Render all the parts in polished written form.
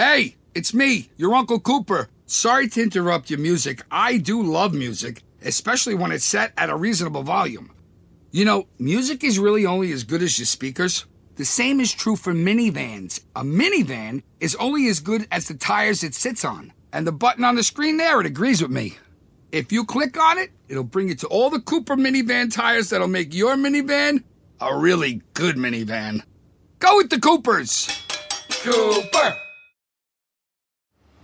Hey, it's me, your Uncle Cooper. Sorry to interrupt your music. I do love music, especially when it's set at a reasonable volume. You know, music is really only as good as your speakers. The same is true for minivans. A minivan is only as good as the tires it sits on. And the button on the screen there, it agrees with me. If you click on it, it'll bring you to all the Cooper minivan tires that'll make your minivan a really good minivan. Go with the Coopers! Cooper!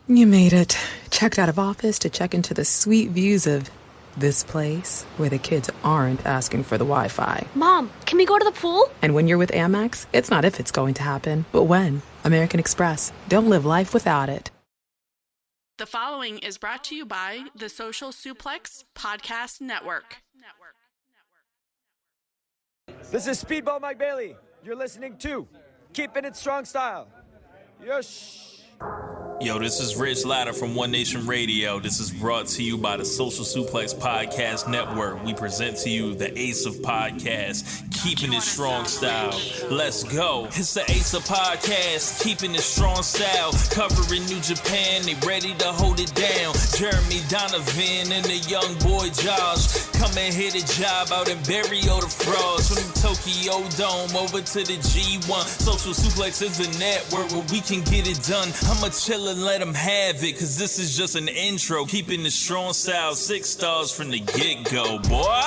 You made it. Checked out of office to check into the sweet views of this place where the kids aren't asking for the Wi-Fi. Mom, can we go to the pool? And when you're with Amex, it's not if it's going to happen, but when. American Express. Don't live life without it. The following is brought to you by the Social Suplex Podcast Network. This is Speedball Mike Bailey. You're listening to Keepin It Strong Style. Yes. Yo, this is Rich Latta from One Nation Radio. This is brought to you by the Social Suplex Podcast Network. We present to you the Ace of Podcasts, Keepin It Strong Style. Let's go. It's the Ace of Podcasts, Keepin It Strong Style. Covering New Japan, they ready to hold it down. Jeremy, Donovan, and the young boy Josh. Come and hit a job out and bury all the frauds. From the Tokyo Dome over to the G1. Social Suplex is the network where we can get it done. I'ma chill and let them have it, cause this is just an intro. Keeping the strong style, 6 stars from the get-go, boy.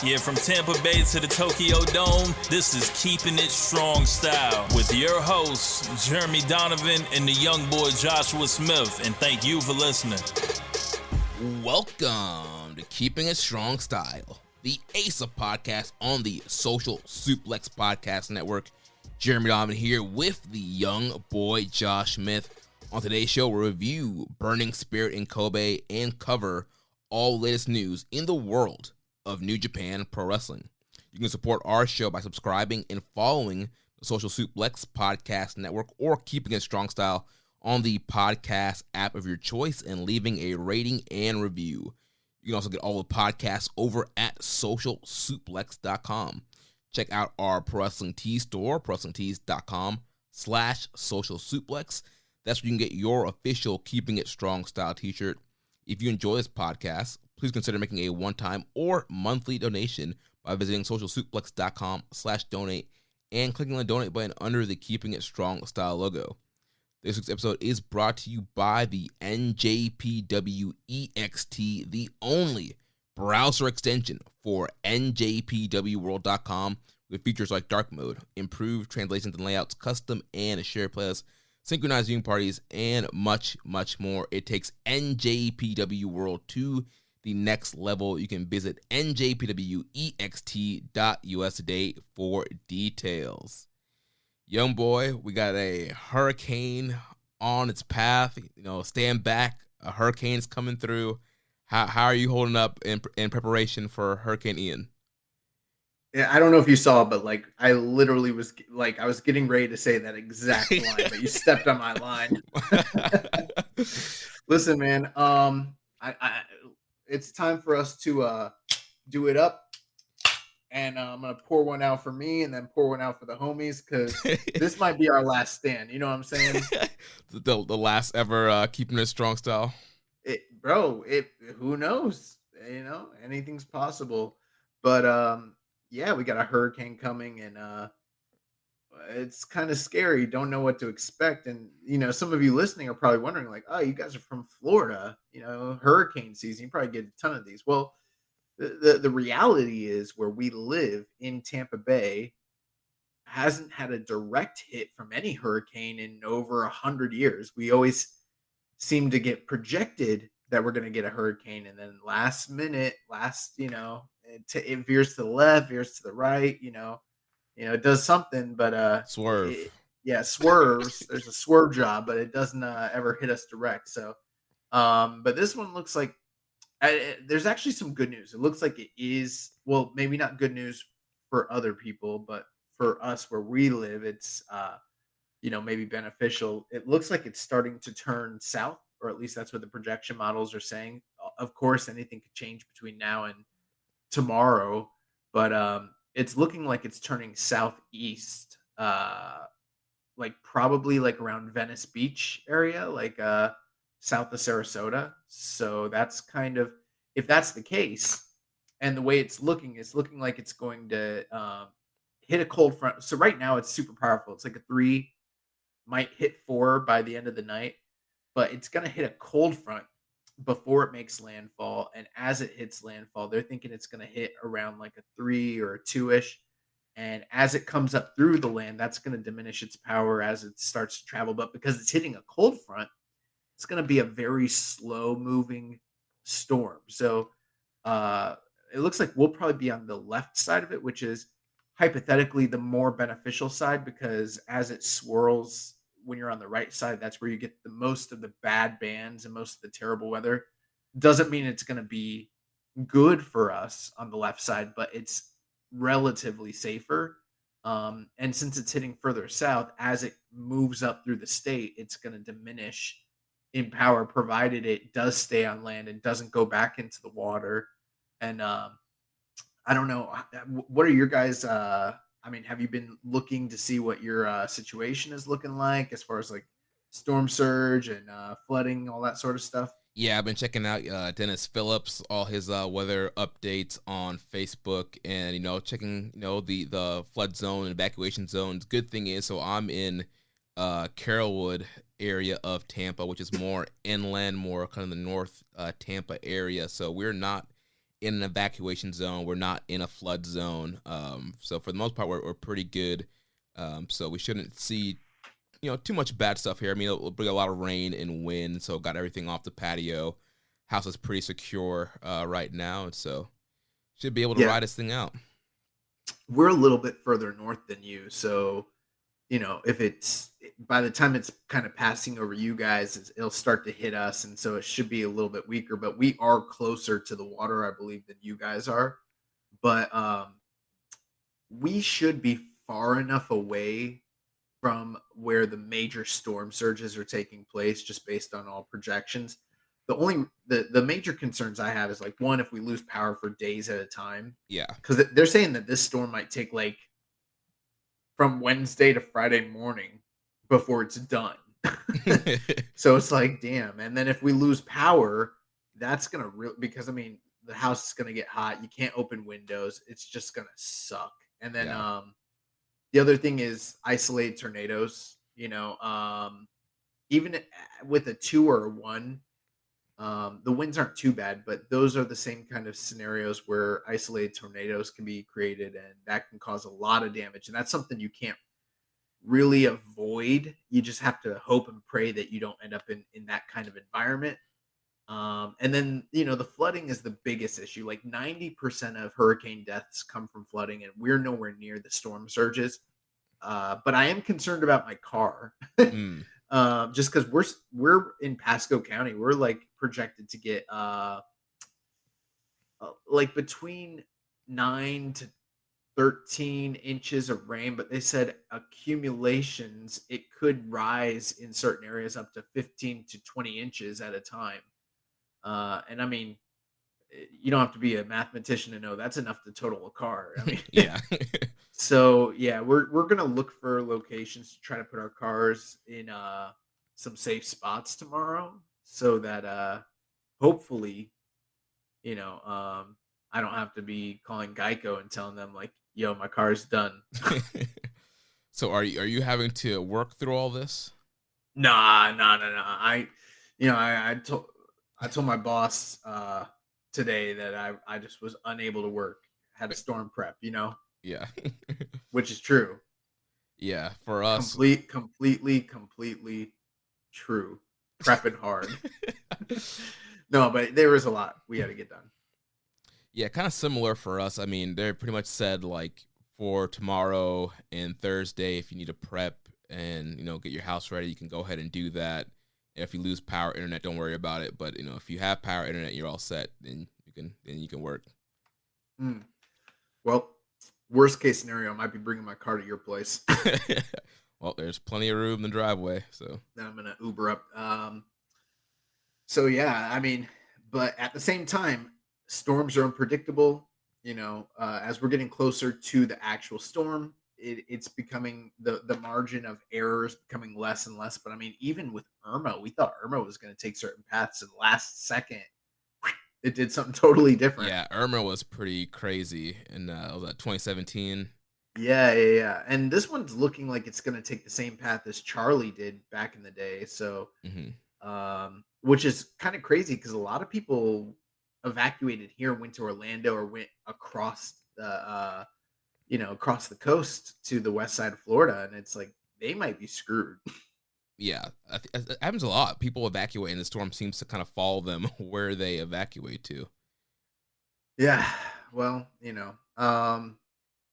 Yeah, from Tampa Bay to the Tokyo Dome, this is Keeping It Strong Style with your hosts, Jeremy Donovan and the young boy Joshua Smith. And thank you for listening. Welcome to Keeping It Strong Style, the Ace of Podcast on the Social Suplex Podcast Network. Jeremy Donovan here with the young boy Josh Smith. On today's show, we'll review Burning Spirit in Kobe and cover all latest news in the world of New Japan Pro Wrestling. You can support our show by subscribing and following the Social Suplex Podcast Network or Keeping It Strong Style on the podcast app of your choice and leaving a rating and review. You can also get all the podcasts over at socialsuplex.com. Check out our Pro Wrestling Tees store, prowrestlingtees.com/socialsuplex. That's where you can get your official Keeping It Strong Style t-shirt. If you enjoy this podcast, please consider making a one-time or monthly donation by visiting socialsuplex.com/donate and clicking the donate button under the Keeping It Strong Style logo. This week's episode is brought to you by the NJPW EXT, the only browser extension for NJPWworld.com with features like dark mode, improved translations and layouts, custom and shared playlists, synchronized viewing parties, and much, much more. It takes NJPW World to the next level. You can visit njpwext.us today for details. Young boy, we got a hurricane on its path. You know, stand back. A hurricane's coming through. How are you holding up in preparation for Hurricane Ian? Yeah, I don't know if you saw, but like I literally was like I was getting ready to say that exact line, but you stepped on my line. Listen, man, it's time for us to do it up, and I'm gonna pour one out for me, and then pour one out for the homies, because this might be our last stand. You know what I'm saying? the last ever Keeping It Strong Style. Who knows? You know, anything's possible, but yeah, we got a hurricane coming, and it's kind of scary. Don't know what to expect. And, you know, some of you listening are probably wondering, like, oh, you guys are from Florida, you know, hurricane season. You probably get a ton of these. Well, the reality is where we live in Tampa Bay hasn't had a direct hit from any hurricane in over 100 years. We always seem to get projected that we're going to get a hurricane, and then last minute, you know, it veers to the left, veers to the right, you know, it does something, but swerve. Swerves. There's a swerve job, but it doesn't ever hit us direct. So, but this one looks like there's actually some good news. It looks like it is, well, maybe not good news for other people, but for us where we live, it's you know, maybe beneficial. It looks like it's starting to turn south, or at least that's what the projection models are saying. Of course, anything could change between now and tomorrow, but it's looking like it's turning southeast like probably like around Venice Beach area, like south of Sarasota. So that's kind of, if that's the case, and the way it's looking like it's going to hit a cold front. So right now it's super powerful. It's like a 3, might hit 4 by the end of the night, but it's going to hit a cold front before it makes landfall. And as it hits landfall, they're thinking it's going to hit around like a 3 or a 2-ish. And as it comes up through the land, that's going to diminish its power as it starts to travel. But because it's hitting a cold front, it's going to be a very slow moving storm. So it looks like we'll probably be on the left side of it, which is hypothetically the more beneficial side, because as it swirls, when you're on the right side, that's where you get the most of the bad bands and most of the terrible weather. Doesn't mean it's going to be good for us on the left side, but it's relatively safer. And since it's hitting further south, as it moves up through the state, it's going to diminish in power, provided it does stay on land and doesn't go back into the water. And I don't know, what are your guys? I mean, have you been looking to see what your situation is looking like as far as like storm surge and flooding, all that sort of stuff? Yeah, I've been checking out Dennis Phillips, all his weather updates on Facebook, and checking the flood zone and evacuation zones. Good thing is, so I'm in Carrollwood area of Tampa, which is more inland, more kind of the north Tampa area. So we're not in an evacuation zone. We're not in a flood zone. So for the most part, we're pretty good. So we shouldn't see too much bad stuff here. I mean, it'll bring a lot of rain and wind, so got everything off the patio. House is pretty secure right now, and so should be able to ride this thing out. We're a little bit further north than you, so if it's by the time it's kind of passing over you guys, it'll start to hit us, and so it should be a little bit weaker. But we are closer to the water, I believe, than you guys are. But we should be far enough away from where the major storm surges are taking place, just based on all projections. The major concerns I have is, like, one, if we lose power for days at a time. Yeah. Because they're saying that this storm might take like from Wednesday to Friday morning before it's done. So it's like, damn. And then if we lose power, that's gonna because I mean the house is gonna get hot. You can't open windows. It's just gonna suck. And then the other thing is isolated tornadoes. Even with a 2 or a 1, the winds aren't too bad, but those are the same kind of scenarios where isolated tornadoes can be created, and that can cause a lot of damage. And that's something you can't really avoid. You just have to hope and pray that you don't end up in that kind of environment. And then, the flooding is the biggest issue. Like 90% of hurricane deaths come from flooding, and we're nowhere near the storm surges. But I am concerned about my car. Just because we're in Pasco County. We're like projected to get like between 9 to 13 inches of rain, but they said accumulations, it could rise in certain areas up to 15 to 20 inches at a time. And I mean, you don't have to be a mathematician to know that's enough to total a car. I mean, Yeah. So yeah, we're gonna look for locations to try to put our cars in some safe spots tomorrow, so that hopefully, I don't have to be calling Geico and telling them like, yo, my car's done. So are you having to work through all this? Nah. I told my boss today that I just was unable to work. Had a storm prep, Yeah. which is true. Yeah, for us. Completely true. Prepping hard. No, but there was a lot we had to get done. Yeah, kind of similar for us. I mean, they pretty much said like for tomorrow and Thursday, if you need to prep and get your house ready, you can go ahead and do that. If you lose power, internet, don't worry about it. But if you have power, internet, you're all set. Then you can work. Well, worst case scenario, I might be bringing my car to your place. Well, there's plenty of room in the driveway, so then I'm gonna Uber up. So yeah, I mean, but at the same time, storms are unpredictable. As we're getting closer to the actual storm, it's becoming the margin of error is becoming less and less. But I mean, even with Irma, we thought Irma was going to take certain paths, and last second, it did something totally different. Yeah, Irma was pretty crazy in was that 2017? Yeah. And this one's looking like it's going to take the same path as Charlie did back in the day. So, which is kind of crazy because a lot of people evacuated here, went to Orlando, or went across the across the coast to the west side of Florida, and it's like they might be screwed. Yeah, it happens a lot. People evacuate, and the storm seems to kind of follow them where they evacuate to. Yeah, well,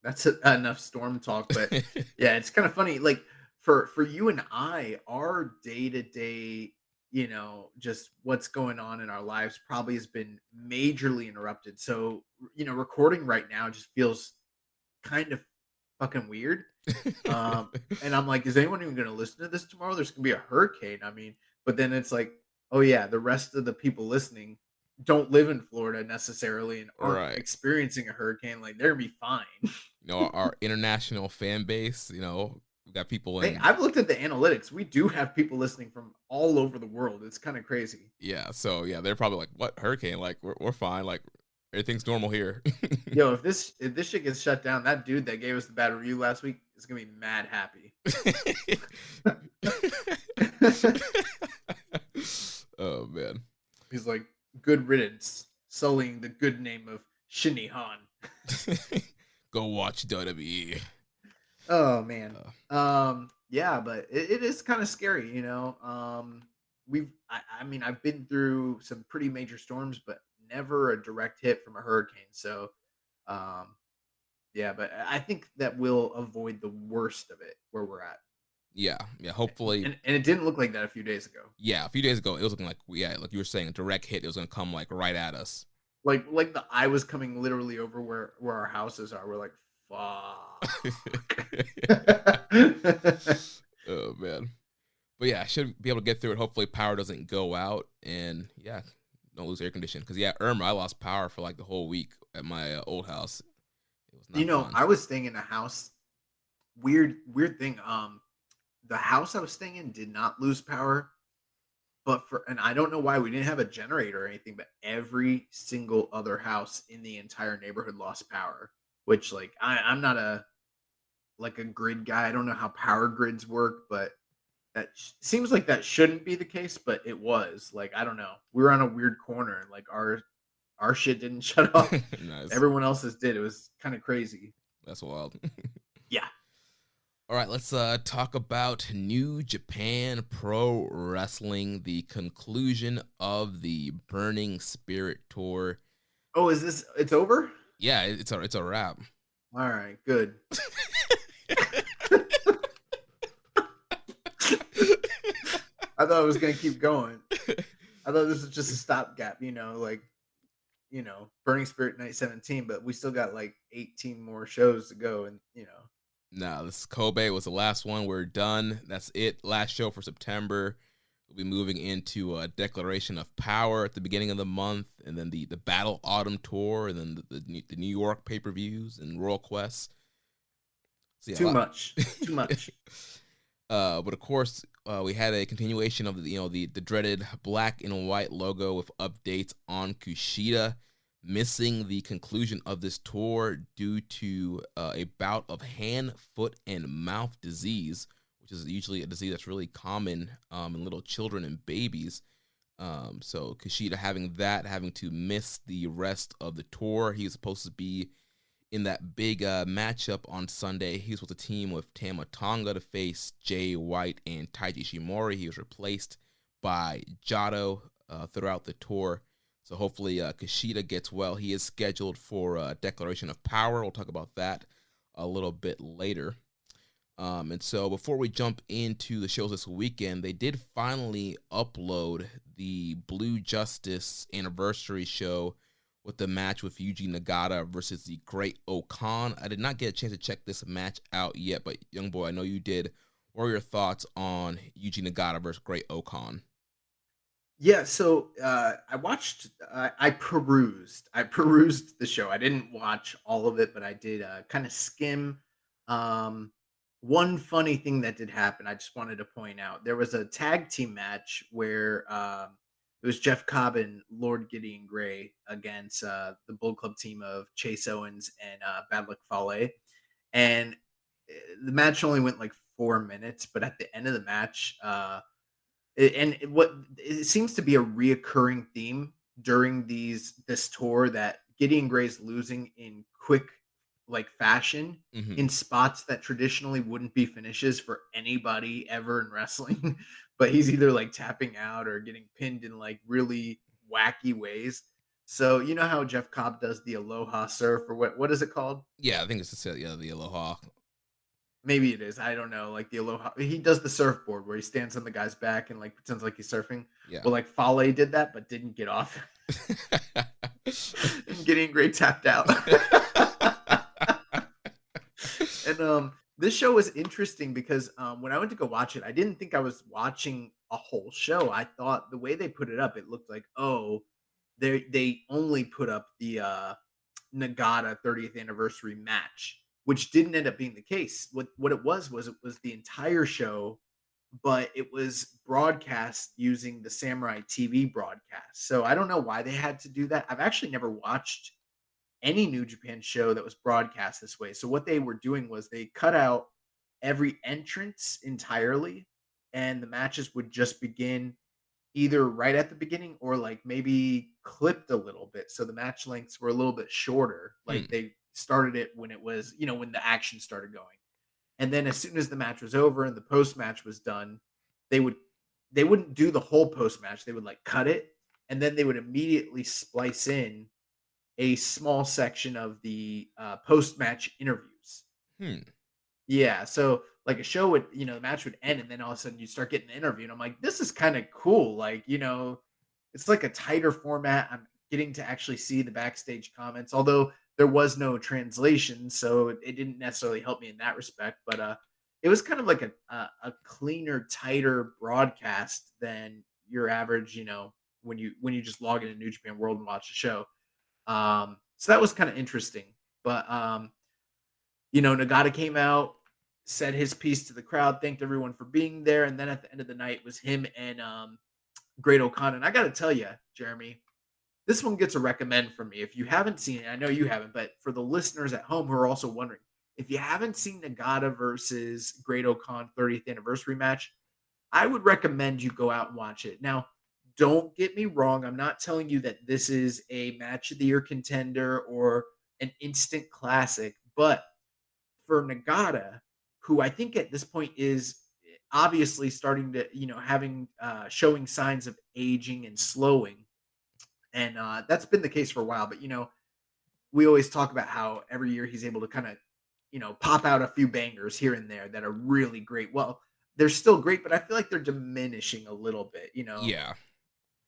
that's enough storm talk, but yeah, it's kind of funny. Like for you and I, our day to day, just what's going on in our lives probably has been majorly interrupted. So recording right now just feels kind of fucking weird. And I'm like, is anyone even going to listen to this tomorrow? There's going to be a hurricane. I mean, but then it's like, oh yeah, the rest of the people listening don't live in Florida necessarily and aren't Right. experiencing a hurricane. Like they're gonna be fine. Our international fan base, we got people in. Hey, I've looked at the analytics. We do have people listening from all over the world. It's kind of crazy. Yeah, so yeah, they're probably like, "What hurricane? Like we're fine. Like everything's normal here." Yo, if this shit gets shut down, that dude that gave us the bad review last week is gonna be mad happy. Oh man, he's like, good riddance, sullying the good name of Shinny Han. Go watch WWE. Oh man. Yeah, but it is kind of scary, I mean, I've been through some pretty major storms, but never a direct hit from a hurricane. So yeah, but I think that we'll avoid the worst of it where we're at. Yeah, hopefully. And it didn't look like that a few days ago. Yeah, a few days ago, it was looking like, like you were saying, a direct hit. It was going to come like right at us. Like the eye was coming literally over where our houses are. We're like, fuck. Oh man, but yeah, I should be able to get through it. Hopefully, power doesn't go out, and yeah, don't lose air conditioning. Because Irma, I lost power for like the whole week at my old house. It was not fun. I was staying in a house. Weird thing. The house I was staying in did not lose power, and I don't know why we didn't have a generator or anything, but every single other house in the entire neighborhood lost power. Which, like, I'm not a grid guy. I don't know how power grids work, but that seems like that shouldn't be the case, but it was. Like, I don't know. We were on a weird corner, and like our shit didn't shut off. Nice. Everyone else's did. It was kind of crazy. That's wild. Yeah. All right, let's talk about New Japan Pro Wrestling, the conclusion of the Burning Spirit Tour. Oh, it's over? Yeah, it's a wrap. All right, good. I thought I was gonna keep going. I thought this was just a stopgap, Burning Spirit Night 17, but we still got like 18 more shows to go, and No, this Kobe was the last one. We're done. That's it. Last show for September. We'll be moving into a Declaration of Power at the beginning of the month, and then the Battle Autumn Tour, and then the New York pay-per-views and Royal Quests. So, yeah, Too much. But of course, we had a continuation of the dreaded black and white logo with updates on Kushida missing the conclusion of this tour due to a bout of hand, foot, and mouth disease, which is usually a disease that's really common in little children and babies. So Kushida having to miss the rest of the tour. He was supposed to be in that big matchup on Sunday. He was supposed to team with Tama Tonga to face Jay White and Taiji Ishimori. He was replaced by Jado throughout the tour. So hopefully Kushida gets well. He is scheduled for Declaration of Power. We'll talk about that a little bit later. And so before we jump into the shows this weekend, they did finally upload the Blue Justice anniversary show with the match with Eugene Nagada versus the Great Okon. I did not get a chance to check this match out yet, but young boy, I know you did. What are your thoughts on Eugene Nagada versus Great Okon? Yeah, so I watched, I perused the show. I didn't watch all of it, but I did kind of skim Um, one funny thing that did happen, I just wanted to point out. There was a tag team match where it was Jeff Cobb and Lord Gideon Gray against the Bull Club team of Chase Owens and Bad Luck Fale. And the match only went like 4 minutes, but at the end of the match, what it seems to be a reoccurring theme during this tour that Gideon Gray's losing in quick like fashion Hmm. in spots that traditionally wouldn't be finishes for anybody ever in wrestling, but he's either like tapping out or getting pinned in like really wacky ways. So you know how Jeff Cobb does the Aloha Surf, or what is it called? Yeah, I think it's the Aloha. Maybe it is. I don't know. Like the Aloha, he does the surfboard where he stands on the guy's back and like pretends like he's surfing. Yeah. Well, like Fale did that, but didn't get off, and getting great tapped out. And this show was interesting because when I went to go watch it, I didn't think I was watching a whole show. I thought the way they put it up, it looked like, oh, they only put up the Nagata 30th anniversary match, which didn't end up being the case. What it was it was the entire show, but it was broadcast using the Samurai TV broadcast. So I don't know why they had to do that. I've actually never watched any New Japan show that was broadcast this way. So what they were doing was they cut out every entrance entirely, and the matches would just begin either right at the beginning or like maybe clipped a little bit. So the match lengths were a little bit shorter. Hmm. Like they started it when it was, when the action started going. And then as soon as the match was over and the post match was done, they would they wouldn't do the whole post match. They would like cut it, and then they would immediately splice in a small section of the post match interviews. Hmm. Yeah, so, like, a show would the match would end, and then all of a sudden you start getting the interview, and I'm like, "This is kinda cool," like, it's like a tighter format. I'm getting to actually see the backstage comments, although there was no translation, so it didn't necessarily help me in that respect, but, it was kind of like a cleaner, tighter broadcast than your average, when you just log into New Japan World and watch the show. So that was kinda interesting, but, Nagata came out, said his piece to the crowd, thanked everyone for being there, and then at the end of the night it was him and Great Okon. And I got to tell you, Jeremy, this one gets a recommend from me. If you haven't seen it, I know you haven't, but for the listeners at home who are also wondering, if you haven't seen Nagata versus Great Okon 30th anniversary match, I would recommend you go out and watch it. Now, don't get me wrong. I'm not telling you that this is a match of the year contender or an instant classic, but for Nagata, who I think at this point is obviously starting to, having showing signs of aging and slowing, and that's been the case for a while. But we always talk about how every year he's able to kind of, pop out a few bangers here and there that are really great. Well, they're still great, but I feel like they're diminishing a little bit. Yeah.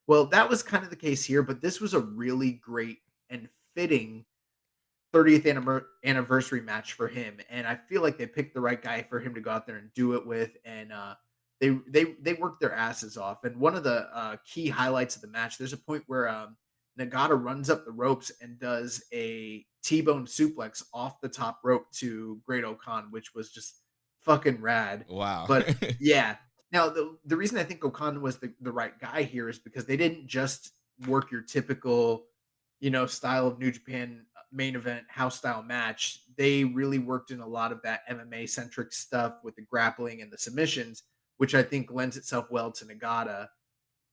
Well, that was kind of the case here, but this was a really great and fitting 30th anniversary match for him, and I feel like they picked the right guy for him to go out there and do it with, and they worked their asses off. And one of the key highlights of the match, there's a point where Nagata runs up the ropes and does a T-bone suplex off the top rope to Great Okon, which was just fucking rad. Wow. But yeah, now the reason I think Okon was the right guy here is because they didn't just work your typical style of New Japan main event house style match. They really worked in a lot of that MMA centric stuff with the grappling and the submissions, which I think lends itself well to Nagata.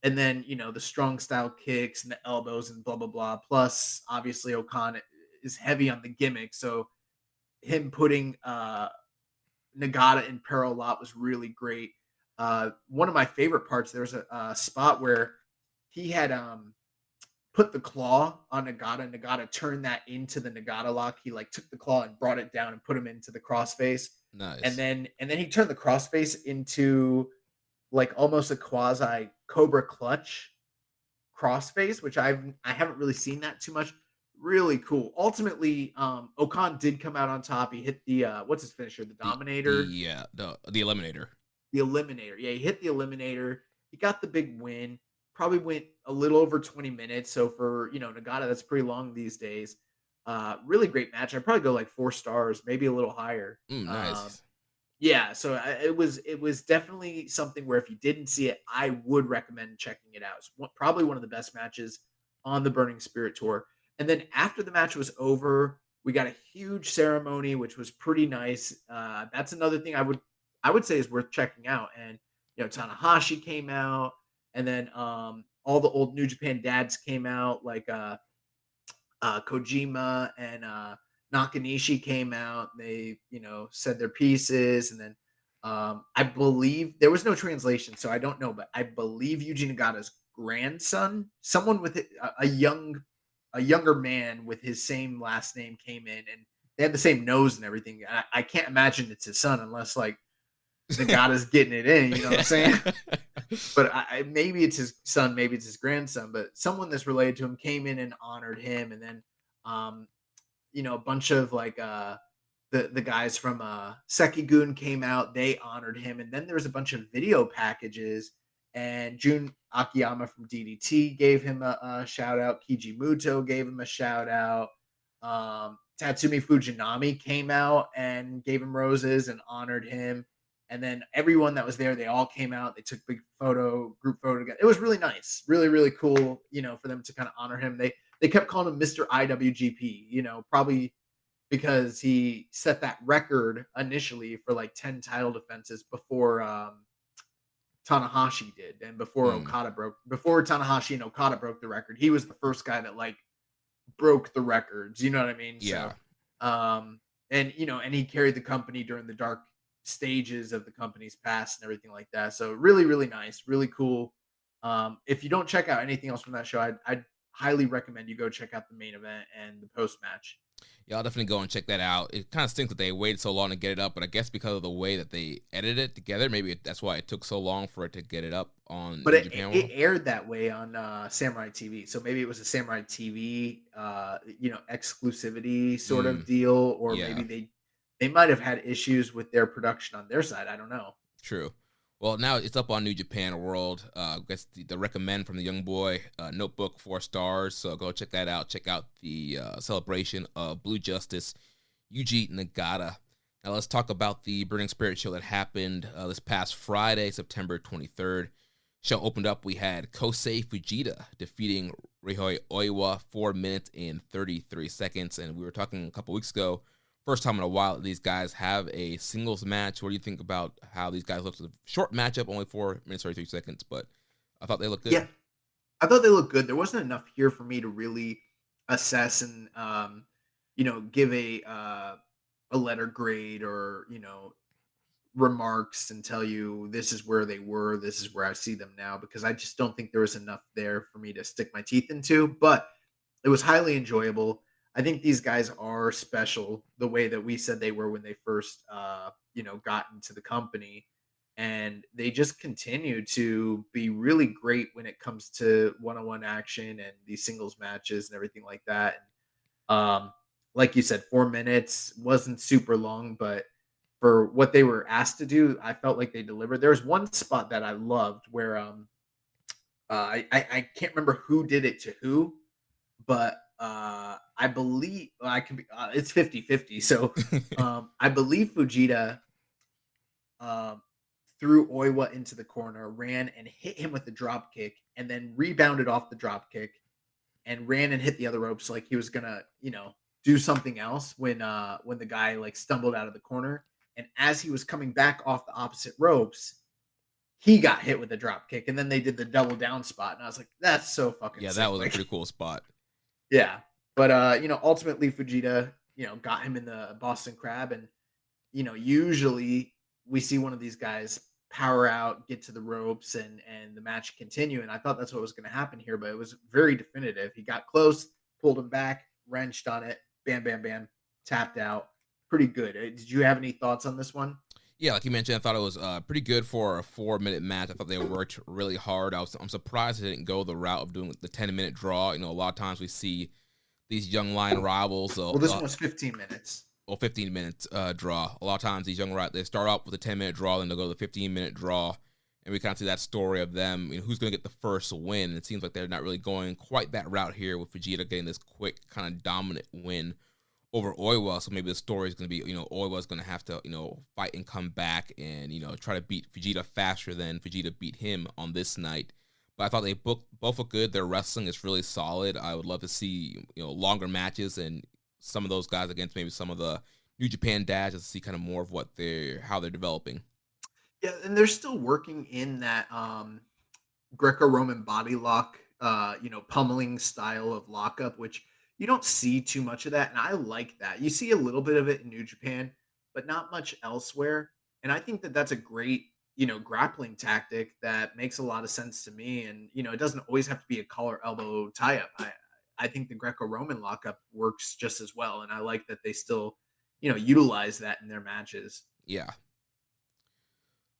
And then, the strong style kicks and the elbows and blah, blah, blah. Plus, obviously, Okon is heavy on the gimmick. So him putting Nagata in peril a lot was really great. One of my favorite parts, there was a spot where he had put the claw on Nagata. Nagata turned that into the Nagata lock. He like took the claw and brought it down and put him into the crossface. And Nice. then he turned the crossface into like almost a quasi Cobra clutch crossface, which I haven't really seen that too much. Really cool. Ultimately, Okon did come out on top. He hit the what's his finisher? The Dominator. The Eliminator. The Eliminator. Yeah, he hit the Eliminator. He got the big win. Probably went a little over 20 minutes. So for, Nagata, that's pretty long these days. Really great match. I'd probably go like 4 stars, maybe a little higher. Nice. Yeah, so it was definitely something where if you didn't see it, I would recommend checking it out. It's probably one of the best matches on the Burning Spirit tour. And then after the match was over, we got a huge ceremony, which was pretty nice. That's another thing I would say is worth checking out. And Tanahashi came out, and then all the old New Japan dads came out, like Kojima and Nakanishi came out. They, said their pieces, and then I believe there was no translation, so I don't know, but I believe Eugene Nagata's grandson, someone with a younger man with his same last name, came in, and they had the same nose and everything. I can't imagine it's his son unless like Nagata's getting it in. You know what I'm saying? But maybe it's his son, maybe it's his grandson, but someone that's related to him came in and honored him. And then, a bunch of like the guys from Sekigun came out, they honored him. And then there was a bunch of video packages, and Jun Akiyama from DDT gave him a shout out. Kiji Muto gave him a shout out. Tatsumi Fujinami came out and gave him roses and honored him. And then everyone that was there, they all came out. They took big group photo together. It was really nice, really, really cool, for them to kind of honor him. They kept calling him Mr. IWGP, probably because he set that record initially for like 10 title defenses before Tanahashi did, and before Tanahashi and Okada broke the record. He was the first guy that like broke the records. You know what I mean? Yeah. So, and he carried the company during the dark stages of the company's past and everything like that. So really, really nice, really cool. If you don't check out anything else from that show, I'd highly recommend you go check out the main event and the post match. Yeah, I'll definitely go and check that out. It kind of stinks that they waited so long to get it up, but I guess because of the way that they edited it together, maybe that's why it took so long for it to get it up on But Japan it aired that way on Samurai TV, so maybe it was a Samurai TV, exclusivity sort of deal, or maybe they might have had issues with their production on their side. I don't know. True. Well, now it's up on New Japan World. I guess the recommend from the young boy, Notebook, 4 stars. So go check that out. Check out the celebration of Blue Justice, Yuji Nagata. Now let's talk about the Burning Spirit show that happened this past Friday, September 23rd. Show opened up. We had Kosei Fujita defeating Rihoi Oiwa 4 minutes and 33 seconds. And we were talking a couple weeks ago, first time in a while these guys have a singles match. What do you think about how these guys looked? A short matchup, only 4 minutes, 33 seconds, but I thought they looked good. Yeah, I thought they looked good. There wasn't enough here for me to really assess and, give a letter grade or, remarks and tell you this is where they were, this is where I see them now, because I just don't think there was enough there for me to stick my teeth into. But it was highly enjoyable. I think these guys are special the way that we said they were when they first, got into the company. And they just continue to be really great when it comes to one-on-one action and these singles matches and everything like that. And, like you said, 4 minutes wasn't super long, but for what they were asked to do, I felt like they delivered. There was one spot that I loved where I can't remember who did it to who, but I believe I could be it's 50-50. So I believe Fujita threw Oiwa into the corner, ran and hit him with the drop kick, and then rebounded off the drop kick and ran and hit the other ropes like he was gonna, do something else when the guy like stumbled out of the corner. And as he was coming back off the opposite ropes, he got hit with a drop kick, and then they did the double down spot, and I was like, that's so fucking sick. That was a pretty cool spot. Yeah. But ultimately Fujita, got him in the Boston Crab, and usually we see one of these guys power out, get to the ropes, and the match continue. And I thought that's what was going to happen here, but it was very definitive. He got close, pulled him back, wrenched on it, bam, bam, bam, tapped out. Pretty good. Did you have any thoughts on this one? Yeah, like you mentioned, I thought it was pretty good for a 4-minute match. I thought they worked really hard. I'm surprised they didn't go the route of doing the 10-minute draw. A lot of times we see these young line rivals. Well, this one was 15 minutes. Well, 15 minutes draw. A lot of times these young rivals, they start off with a 10-minute draw, then they'll go to the 15-minute draw. And we kind of see that story of them, who's going to get the first win. It seems like they're not really going quite that route here with Vegeta getting this quick, kind of dominant win over Oiwa. So maybe the story is going to be, Oiwa's going to have to, fight and come back and, try to beat Vegeta faster than Vegeta beat him on this night. But I thought they both look good. Their wrestling is really solid. I would love to see, longer matches and some of those guys against maybe some of the New Japan dads, just to see kind of more of how they're developing. Yeah, and they're still working in that Greco-Roman body lock, pummeling style of lockup, which you don't see too much of that. And I like that. You see a little bit of it in New Japan, but not much elsewhere. And I think that that's a great, grappling tactic that makes a lot of sense to me. And, it doesn't always have to be a collar elbow tie-up. I think the Greco-Roman lockup works just as well. And I like that they still, utilize that in their matches. Yeah.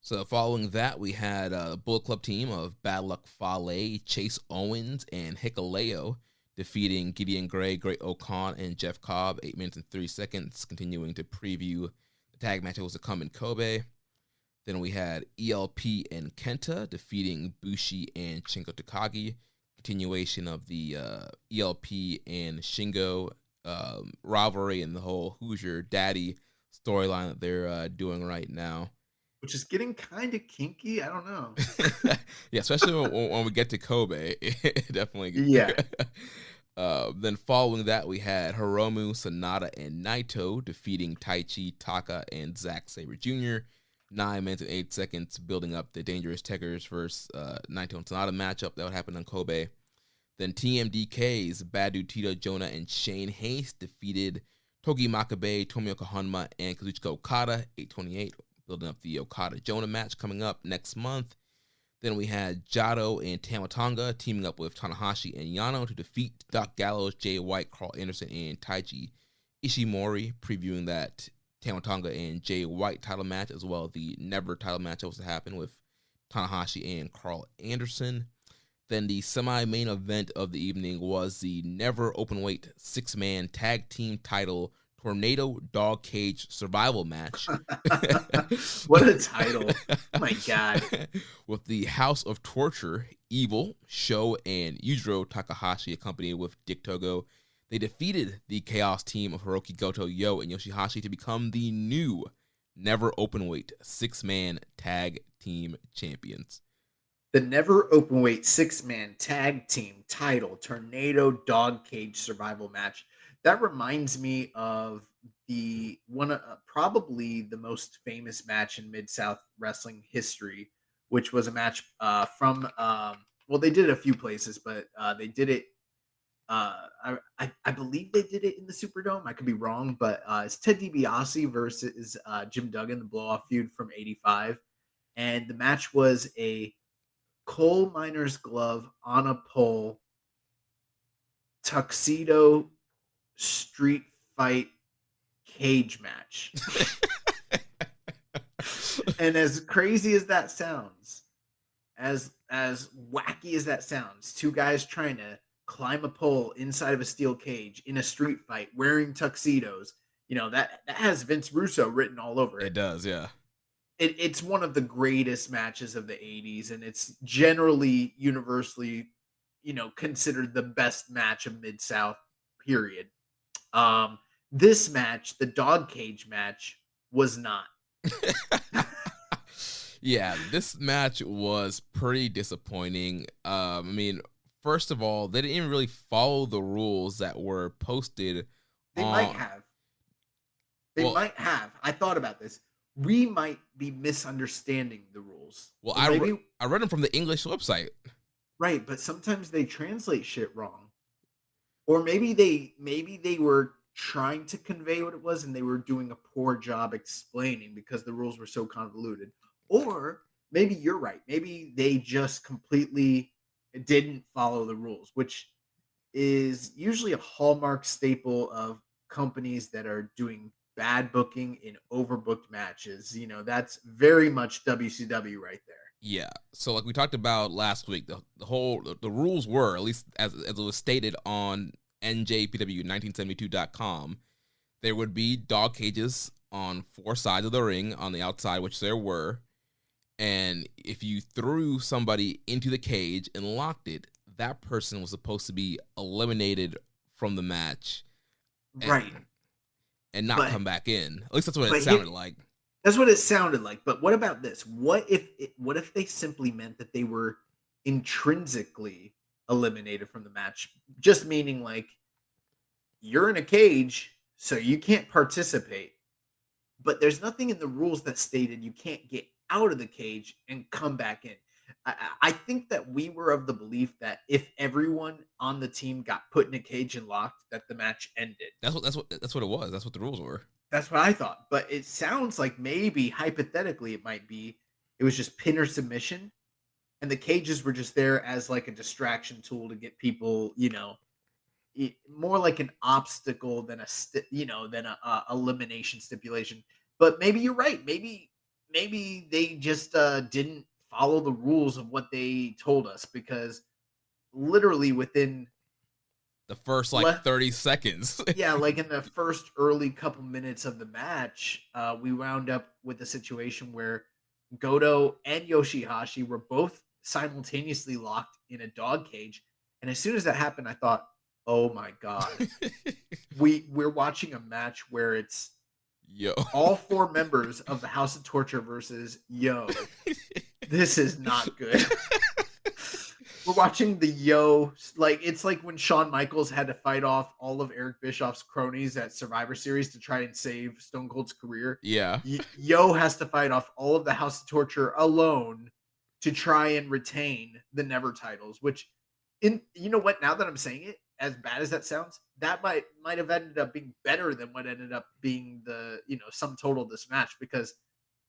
So following that, we had a Bullet Club team of Bad Luck Fale, Chase Owens, and Hikuleo defeating Gideon Gray, Great Okon, and Jeff Cobb 8 minutes and 3 seconds, continuing to preview the tag match that was to come in Kobe. Then we had ELP and Kenta defeating Bushi and Shingo Takagi, continuation of the ELP and Shingo rivalry and the whole Who's Your Daddy storyline that they're doing right now. Which is getting kind of kinky. I don't know. Yeah, especially when we get to Kobe. Definitely. Yeah. Then following that, we had Hiromu, Sonata, and Naito defeating Taichi, Taka, and Zack Saber Jr. 9 minutes and 8 seconds, building up the Dangerous Tekkers versus Naito and Sonata matchup that would happen on Kobe. Then TMDK's Badu Tito, Jonah, and Shane Haste defeated Togi Makabe, Tomioka Honma, and Kazuchika Okada 8:28. Building up the Okada-Jonah match coming up next month. Then we had Jado and Tamatonga teaming up with Tanahashi and Yano to defeat Doc Gallows, Jay White, Carl Anderson, and Taiji Ishimori, previewing that Tamatonga and Jay White title match, as well as the Never title match that was to happen with Tanahashi and Carl Anderson. Then the semi-main event of the evening was the Never Openweight 6-man tag team title Tornado Dog Cage Survival Match. What a title. Oh my God. With the House of Torture, Evil, Sho, and Yujiro Takahashi accompanied with Dick Togo. They defeated the Chaos team of Hiroki Goto, Yo, and Yoshihashi to become the new Never Openweight 6-man tag team champions. The Never Openweight 6-man tag team title Tornado Dog Cage Survival Match. That reminds me of the one, probably the most famous match in Mid-South Wrestling history, which was a match from, they did it a few places, but they did it, I believe they did it in the Superdome. I could be wrong, but it's Ted DiBiase versus Jim Duggan, the blow-off feud from '85. And the match was a coal miner's glove on a pole, tuxedo street fight cage match. And as crazy as that sounds, as wacky as that sounds, two guys trying to climb a pole inside of a steel cage in a street fight wearing tuxedos, that has Vince Russo written all over it. It does, yeah. It's one of the greatest matches of the 80s, and it's generally universally, considered the best match of Mid-South, period. This match, the dog cage match, was not. Yeah, this match was pretty disappointing. First of all, they didn't really follow the rules that were posted. They might have. Might have. I thought about this. We might be misunderstanding the rules. Well, I read them from the English website. Right, but sometimes they translate shit wrong. Or maybe they were trying to convey what it was and they were doing a poor job explaining because the rules were so convoluted. Or maybe you're right. Maybe they just completely didn't follow the rules, which is usually a hallmark staple of companies that are doing bad booking in overbooked matches. That's very much WCW right there. Yeah. So like we talked about last week, the rules were, at least as it was stated on NJPW1972.com, there would be dog cages on 4 sides of the ring on the outside, which there were. And if you threw somebody into the cage and locked it, that person was supposed to be eliminated from the match. Right. And not come back in. At least that's what it but sounded like. That's what it sounded like. But what about this? What if they simply meant that they were intrinsically eliminated from the match? Just meaning like you're in a cage, so you can't participate. But there's nothing in the rules that stated you can't get out of the cage and come back in. I think that we were of the belief that if everyone on the team got put in a cage and locked, that the match ended. That's what it was. That's what the rules were. That's what I thought. But it sounds like maybe hypothetically it might be it was just pin or submission, and the cages were just there as like a distraction tool to get people, more like an obstacle than a elimination stipulation. But maybe you're right. Maybe they just didn't follow the rules of what they told us, because literally within the first 30 seconds. Yeah, like in the first early couple minutes of the match, we wound up with a situation where Goto and Yoshihashi were both simultaneously locked in a dog cage. And as soon as that happened, I thought, oh my God. We're watching a match where it's all four members of the House of Torture versus Yo. This is not good. We're watching the Yo, it's like when Shawn Michaels had to fight off all of Eric Bischoff's cronies at Survivor Series to try and save Stone Cold's career. Yeah. Yo has to fight off all of the House of Torture alone to try and retain the Never titles, which, you know what, now that I'm saying it, as bad as that sounds, that might have ended up being better than what ended up being the, sum total of this match, because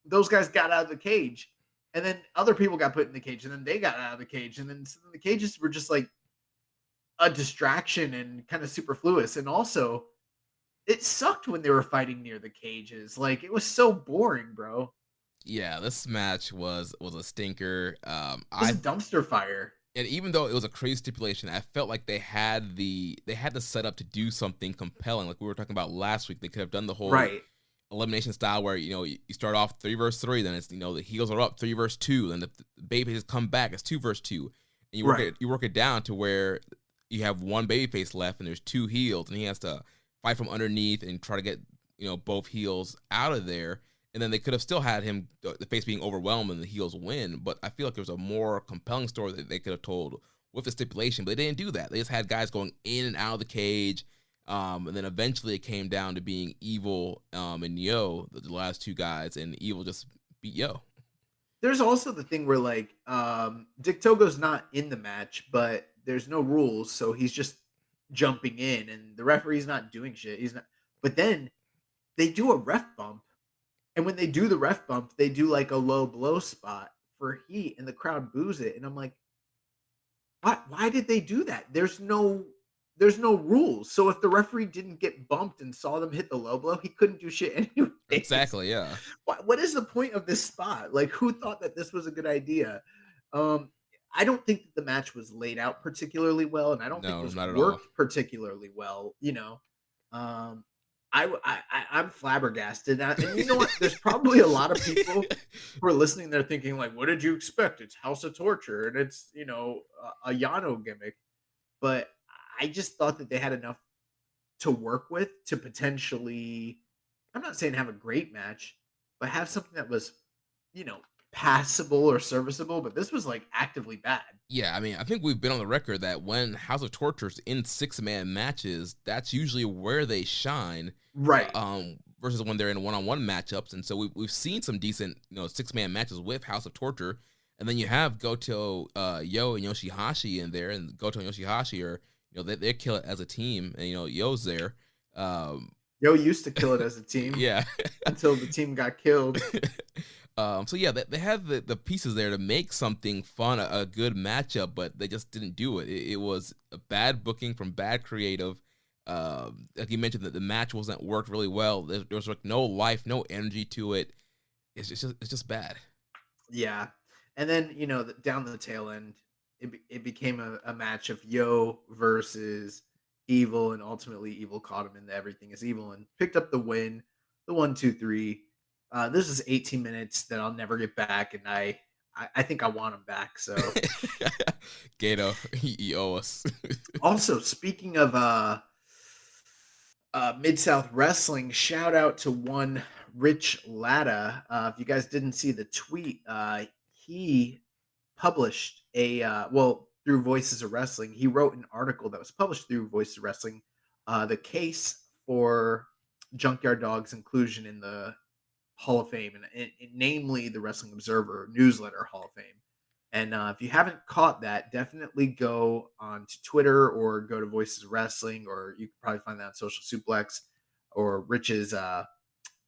those guys got out of the cage. And then other people got put in the cage, and then they got out of the cage, and then the cages were just like a distraction and kind of superfluous. And also, it sucked when they were fighting near the cages. Like, it was so boring, bro. Yeah, this match was a stinker. It was a dumpster fire. And even though it was a crazy stipulation, I felt like they had the setup to do something compelling. Like we were talking about last week, they could have done the whole elimination style where you start off 3 versus 3, then it's the heels are up 3 versus 2, then the babyfaces come back, it's 2 versus 2, and you work it down to where you have one babyface left and there's 2 heels, and he has to fight from underneath and try to get both heels out of there. And then they could have still had him, the face being overwhelmed, and the heels win. But I feel like there was a more compelling story that they could have told with the stipulation. But they didn't do that. They just had guys going in and out of the cage. And then eventually it came down to being Evil and Yo, the last 2 guys. And Evil just beat Yo. There's also the thing where, Dick Togo's not in the match, but there's no rules. So he's just jumping in. And the referee's not doing shit. He's not. But then they do a ref bump. And when they do the ref bump, they do like a low blow spot for heat, and the crowd boos it. And I'm like, why did they do that? There's no rules. So if the referee didn't get bumped and saw them hit the low blow, he couldn't do shit anyway. Exactly, yeah. What is the point of this spot? Like, who thought that this was a good idea? I don't think that the match was laid out particularly well, and I don't think it worked particularly well, I'm flabbergasted. And you know what? There's probably a lot of people who are listening there thinking, like, what did you expect? It's House of Torture, and it's, a Yano gimmick. But I just thought that they had enough to work with to potentially, I'm not saying have a great match, but have something that was, passable or serviceable. But this was like actively bad. Yeah, I mean, I think we've been on the record that when House of Torture's in 6-man matches, that's usually where they shine. Right. Versus when they're in one-on-one matchups. And so we've seen some decent, 6-man matches with House of Torture. And then you have Goto, Yo, and Yoshihashi in there. And Goto and Yoshihashi are, they kill it as a team. And, Yo's there. Yo used to kill it as a team. Yeah. Until the team got killed. So yeah, they had the pieces there to make something fun, a good matchup, but they just didn't do it. It was a bad booking from bad creative. Like you mentioned, that the match wasn't worked really well. There was like no life, no energy to it. It's just bad. Yeah, and then down the tail end, it became a match of Yo versus Evil, and ultimately Evil caught him in the Everything is Evil and picked up the win, the 1, 2, 3. This is 18 minutes that I'll never get back, and I think I want him back. So, Gato, you owe us. also speaking of Mid South Wrestling, shout out to one Rich Latta. If you guys didn't see the tweet, he published through Voices of Wrestling. He wrote an article that was published through Voices of Wrestling, the case for Junkyard Dog's inclusion in the Hall of Fame, and namely the Wrestling Observer newsletter Hall of Fame. And if you haven't caught that, definitely go on to Twitter or go to Voices of Wrestling, or you can probably find that on Social Suplex or Rich's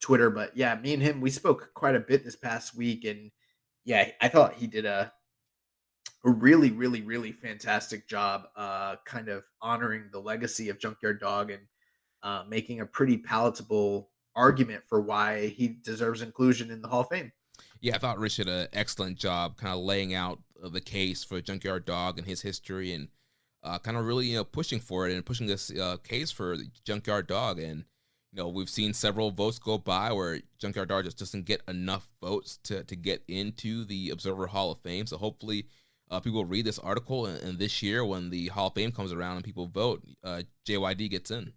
Twitter. But yeah, me and him, we spoke quite a bit this past week, and yeah, I thought he did a really, really, really fantastic job kind of honoring the legacy of Junkyard Dog and making a pretty palatable argument for why he deserves inclusion in the Hall of Fame. Yeah, I thought Rich did an excellent job kind of laying out the case for Junkyard Dog and his history, and kind of really, pushing for it and pushing this case for Junkyard Dog. And, we've seen several votes go by where Junkyard Dog just doesn't get enough votes to get into the Observer Hall of Fame. So hopefully people read this article, and this year when the Hall of Fame comes around and people vote, JYD gets in.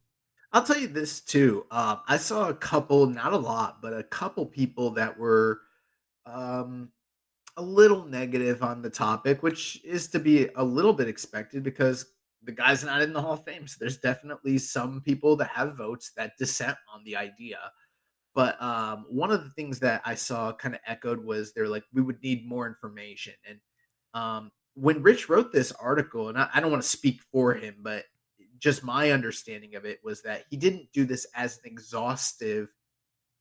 I'll tell you this too. I saw a couple, not a lot, but a couple people that were a little negative on the topic, which is to be a little bit expected because the guy's not in the Hall of Fame. So there's definitely some people that have votes that dissent on the idea. But one of the things that I saw kind of echoed was they're like, we would need more information. And when Rich wrote this article, and I don't want to speak for him, but just my understanding of it was that he didn't do this as an exhaustive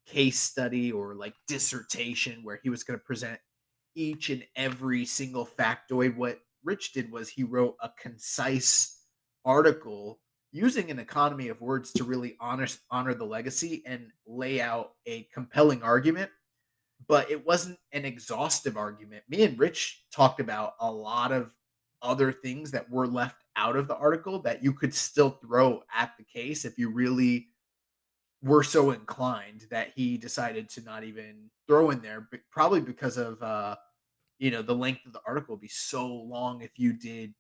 case study or like dissertation where he was going to present each and every single factoid. What Rich did was he wrote a concise article using an economy of words to really honor the legacy and lay out a compelling argument, but it wasn't an exhaustive argument. Me and Rich talked about a lot of other things that were left out of the article that you could still throw at the case if you really were so inclined, that he decided to not even throw in there, but probably because of the length of the article would be so long if you did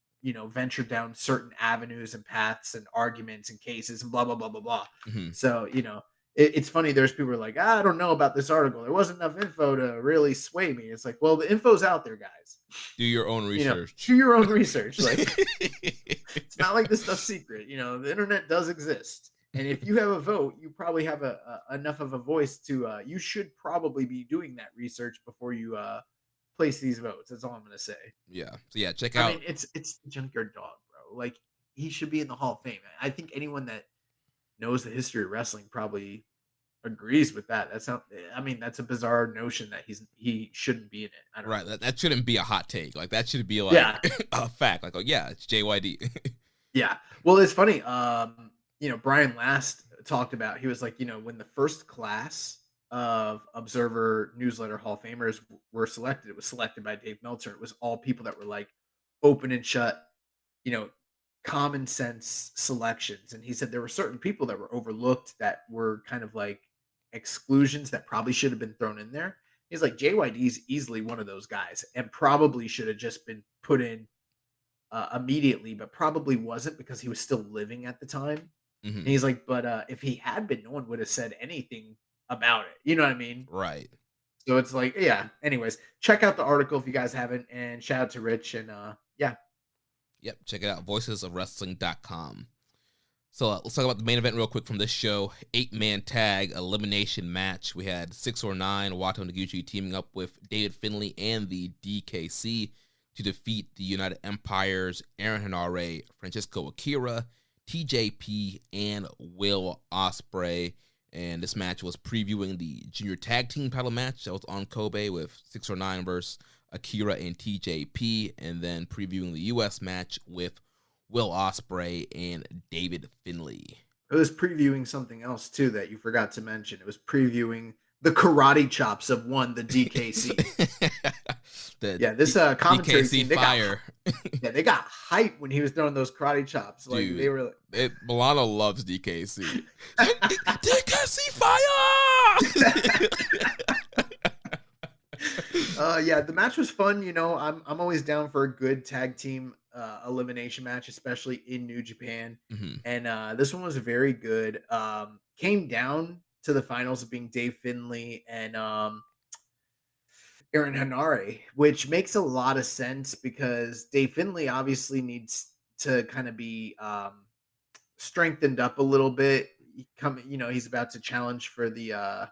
venture down certain avenues and paths and arguments and cases and blah blah blah blah blah. Mm-hmm. So it's funny, there's people who are like, I don't know about this article, there wasn't enough info to really sway me. It's like, well, the info's out there, guys. Do your own research. Do your own research. Like, it's not like this stuff's secret. The internet does exist. And if you have a vote, you probably have enough of a voice to, you should probably be doing that research before you place these votes. That's all I'm going to say. Yeah. So yeah, check out. I mean, it's the Junkyard Dog, bro. Like, he should be in the Hall of Fame. I think anyone that knows the history of wrestling probably agrees with that. That's a bizarre notion that he shouldn't be in it. Right. That shouldn't be a hot take. Like, that should be like a fact. Like, oh yeah, it's JYD. Yeah. Well, it's funny. Brian Last talked about, he was like, when the first class of Observer newsletter Hall of Famers were selected, it was selected by Dave Meltzer. It was all people that were like open and shut, common sense selections. And he said there were certain people that were overlooked that were kind of like exclusions that probably should have been thrown in there. He's like, JYD's easily one of those guys and probably should have just been put in immediately, but probably wasn't because he was still living at the time. Mm-hmm. And he's like, but if he had been, no one would have said anything about it. You know what I mean? Right. So it's like, yeah. Anyways, check out the article if you guys haven't, and shout out to Rich. And yeah. Yep. Check it out. voicesofwrestling.com. So let's talk about the main event real quick from this show. 8-man tag elimination match. We had 609 Wato Noguchi teaming up with David Finlay and the DKC to defeat the United Empire's Aaron Henare, Francisco Akira, TJP, and Will Ospreay. And this match was previewing the junior tag team title match that was on Kobe with 609 versus Akira and TJP, and then previewing the U.S. match with Will Ospreay and David Finlay. It was previewing something else too that you forgot to mention. It was previewing the karate chops of the DKC. Yeah, this commentary DKC team, fire. They got hype when he was throwing those karate chops. Like Dude, they were like, Milano loves DKC. DKC fire! Yeah, the match was fun. You know, I'm always down for a good tag team elimination match, especially in New Japan. Mhm. And this one was very good. Came down to the finals of being Dave Finlay and Aaron Hanare, which makes a lot of sense because Dave Finlay obviously needs to kind of be strengthened up a little bit. He's about to challenge for the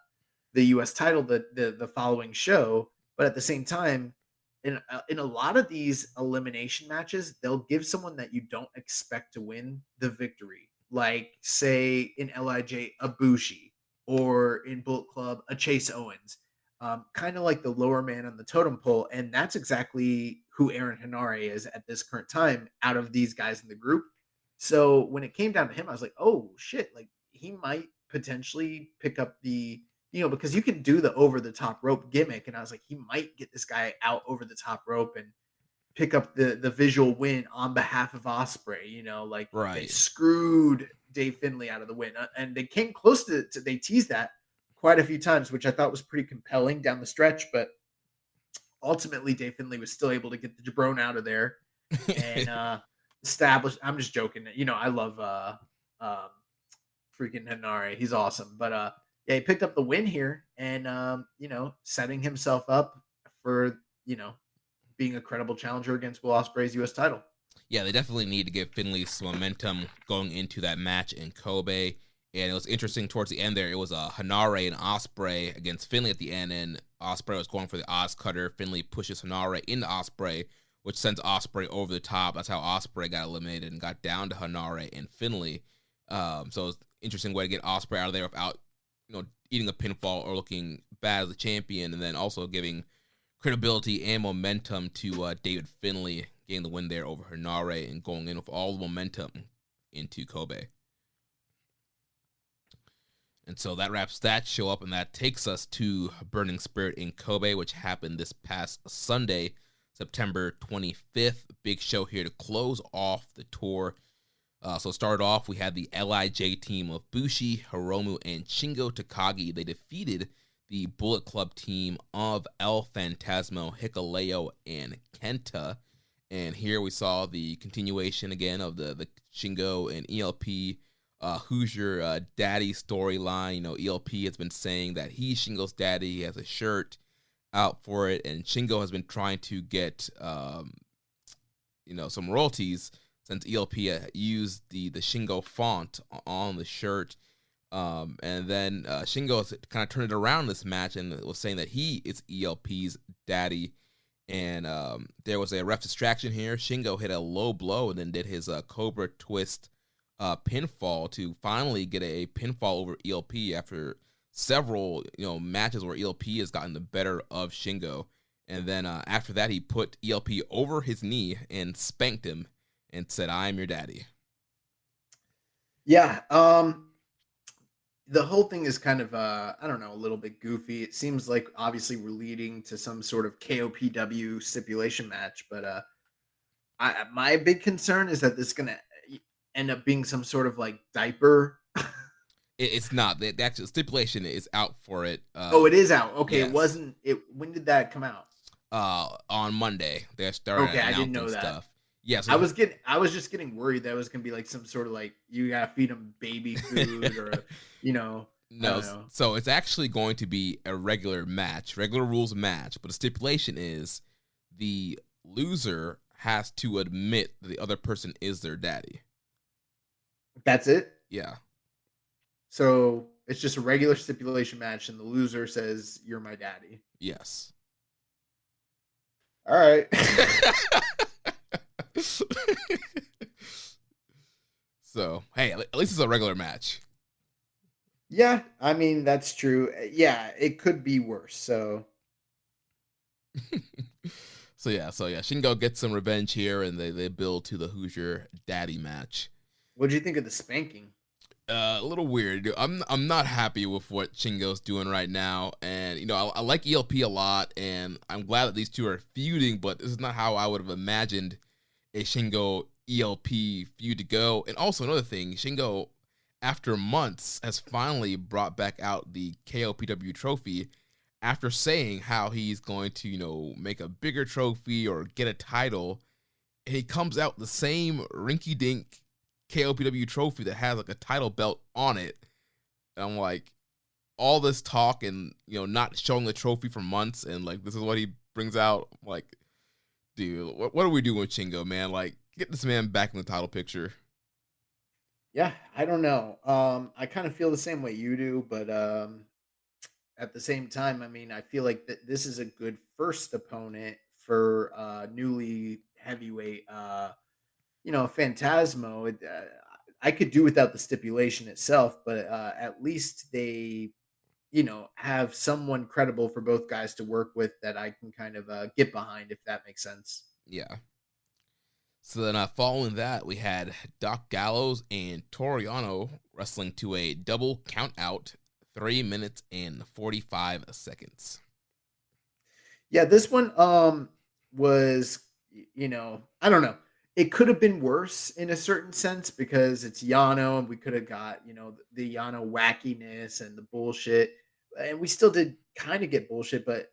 U.S. title the following show, but at the same time, in a lot of these elimination matches, they'll give someone that you don't expect to win the victory, like say in Lij a Bushi or in Bullet Club a Chase Owens, kind of like the lower man on the totem pole, and that's exactly who Aaron Hanare is at this current time out of these guys in the group. So when it came down to him, I was like, oh shit, like he might potentially pick up the because you can do the over the top rope gimmick. And I was like, he might get this guy out over the top rope and pick up the visual win on behalf of Ospreay, like they Right. screwed Dave Finlay out of the win. And they came close to they teased that quite a few times, which I thought was pretty compelling down the stretch. But ultimately, Dave Finlay was still able to get the jabron out of there and establish. I'm just joking. I love freaking Hanare. He's awesome. But yeah, he picked up the win here and setting himself up for, being a credible challenger against Will Ospreay's U.S. title. Yeah, they definitely need to give Finlay some momentum going into that match in Kobe. And it was interesting towards the end there. It was Hanare and Ospreay against Finlay at the end, and Ospreay was going for the Oz Cutter. Finlay pushes Hanare into Ospreay, which sends Ospreay over the top. That's how Ospreay got eliminated and got down to Hanare and Finlay. So it was an interesting way to get Ospreay out of there without eating a pinfall or looking bad as a champion, and then also giving credibility and momentum to David Finlay, getting the win there over Hanare and going in with all the momentum into Kobe. And so that wraps that show up, and that takes us to Burning Spirit in Kobe, which happened this past Sunday, September 25th. Big show here to close off the tour. So started off, we had the Lij team of Bushi, Hiromu, and Shingo Takagi. They defeated the Bullet Club team of El Phantasmo, Hikuleo, and Kenta. And here we saw the continuation again of the Shingo and ELP Hoosier daddy storyline. ELP has been saying that he's Shingo's daddy. He has a shirt out for it, and Shingo has been trying to get some royalties since ELP used the Shingo font on the shirt. And then Shingo kind of turned it around this match and was saying that he is ELP's daddy. And there was a ref distraction here. Shingo hit a low blow and then did his Cobra Twist pinfall to finally get a pinfall over ELP after several matches where ELP has gotten the better of Shingo. And then after that, he put ELP over his knee and spanked him and said, "I'm your daddy." Yeah. The whole thing is kind of, I don't know, a little bit goofy. It seems like obviously we're leading to some sort of KOPW stipulation match, but my big concern is that this is going to end up being some sort of like diaper. It's not. The actual stipulation is out for it. It is out. Okay, yes. It wasn't. When did that come out? On Monday. They're starting I didn't know that. Stuff. Yeah, so I was just getting worried that it was gonna be like some sort of like you gotta feed them baby food or No, so it's actually going to be a regular rules match, but the stipulation is the loser has to admit that the other person is their daddy. That's it? Yeah. So it's just a regular stipulation match and the loser says, "You're my daddy." Yes. All right. So, hey, at least it's a regular match. Yeah, I mean, that's true. Yeah, it could be worse. So yeah, Shingo gets some revenge here, and they build to the Hoosier daddy match. What do you think of the spanking? A little weird. I'm not happy with what Shingo's doing right now, and I like ELP a lot, and I'm glad that these two are feuding. But this is not how I would have imagined a Shingo ELP feud to go. And also another thing, Shingo, after months, has finally brought back out the KOPW trophy after saying how he's going to make a bigger trophy or get a title. And he comes out the same rinky-dink KOPW trophy that has like a title belt on it. And I'm like, all this talk and not showing the trophy for months, and like this is what he brings out. I'm like, dude, what are we doing with Shingo, man? Like, get this man back in the title picture. Yeah, I don't know. I kind of feel the same way you do, but at the same time, I mean, I feel like this is a good first opponent for newly heavyweight. Phantasmo. I could do without the stipulation itself, but at least they, have someone credible for both guys to work with that I can kind of get behind, if that makes sense. Yeah. So then following that, we had Doc Gallows and Toriano wrestling to a double count out, 3 minutes and 45 seconds. Yeah, this one was, I don't know. It could have been worse in a certain sense because it's Yano and we could have got, the Yano wackiness and the bullshit. And we still did kind of get bullshit, but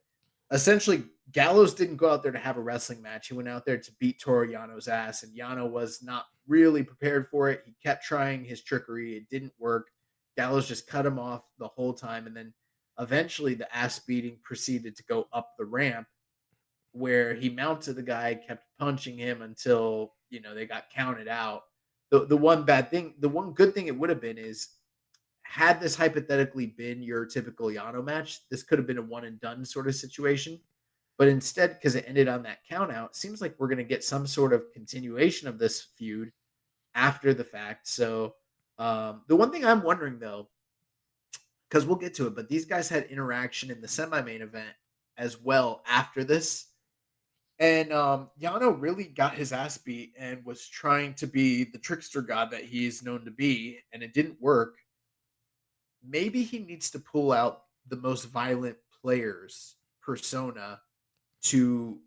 essentially Gallows didn't go out there to have a wrestling match. He went out there to beat Toru Yano's ass, and Yano was not really prepared for it. He kept trying his trickery. It didn't work. Gallows just cut him off the whole time. And then eventually the ass beating proceeded to go up the ramp where he mounted the guy, kept punching him until, they got counted out. The one good thing it would have been is had this hypothetically been your typical Yano match, this could have been a one and done sort of situation. But instead, because it ended on that count out, seems like we're going to get some sort of continuation of this feud after the fact. So the one thing I'm wondering though, because we'll get to it, but these guys had interaction in the semi-main event as well after this. And Yano really got his ass beat and was trying to be the trickster god that he's known to be, and it didn't work. Maybe he needs to pull out the most violent players persona to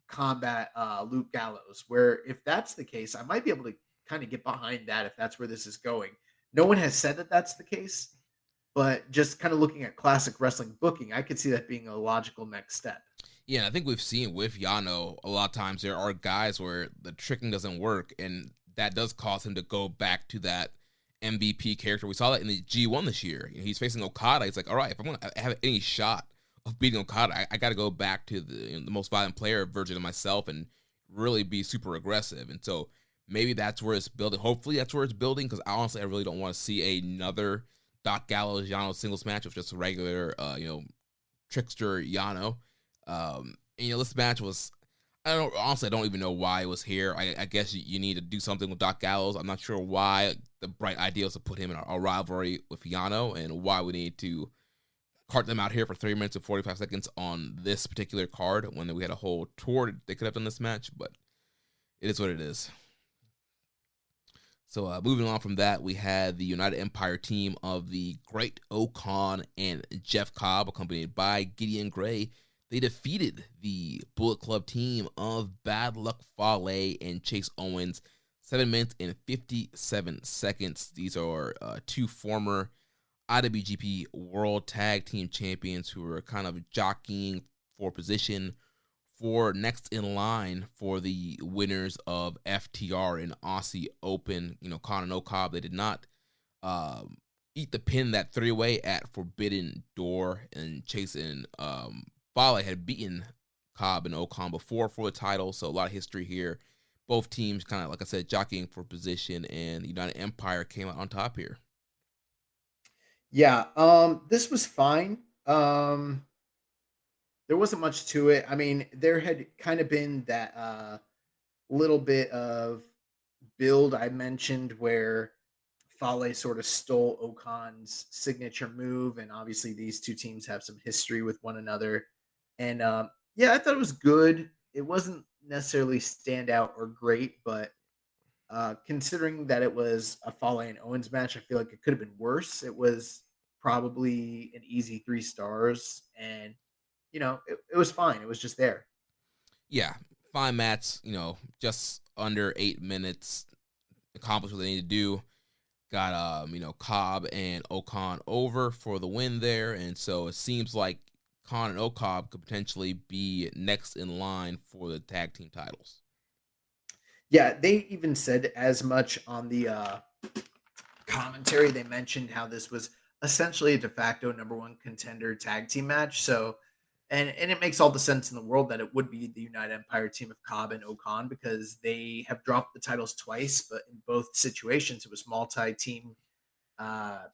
combat Luke Gallows. Where if that's the case, I might be able to kind of get behind that if that's where this is going. No one has said that that's the case, but just kind of looking at classic wrestling booking, I could see that being a logical next step. Yeah, I think we've seen with Yano a lot of times there are guys where the tricking doesn't work, and that does cause him to go back to that MVP character. We saw that in the G1 this year. He's facing Okada. He's like, all right, if I'm going to have any shot of beating Okada, I got to go back to the most violent player version of myself and really be super aggressive. And so maybe that's where it's building. Hopefully that's where it's building, because honestly, I really don't want to see another Doc Gallows Yano singles match with just a regular, trickster Yano. This match was, I don't even know why it was here. I guess you need to do something with Doc Gallows. I'm not sure why the bright idea was to put him in a rivalry with Yano, and why we need to cart them out here for 3 minutes and 45 seconds on this particular card when we had a whole tour they could have done this match, but it is what it is. So moving on from that, we had the United Empire team of the Great Okon and Jeff Cobb, accompanied by Gideon Gray. They defeated the Bullet Club team of Bad Luck Fale and Chase Owens, 7 minutes and 57 seconds. These are two former IWGP World Tag Team Champions who are kind of jockeying for position for next in line for the winners of FTR and Aussie Open. Khan and Okab, they did not eat the pin that three-way at Forbidden Door, and Chase and Fale had beaten Cobb and Okon before for the title, so a lot of history here. Both teams kind of, like I said, jockeying for position, and the United Empire came out on top here. Yeah, this was fine. There wasn't much to it. I mean, there had kind of been that little bit of build I mentioned where Fale sort of stole Okon's signature move, and obviously these two teams have some history with one another. And I thought it was good. It wasn't necessarily standout or great, but Considering that it was a Fale and Owens match, I feel like it could have been worse. It was probably an easy 3 stars, and it was fine. It was just there. Yeah, fine match. Just under 8 minutes, accomplished what they need to do. Got Cobb and Okon over for the win there, and so it seems like Khan and Okon could potentially be next in line for the tag team titles. Yeah, they even said as much on the commentary. They mentioned how this was essentially a de facto number one contender tag team match. So, and it makes all the sense in the world that it would be the United Empire team of Cobb and Okon, because they have dropped the titles twice, but in both situations it was multi-team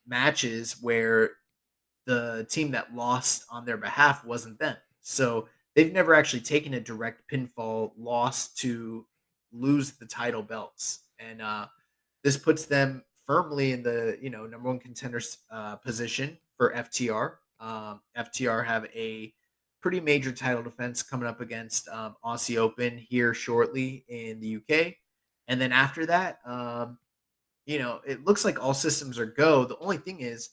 matches where the team that lost on their behalf wasn't them. So they've never actually taken a direct pinfall loss to lose the title belts. And this puts them firmly in the number one contenders position for FTR. FTR have a pretty major title defense coming up against Aussie Open here shortly in the UK, and then after that, it looks like all systems are go. The only thing is,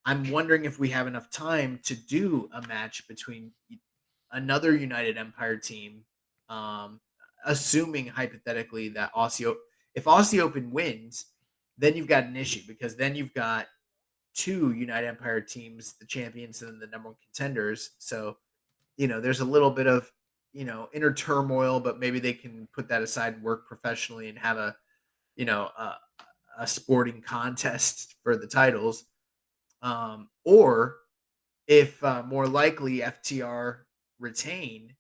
I'm wondering if we have enough time to do a match between another United Empire team, um, assuming hypothetically that if Aussie Open wins, then you've got an issue, because then you've got two United Empire teams, the champions and the number one contenders. So, there's a little bit of, inner turmoil, but maybe they can put that aside and work professionally and have you know, a, a sporting contest for the titles. Or if more likely FTR retain,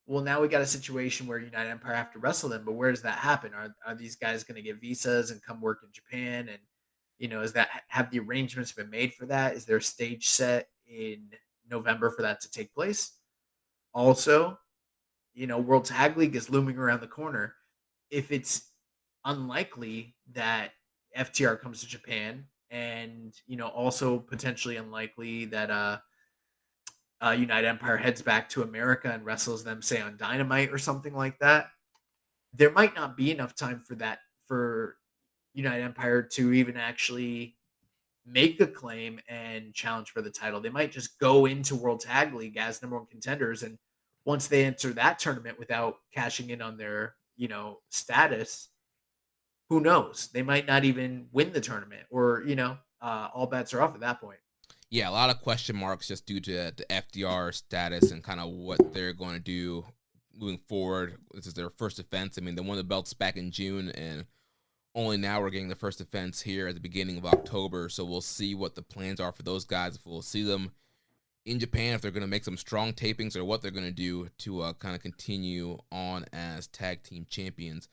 well, now we got a situation where United Empire have to wrestle them. But where does that happen? Are these guys going to get visas and come work in Japan? And have the arrangements been made for that? Is there a stage set in November for that to take place? Also, World Tag League is looming around the corner. If it's unlikely that FTR comes to Japan, and also potentially unlikely that United Empire heads back to America and wrestles them, say on Dynamite or something like that, there might not be enough time for United Empire to even actually make a claim and challenge for the title. They might just go into World Tag League as number one contenders, and once they enter that tournament without cashing in on their status, who knows? They might not even win the tournament, or all bets are off at that point. Yeah, a lot of question marks just due to the FDR status and kind of what they're going to do moving forward. This is their first defense. I mean, they won the belts back in June, and only now we're getting the first defense here at the beginning of October. So we'll see what the plans are for those guys. If we'll see them in Japan, if they're going to make some strong tapings, or what they're going to do to kind of continue on as tag team champions.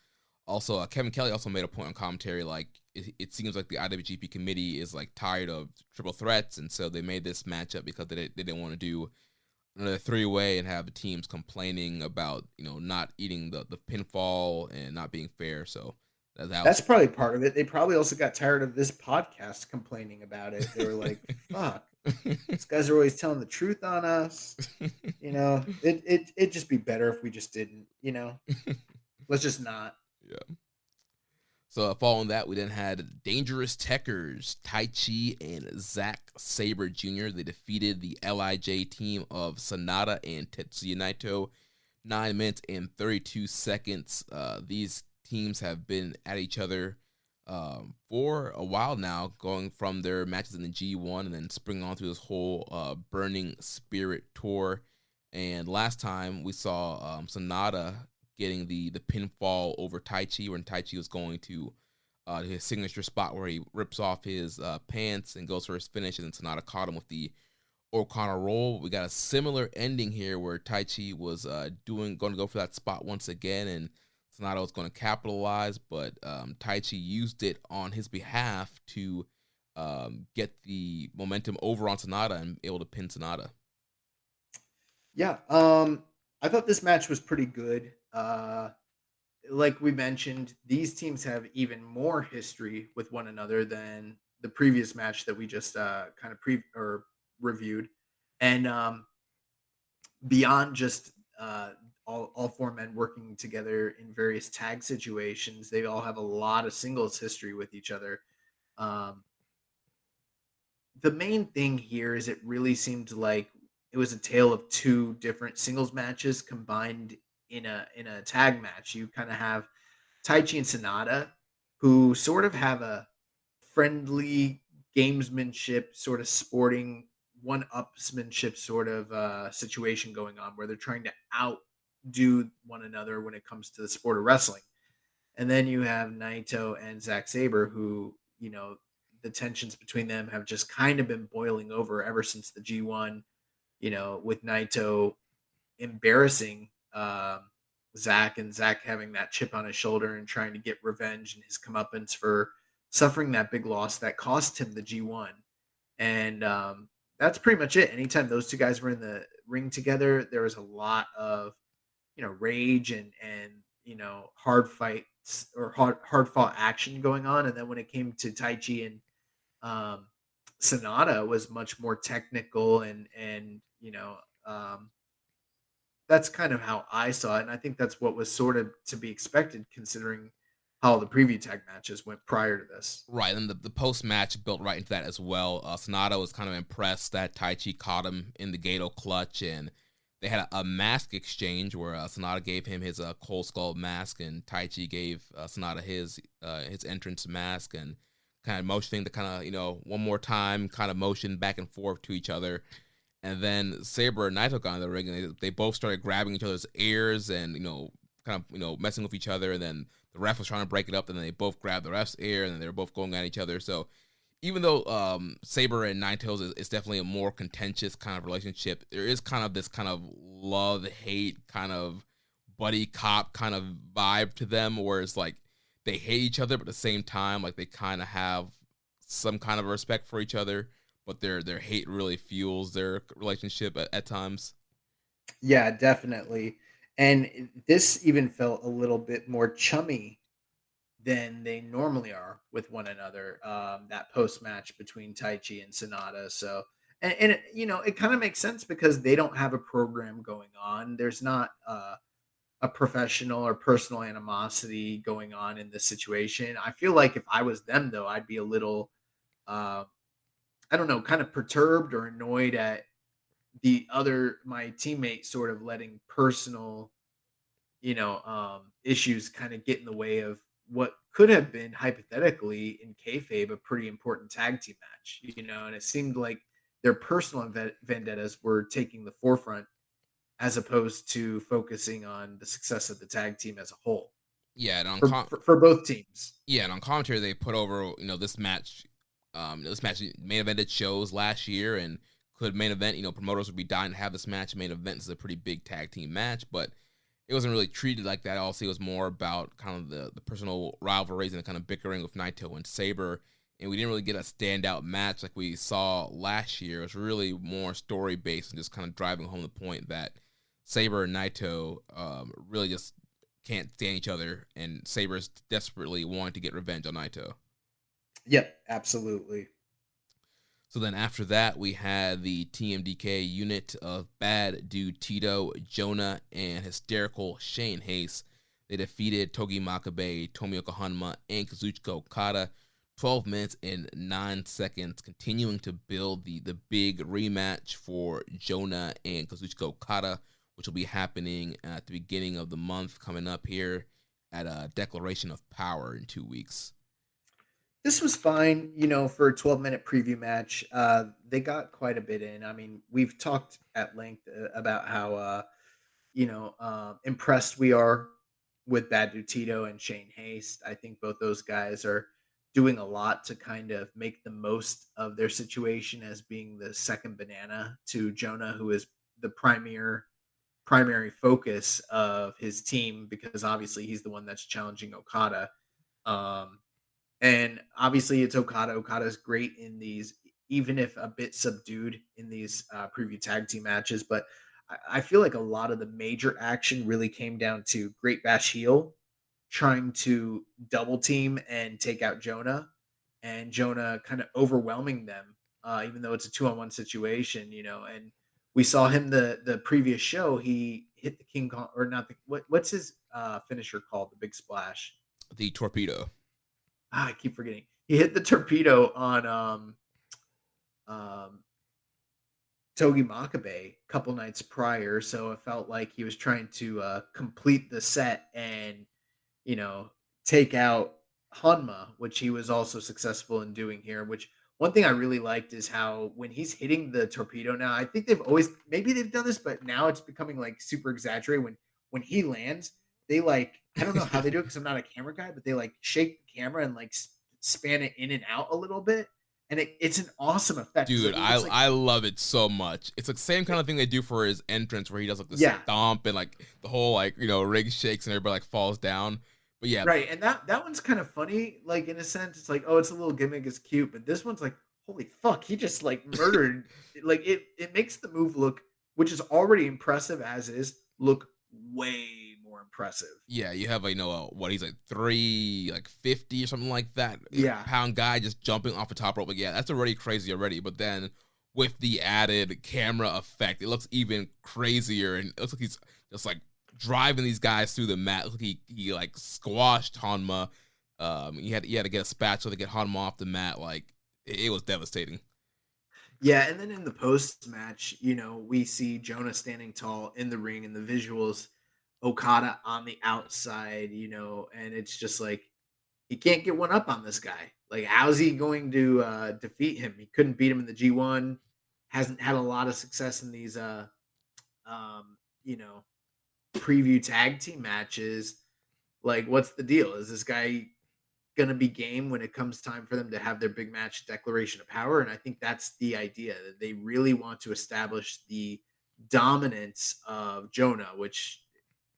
Also, Kevin Kelly also made a point on commentary, like it seems like the IWGP committee is like tired of triple threats, and so they made this matchup because they didn't want to do another three-way and have the teams complaining about not eating the pinfall and not being fair. So that's probably part of it. They probably also got tired of this podcast complaining about it. They were like, "Fuck, these guys are always telling the truth on us." It'd just be better if we just didn't. Let's just not. Yeah. So following that, we then had Dangerous Techers, Taichi and Zack Saber Jr. They defeated the LIJ team of Sonata and Tetsuya Naito, 9 minutes and 32 seconds. These teams have been at each other for a while now, going from their matches in the G1 and then springing on through this whole Burning Spirit tour. And last time we saw Sonata getting the pinfall over Taichi, when Taichi was going to his signature spot where he rips off his pants and goes for his finish, and then Sonata caught him with the O'Connor roll. We got a similar ending here where Taichi was going to go for that spot once again, and Sonata was going to capitalize, but Taichi used it on his behalf to get the momentum over on Sonata and able to pin Sonata. Yeah, I thought this match was pretty good. Like we mentioned, these teams have even more history with one another than the previous match that we just kind of reviewed, and beyond just all four men working together in various tag situations. They all have a lot of singles history with each other. Um, the main thing here is it really seemed like it was a tale of two different singles matches combined in a tag match. You kind of have Taichi and Sonata, who sort of have a friendly gamesmanship, sort of sporting one-upsmanship sort of situation going on where they're trying to outdo one another when it comes to the sport of wrestling. And then you have Naito and Zack Saber, who, the tensions between them have just kind of been boiling over ever since the G1, with Naito embarrassing Zack, and Zack having that chip on his shoulder and trying to get revenge and his comeuppance for suffering that big loss that cost him the G1. And that's pretty much it. Anytime those two guys were in the ring together, there was a lot of rage and hard fights or hard fought action going on. And then when it came to Taichi and Sonata, was much more technical and that's kind of how I saw it, and I think that's what was sort of to be expected considering how the preview tag matches went prior to this. Right, and the post match built right into that as well. Sonata was kind of impressed that Taichi caught him in the Gato clutch, and they had a mask exchange where Sonata gave him his Cold Skull mask, and Taichi gave Sonata his entrance mask, and kind of motioning to kind of one more time, kind of motion back and forth to each other. And then Saber and Naito got in the ring, and they both started grabbing each other's ears and, kind of, messing with each other. And then the ref was trying to break it up, and then they both grabbed the ref's ear, and then they were both going at each other. So even though Saber and Naito's is definitely a more contentious kind of relationship, there is kind of this kind of love-hate kind of buddy cop kind of vibe to them, where it's like they hate each other, but at the same time, like they kind of have some kind of respect for each other. But their hate really fuels their relationship at times. Yeah, definitely. And this even felt a little bit more chummy than they normally are with one another. That post match between Taichi and Sonata. So, and it kind of makes sense because they don't have a program going on. There's not a professional or personal animosity going on in this situation. I feel like if I was them, though, I'd be a little. I don't know, kind of perturbed or annoyed at my teammate sort of letting personal, issues kind of get in the way of what could have been hypothetically in kayfabe a pretty important tag team match, and it seemed like their personal vendettas were taking the forefront as opposed to focusing on the success of the tag team as a whole. Yeah, and for both teams. Yeah, and on commentary they put over, this match. This match main evented shows last year and could main event. Promoters would be dying to have this match main event. This is a pretty big tag team match, but it wasn't really treated like that. Also, it was more about kind of the personal rivalries and the kind of bickering with Naito and Saber. And we didn't really get a standout match like we saw last year. It was really more story based and just kind of driving home the point that Saber and Naito really just can't stand each other, and Saber's desperately wanting to get revenge on Naito. Yep, absolutely. So then after that, we had the TMDK unit of Bad Dude Tito, Jonah, and hysterical Shane Haste. They defeated Togi Makabe, Tomioka Hanma, and Kazuchika Okada 12 minutes and 9 seconds, continuing to build the big rematch for Jonah and Kazuchika Okada, which will be happening at the beginning of the month coming up here at a Declaration of Power in 2 weeks. This was fine, for a 12-minute preview match. They got quite a bit in. I mean, we've talked at length about how, impressed we are with Bad Dude Tito and Shane Haste. I think both those guys are doing a lot to kind of make the most of their situation as being the second banana to Jonah, who is the primary focus of his team, because obviously he's the one that's challenging Okada. And obviously it's Okada. Okada's great in these, even if a bit subdued in these preview tag team matches. But I feel like a lot of the major action really came down to Great Bash heel trying to double team and take out Jonah, and Jonah kind of overwhelming them, even though it's a 2-on-1 situation, and we saw him the previous show. hit the King Kong, or not the what's his finisher called? The big splash. The torpedo. I keep forgetting. He hit the torpedo on um Togi Makabe a couple nights prior, so it felt like he was trying to complete the set and, you know, take out Hanma, which he was also successful in doing here. Which one thing I really liked is how when he's hitting the torpedo now, I think they've always maybe they've done this, but now it's becoming like super exaggerated. When he lands, they like I don't know how they do it because I'm not a camera guy, but they like shake the camera and like span it in and out a little bit, and it's an awesome effect. Dude, It looks like, I love it so much. It's like the same kind of thing they do for his entrance where he does like the Yeah. stomp and like the whole like, you know, rig shakes and everybody like falls down. But yeah, right, and that one's kind of funny, like in a sense. It's like, oh, it's a little gimmick, it's cute, but this one's like, holy fuck, he just like murdered. Like it makes the move look, which is already impressive as is, look way more impressive. yeah, you have like, you know, what he's like 350 or something like that. Yeah. Pound guy just jumping off the top rope. Like, yeah, that's already crazy already. But then with the added camera effect, it looks even crazier, and it looks like he's just like driving these guys through the mat. Look, he like squashed Hanma. He had to get a spatula to get Hanma off the mat. Like it was devastating. Yeah, and then in the post match, you know, we see Jonah standing tall in the ring, and the visuals, Okada on the outside, you know, and it's just like he can't get one up on this guy. Like, how's he going to defeat him? He couldn't beat him in the G1. Hasn't had a lot of success in these you know, preview tag team matches. Like, what's the deal? Is this guy going to be game when it comes time for them to have their big match declaration of power? And I think that's the idea, that they really want to establish the dominance of Jonah, which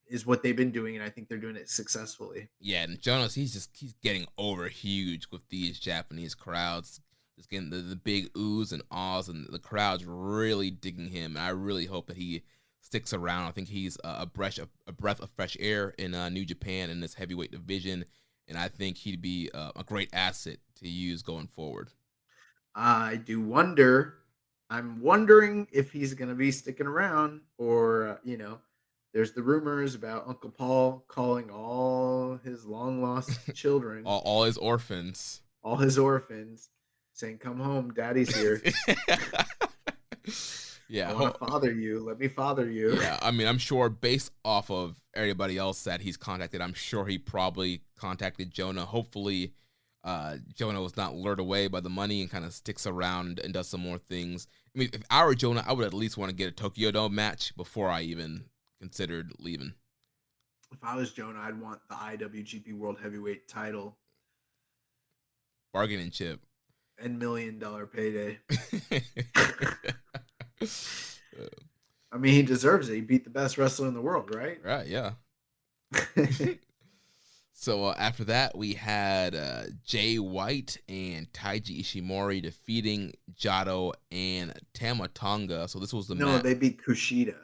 is what they've been doing, and I think they're doing it successfully. Yeah, and Jonas, he's getting over huge with these Japanese crowds. Just getting the big oohs and ahs, and the crowd's really digging him. And I really hope that he sticks around. I think he's a breath of fresh air in New Japan in this heavyweight division, and I think he'd be a great asset to use going forward. I do wonder. I'm wondering if he's going to be sticking around, or you know, there's the rumors about Uncle Paul calling all his long lost children, all his orphans, saying, "Come home, Daddy's here." Yeah, I want to father you. Let me father you. Yeah, I mean, I'm sure based off of everybody else that he's contacted, I'm sure he probably contacted Jonah. Hopefully, Jonah was not lured away by the money and kind of sticks around and does some more things. I mean, if I were Jonah, I would at least want to get a Tokyo Dome match before I even considered leaving. If I was Jonah, I'd want the IWGP World Heavyweight title. Bargaining chip. And $1 million payday. I mean, he deserves it. He beat the best wrestler in the world, right? Right, yeah. So after that, we had Jay White and Taiji Ishimori defeating Jado and Tama Tonga. So this was the match. No, they beat Kushida.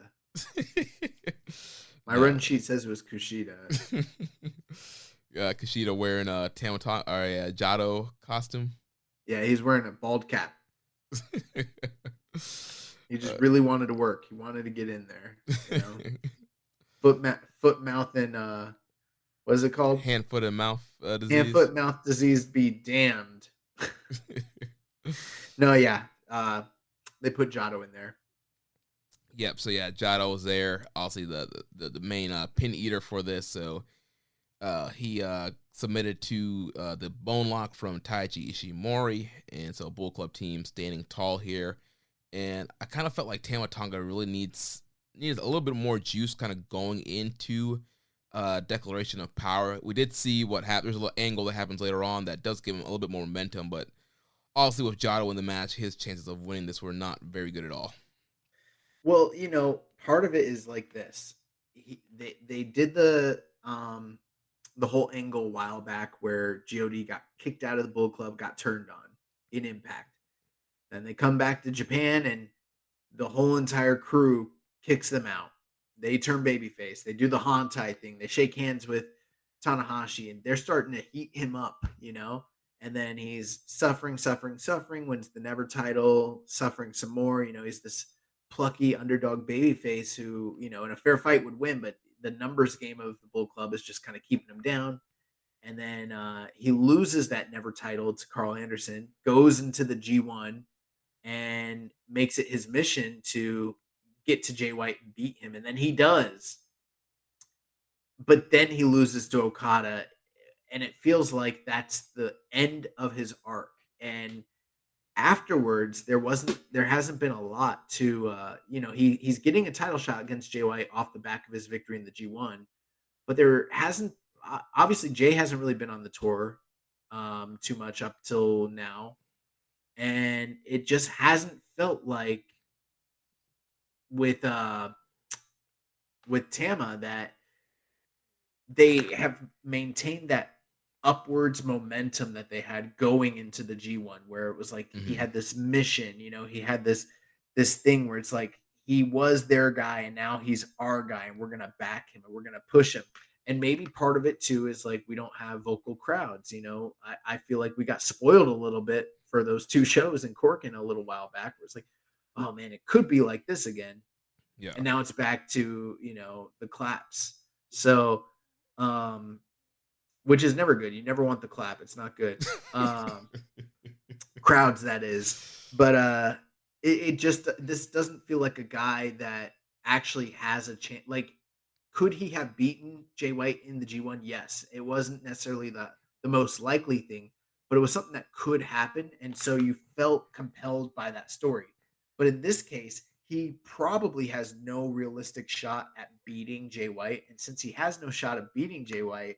My run sheet says it was Kushida. Kushida wearing a Tama Tonga or a Jado costume. Yeah, he's wearing a bald cap. He just really wanted to work. He wanted to get in there. You know? Foot, mouth, and what is it called? Hand, foot, and mouth disease. Hand, foot, mouth disease be damned. No, yeah. They put Jado in there. Yep. So yeah, Jado was there. Obviously the main pin eater for this. So he submitted to the bone lock from Taiji Ishimori, and so Bull Club team standing tall here. And I kind of felt like Tama Tonga really needs a little bit more juice kind of going into declaration of power. We did see what happened. There's a little angle that happens later on that does give him a little bit more momentum, but obviously with Jado in the match, his chances of winning this were not very good at all. Well, you know, part of it is like this. They did the whole angle a while back where GOD got kicked out of the Bull Club, got turned on in Impact. Then they come back to Japan and the whole entire crew kicks them out. They turn babyface. They do the Hantai thing. They shake hands with Tanahashi, and they're starting to heat him up, you know? And then he's suffering, wins the Never title, suffering some more. You know, he's this plucky underdog babyface who, in a fair fight would win, but the numbers game of the Bull Club is just kind of keeping him down. And then he loses that never title to Carl Anderson, goes into the G1, and makes it his mission to get to Jay White and beat him. And then he does. But then he loses to Okada, and it feels like that's the end of his arc. And afterwards, there hasn't been a lot to he's getting a title shot against Jay White off the back of his victory in the G1, but there hasn't obviously Jay hasn't really been on the tour too much up till now, and it just hasn't felt like with Tama that they have maintained that upwards momentum that they had going into the G1, where it was like he had this mission, he had this thing where it's like he was their guy and now he's our guy and we're gonna back him and we're gonna push him. And maybe part of it too is like we don't have vocal crowds. I feel like we got spoiled a little bit for those 2 shows in Corkin a little while back, where it's like, oh man, it could be like this again. Yeah. And now it's back to the claps. So which is never good. You never want the clap. It's not good. Crowds, that is. But this doesn't feel like a guy that actually has a chance. Like, could he have beaten Jay White in the G1? Yes. It wasn't necessarily the most likely thing, but it was something that could happen. And so you felt compelled by that story. But in this case, he probably has no realistic shot at beating Jay White. And since he has no shot at beating Jay White,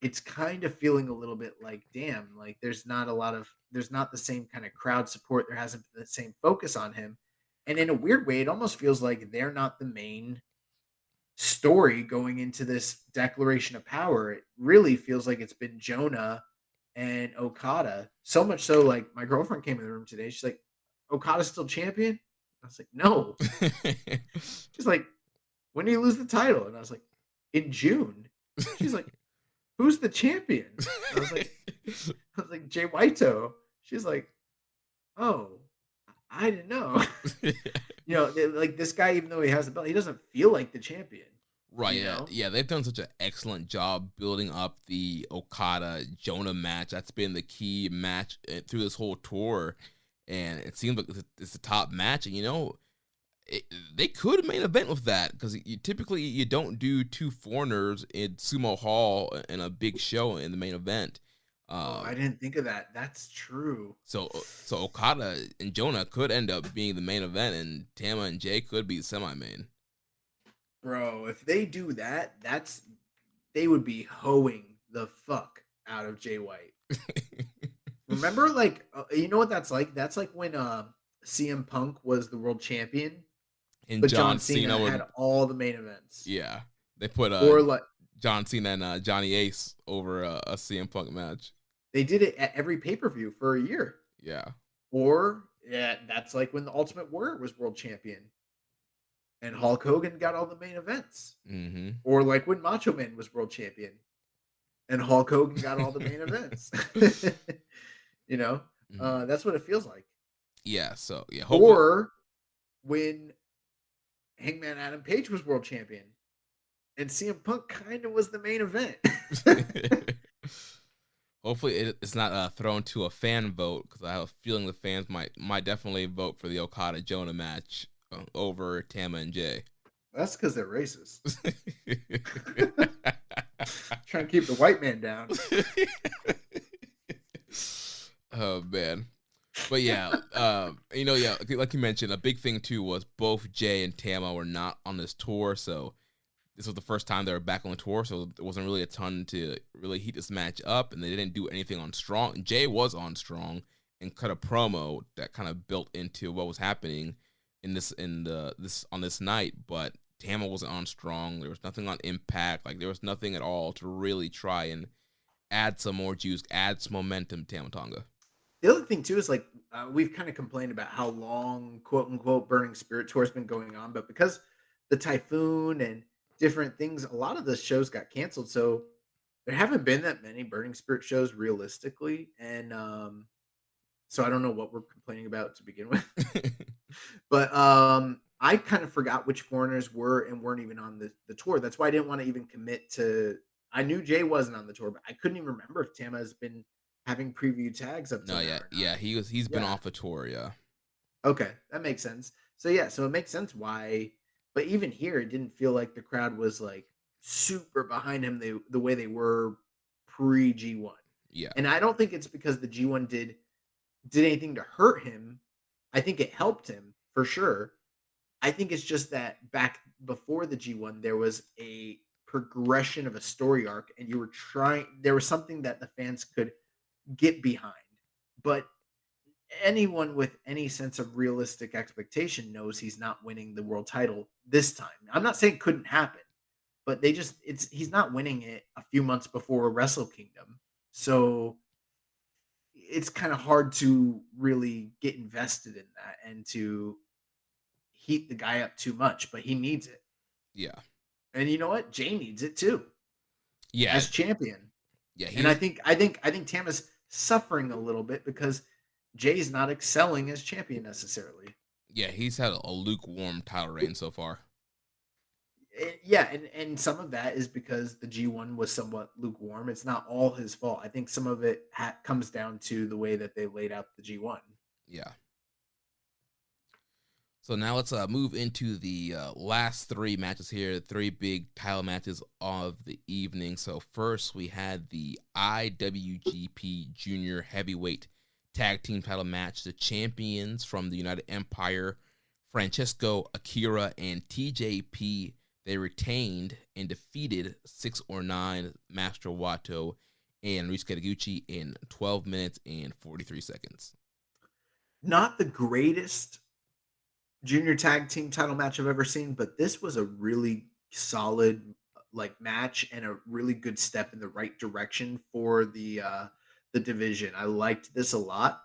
it's kind of feeling a little bit like, damn, like there's not the same kind of crowd support. There hasn't been the same focus on him. And in a weird way, it almost feels like they're not the main story going into this declaration of power. It really feels like it's been Jonah and Okada. So much so, like, my girlfriend came in the room today. She's like, Okada's still champion? I was like, no. She's like, when do you lose the title? And I was like, in June. She's like, who's the champion? I was like, Jay Whiteo. She's like, oh, I didn't know. Like this guy, even though he has the belt, he doesn't feel like the champion. Right. Yeah. They've done such an excellent job building up the Okada Jonah match. That's been the key match through this whole tour, and it seems like it's the top match. And they could main event with that, because typically you don't do 2 foreigners in Sumo Hall in a big show in the main event. I didn't think of that. That's true. So Okada and Jonah could end up being the main event, and Tama and Jay could be semi-main. Bro, if they do that, they would be hoeing the fuck out of Jay White. Remember, like, you know what that's like? That's like when CM Punk was the world champion, and but John Cena had all the main events. Yeah, they put John Cena and Johnny Ace over a CM Punk match. They did it at every pay-per-view for a year. Yeah. Or that's like when the Ultimate Warrior was world champion, and Hulk Hogan got all the main events. Mm-hmm. Or like when Macho Man was world champion, and Hulk Hogan got all the main events. That's what it feels like. Yeah. So yeah. Or when Hangman Adam Page was world champion, and CM Punk kind of was the main event. Hopefully it's not thrown to a fan vote, because I have a feeling the fans might definitely vote for the Okada Jonah match over Tama and Jay. That's because they're racist. Trying to keep the white man down. Oh man. But yeah, like you mentioned, a big thing too was both Jay and Tama were not on this tour, so this was the first time they were back on the tour, so there wasn't really a ton to really heat this match up, and they didn't do anything on Strong. Jay was on Strong and cut a promo that kind of built into what was happening on this night, but Tama wasn't on Strong. There was nothing on Impact. Like, there was nothing at all to really try and add some more juice, add some momentum to Tama Tonga. The other thing too is, like, we've kind of complained about how long, quote unquote, Burning Spirit Tour has been going on, but because the typhoon and different things, a lot of the shows got canceled, so there haven't been that many Burning Spirit shows realistically, and so I don't know what we're complaining about to begin with. But I kind of forgot which foreigners were and weren't even on the tour. That's why I didn't want to even commit to. I knew Jay wasn't on the tour, but I couldn't even remember if Tama has been having preview tags up till No, now yeah, or not. yeah. He's been Yeah. off a tour. Yeah, Okay, that makes sense. So yeah, so it makes sense why. But even here, it didn't feel like the crowd was like super behind him the way they were pre G1. yeah, And I don't think it's because the G1 did anything to hurt him. I think it helped him for sure. I think it's just that back before the G1, there was a progression of a story arc, and you were trying. There was something that the fans could get behind, but anyone with any sense of realistic expectation knows he's not winning the world title this time. I'm not saying it couldn't happen, but he's not winning it a few months before Wrestle Kingdom. So it's kind of hard to really get invested in that and to heat the guy up too much, but he needs it. yeah, And you know what? Jay needs it too yeah, as champion. yeah. And I think Tama's suffering a little bit because Jay's not excelling as champion necessarily. Yeah, he's had a lukewarm title reign so far. Yeah, and some of that is because the G1 was somewhat lukewarm. It's not all his fault. I think some of it comes down to the way that they laid out the G1. Yeah. So now let's move into the last three matches here, three big title matches of the evening. So first we had the IWGP Junior Heavyweight Tag Team title match. The champions from the United Empire, Francesco Akira and TJP, they retained and defeated 6 or 9 Master Wato and Ryusuke Taguchi in 12 minutes and 43 seconds. Not the greatest junior tag team title match I've ever seen, but this was a really solid match and a really good step in the right direction for the division. I liked this a lot.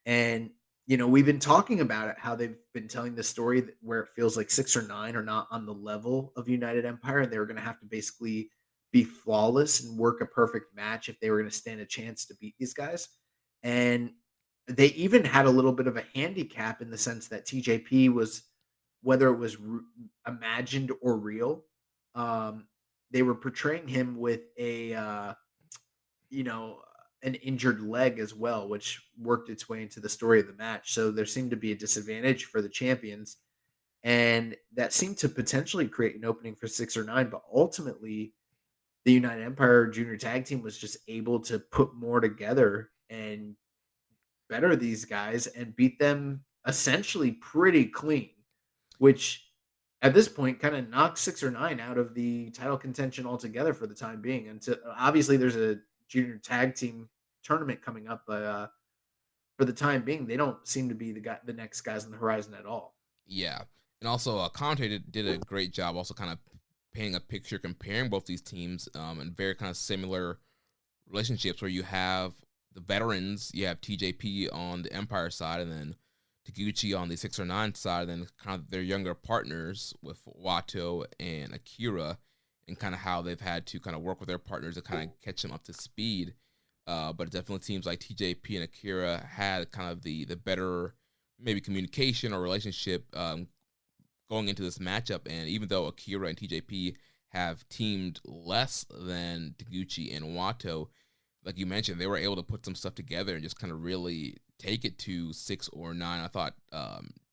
And we've been talking about it, how they've been telling the story where it feels like 6 or 9 are not on the level of United Empire, and they were going to have to basically be flawless and work a perfect match if they were going to stand a chance to beat these guys. And they even had a little bit of a handicap in the sense that TJP was, whether it was imagined or real, um, they were portraying him with you know, an injured leg as well, which worked its way into the story of the match. So there seemed to be a disadvantage for the champions, and that seemed to potentially create an opening for 6 or 9. But ultimately, the United Empire Junior Tag Team was just able to put more together and better these guys and beat them essentially pretty clean, which at this point kind of knocks 6 or 9 out of the title contention altogether for the time being. Until obviously there's a junior tag team tournament coming up, but for the time being, they don't seem to be the next guys on the horizon at all. Yeah. And also, Conte did a great job also kind of painting a picture, comparing both these teams and very kind of similar relationships where you have the veterans, you have TJP on the Empire side, and then Taguchi on the 6 or 9 side, and then kind of their younger partners with Wato and Akira, and kind of how they've had to kind of work with their partners to kind of catch them up to speed. But it definitely seems like TJP and Akira had kind of the better maybe communication or relationship going into this matchup. And even though Akira and TJP have teamed less than Taguchi and Wato, like you mentioned, they were able to put some stuff together and just kind of really take it to 6 or 9. I thought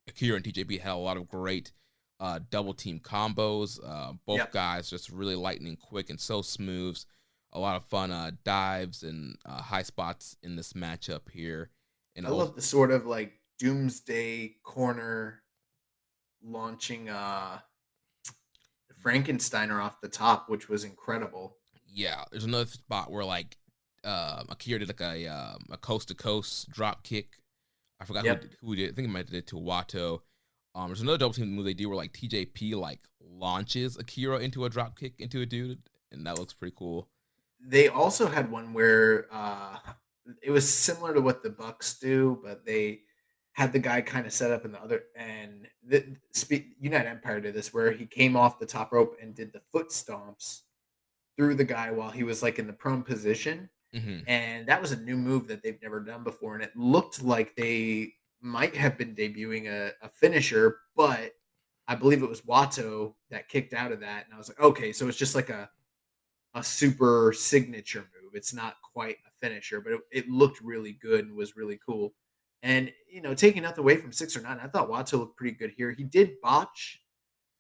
Akira and TJP had a lot of great double team combos. Both guys just really lightning quick and so smooth. A lot of fun dives and high spots in this matchup here. And I love the sort of like doomsday corner launching Frankensteiner off the top, which was incredible. Yeah, there's another spot where like Akira did like a coast to coast drop kick. I forgot who did. I think it might have did it to Wato. There's another double team move they do where like TJP like launches Akira into a drop kick into a dude, and that looks pretty cool. They also had one where it was similar to what the Bucks do, but they had the guy kind of set up in the other, and United Empire did this where he came off the top rope and did the foot stomps through the guy while he was like in the prone position. Mm-hmm. And that was a new move that they've never done before. And it looked like they might have been debuting a finisher, but I believe it was Watto that kicked out of that. And I was like, okay, so it's just like a super signature move. It's not quite a finisher, but it looked really good and was really cool. And, taking nothing away from 6 or 9, I thought Watto looked pretty good here. He did botch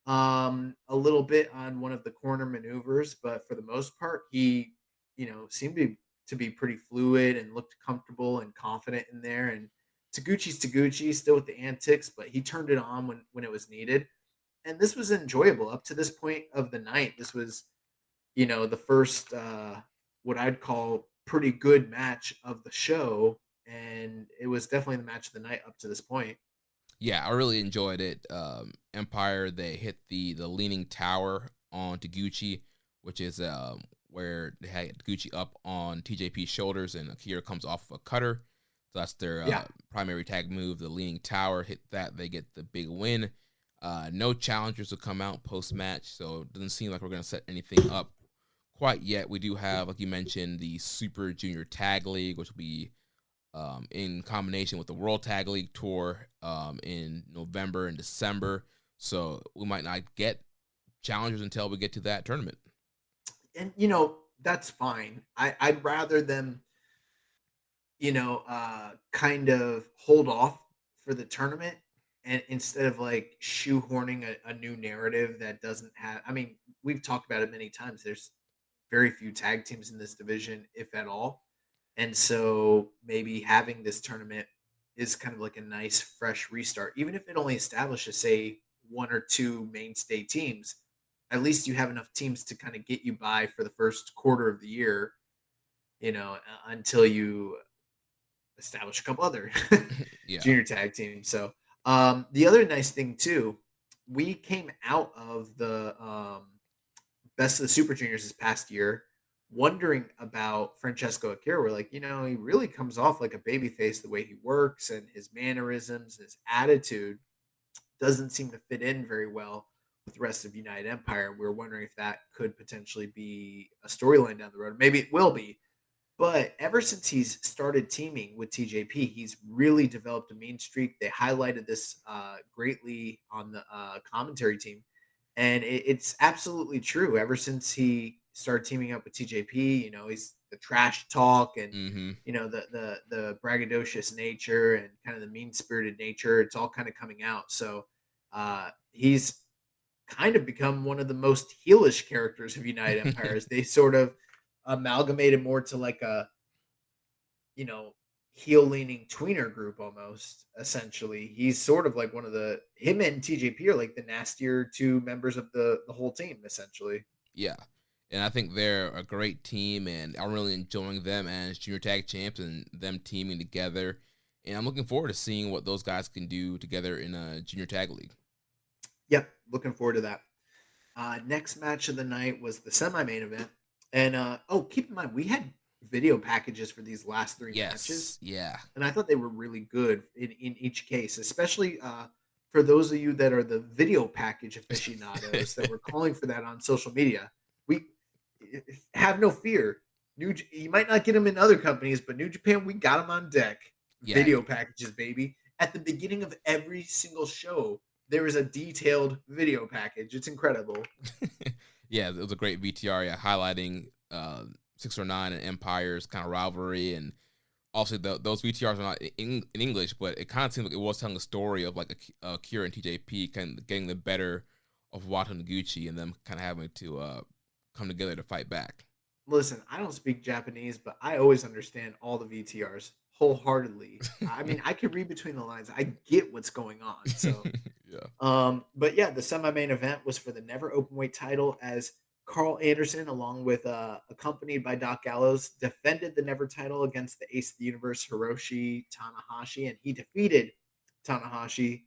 a little bit on one of the corner maneuvers, but for the most part, he, seemed to be pretty fluid and looked comfortable and confident in there. And Taguchi's Taguchi, still with the antics, but he turned it on when it was needed. And this was enjoyable up to this point of the night. This was, the first what I'd call pretty good match of the show, and it was definitely the match of the night up to this point. Yeah, I really enjoyed it. Empire, they hit the leaning tower on Taguchi, which is where they had Taguchi up on TJP's shoulders, and Akira comes off of a cutter. So that's their primary tag move, the leaning tower. Hit that, they get the big win. No challengers will come out post-match, so it doesn't seem like we're going to set anything up quite yet. We do have, like you mentioned, the Super Junior Tag League, which will be in combination with the World Tag League Tour in November and December. So we might not get challengers until we get to that tournament. And, that's fine. I'd rather them, kind of hold off for the tournament, and instead of like shoehorning a new narrative that doesn't have, I mean, we've talked about it many times. There's very few tag teams in this division, if at all. And so maybe having this tournament is kind of like a nice fresh restart. Even if it only establishes, say, 1 or 2 mainstay teams, at least you have enough teams to kind of get you by for the first quarter of the year, until you establish a couple other junior tag teams. So the other nice thing too, we came out of the Best of the Super Juniors this past year wondering about Francesco Akira. We're like, he really comes off like a babyface, the way he works and his mannerisms, his attitude doesn't seem to fit in very well with the rest of United Empire. We were wondering if that could potentially be a storyline down the road. Maybe it will be. But ever since he's started teaming with TJP, he's really developed a mean streak. They highlighted this greatly on the commentary team. And it's absolutely true. Ever since he started teaming up with TJP, he's the trash talk and, the braggadocious nature and kind of the mean-spirited nature. It's all kind of coming out. So he's kind of become one of the most heelish characters of United Empire. As they sort of amalgamated more to like a, heel-leaning tweener group almost, essentially. He's sort of like one of him and TJP are like the nastier 2 members of the whole team, essentially. Yeah. And I think they're a great team, and I'm really enjoying them as junior tag champs and them teaming together. And I'm looking forward to seeing what those guys can do together in a junior tag league. Yep, looking forward to that. Next match of the night was the semi-main event. And, keep in mind, we had video packages for these last 3 matches. Yeah. And I thought they were really good in each case, especially for those of you that are the video package aficionados that were calling for that on social media. We have no fear. You might not get them in other companies, but New Japan, we got them on deck. Yeah. Video packages, baby. At the beginning of every single show, there is a detailed video package. It's incredible. Yeah, it was a great VTR, highlighting 609 and Empire's kind of rivalry, and also those VTRs are not in English, but it kind of seemed like it was telling a story of like Akira and TJP kind of getting the better of Watto and Noguchi, and them kind of having to come together to fight back. Listen, I don't speak Japanese, but I always understand all the VTRs wholeheartedly. I mean, I can read between the lines. I get what's going on. So, but yeah, the semi-main event was for the never openweight title, as Carl Anderson, along with accompanied by Doc Gallows, defended the never title against the ace of the universe, Hiroshi Tanahashi, and he defeated Tanahashi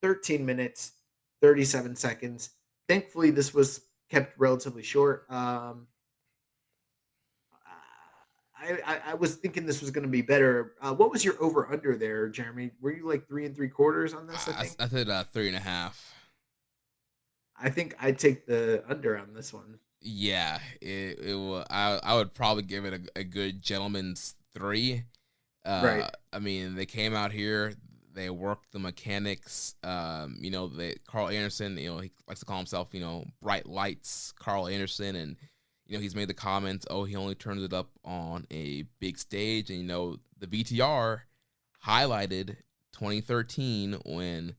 13 minutes, 37 seconds. Thankfully, this was kept relatively short. I was thinking this was going to be better. What was your over-under there, Jeremy? Were you like 3 3/4 on this? I said 3.5. I think I'd take the under on this one. Yeah, it will. I would probably give it a good gentleman's 3. Right. I mean, they came out here. they worked the mechanics. Carl Anderson, he likes to call himself, Bright Lights Carl Anderson, and he's made the comments, oh, he only turns it up on a big stage, and the VTR highlighted 2013 when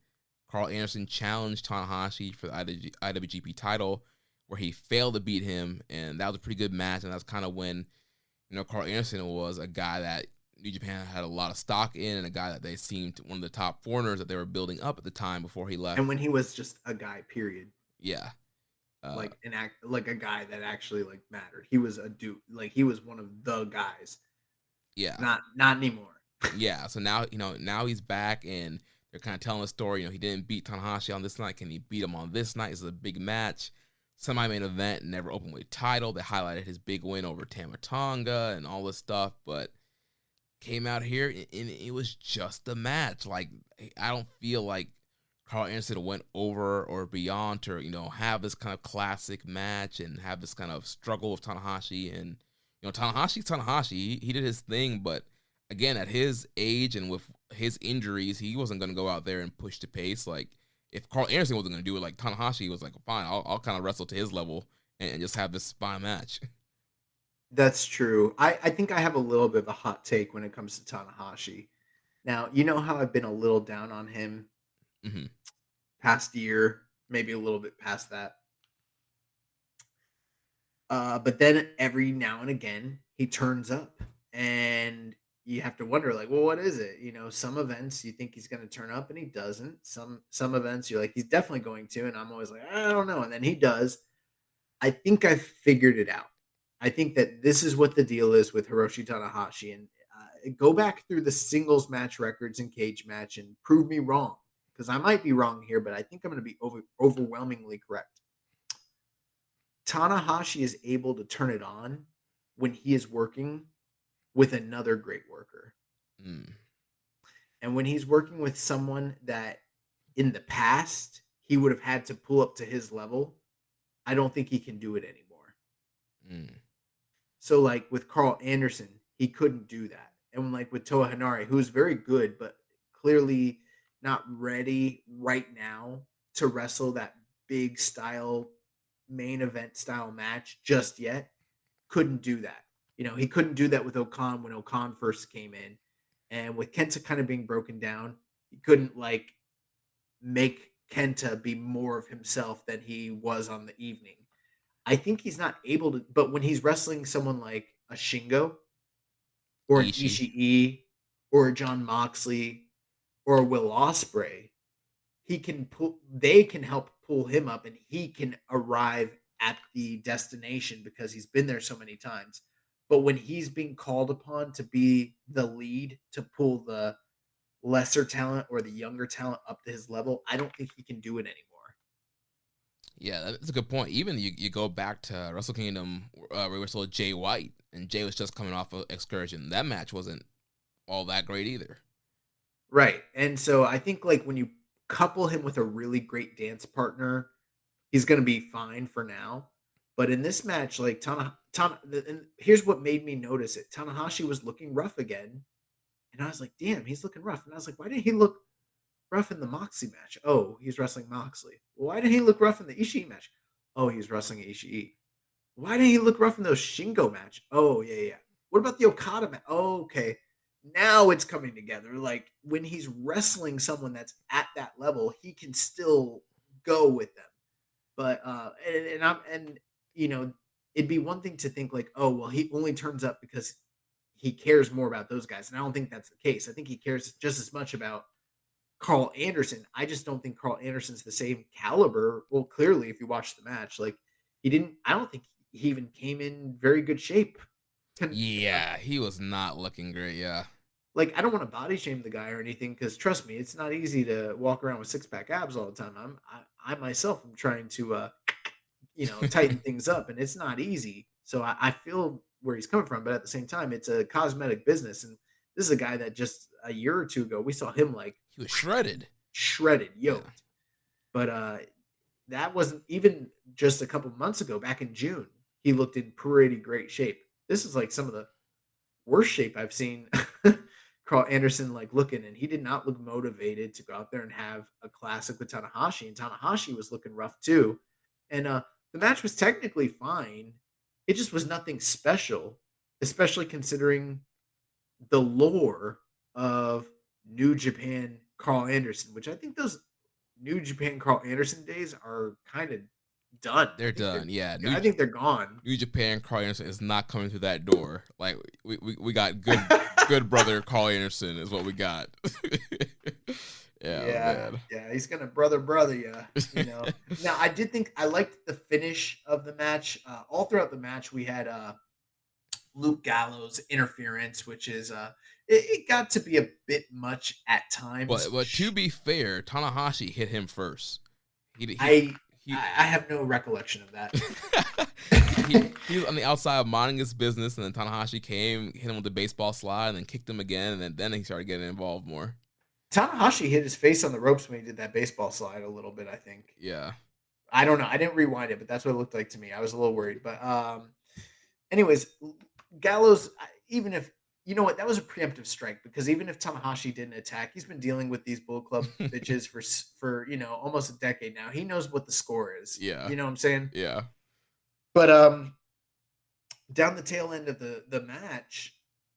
Carl Anderson challenged Tanahashi for the IWGP title, where he failed to beat him, and that was a pretty good match, and that's kind of when Carl Anderson was a guy that New Japan had a lot of stock in, and a guy that they seemed one of the top foreigners that they were building up at the time before he left. And when he was just a guy, period. Yeah. Like a guy that actually mattered. He was a dude. Like he was one of the guys. Yeah. Not anymore. Yeah. So now, now he's back, and they're kind of telling the story. He didn't beat Tanahashi on this night. Can he beat him on this night? It's a big match. Semi-main event, never openweight title. They highlighted his big win over Tama Tonga and all this stuff, but came out here and it was just a match. Like, I don't feel like Carl Anderson went over or beyond to, have this kind of classic match and have this kind of struggle with Tanahashi. And, Tanahashi, he did his thing, but again, at his age and with his injuries, he wasn't going to go out there and push the pace. Like, if Carl Anderson wasn't going to do it, like Tanahashi was like, fine, I'll kind of wrestle to his level and just have this fine match. That's true. I think I have a little bit of a hot take when it comes to Tanahashi. Now, you know how I've been a little down on him past year, maybe a little bit past that. But then every now and again, he turns up. And you have to wonder, like, well, what is it? Some events you think he's going to turn up and he doesn't. Some events you're like, he's definitely going to. And I'm always like, I don't know. And then he does. I think I figured it out. I think that this is what the deal is with Hiroshi Tanahashi. And go back through the singles match records and cage match and prove me wrong. Because I might be wrong here, but I think I'm going to be overwhelmingly correct. Tanahashi is able to turn it on when he is working with another great worker. And when he's working with someone that in the past he would have had to pull up to his level, I don't think he can do it anymore. So like with Carl Anderson, he couldn't do that. And like with Toa Hanare, who's very good, but clearly not ready right now to wrestle that big style, main event style match just yet, couldn't do that. He couldn't do that with Okon when Okon first came in. And with Kenta kind of being broken down, he couldn't make Kenta be more of himself than he was on the evening. I think he's not able to, but when he's wrestling someone like a Shingo or an Ishii or a John Moxley or a Will Ospreay, they can help pull him up and he can arrive at the destination because he's been there so many times. But when he's being called upon to be the lead to pull the lesser talent or the younger talent up to his level, I don't think he can do it anymore. Yeah, that's a good point. Even you go back to Wrestle Kingdom where we wrestled Jay White, and Jay was just coming off of Excursion. That match wasn't all that great either. Right. And so I think when you couple him with a really great dance partner, he's going to be fine for now. But in this match, and here's what made me notice it. Tanahashi was looking rough again. And I was like, damn, he's looking rough. And I was like, why didn't he look rough in the Moxley match? Oh, he's wrestling Moxley. Well, why didn't he look rough in the Ishii match? Oh, he's wrestling Ishii. Why didn't he look rough in those Shingo match? Oh, yeah. What about the Okada match? Oh, okay. Now it's coming together. Like when he's wrestling someone that's at that level, he can still go with them. But it'd be one thing to think oh, well, he only turns up because he cares more about those guys. And I don't think that's the case. I think he cares just as much about Carl Anderson. I just don't think Carl Anderson's the same caliber. Well, clearly, if you watch the match, I don't think he even came in very good shape. Yeah, he was not looking great. Yeah. I don't want to body shame the guy or anything because trust me, it's not easy to walk around with 6-pack abs all the time. I myself am trying to, tighten things up, and it's not easy. So I feel where he's coming from, but at the same time, it's a cosmetic business, and this is a guy that just a year or two ago we saw him he was shredded, yoked. Yeah. But that wasn't even just a couple months ago. Back in June, he looked in pretty great shape. This is some of the worst shape I've seen Carl Anderson like looking, and he did not look motivated to go out there and have a classic with Tanahashi. And Tanahashi was looking rough too. And the match was technically fine. It just was nothing special, especially considering the lore of New Japan Carl Anderson, which I think those New Japan Carl Anderson days are kind of done. They're done. Yeah. I think they're gone. New Japan Carl Anderson is not coming through that door. Like we got good brother Carl Anderson is what we got. Yeah, he's gonna brother you. You know. Now I did think I liked the finish of the match. All throughout the match, we had Luke Gallows interference, which is it got to be a bit much at times. But to be fair, Tanahashi hit him first. I have no recollection of that. he was on the outside minding his business, and then Tanahashi came, hit him with the baseball slide, and then kicked him again, and then he started getting involved more. Tanahashi hit his face on the ropes when he did that baseball slide a little bit, I think. Yeah. I don't know. I didn't rewind it, but that's what it looked like to me. I was a little worried. But anyways, Gallows, even if, you know what, that was a preemptive strike, because even if Tanahashi didn't attack, he's been dealing with these Bullet Club bitches for you know, almost a decade now. He knows what the score is. Yeah. You know what I'm saying? Yeah. But down the tail end of the match,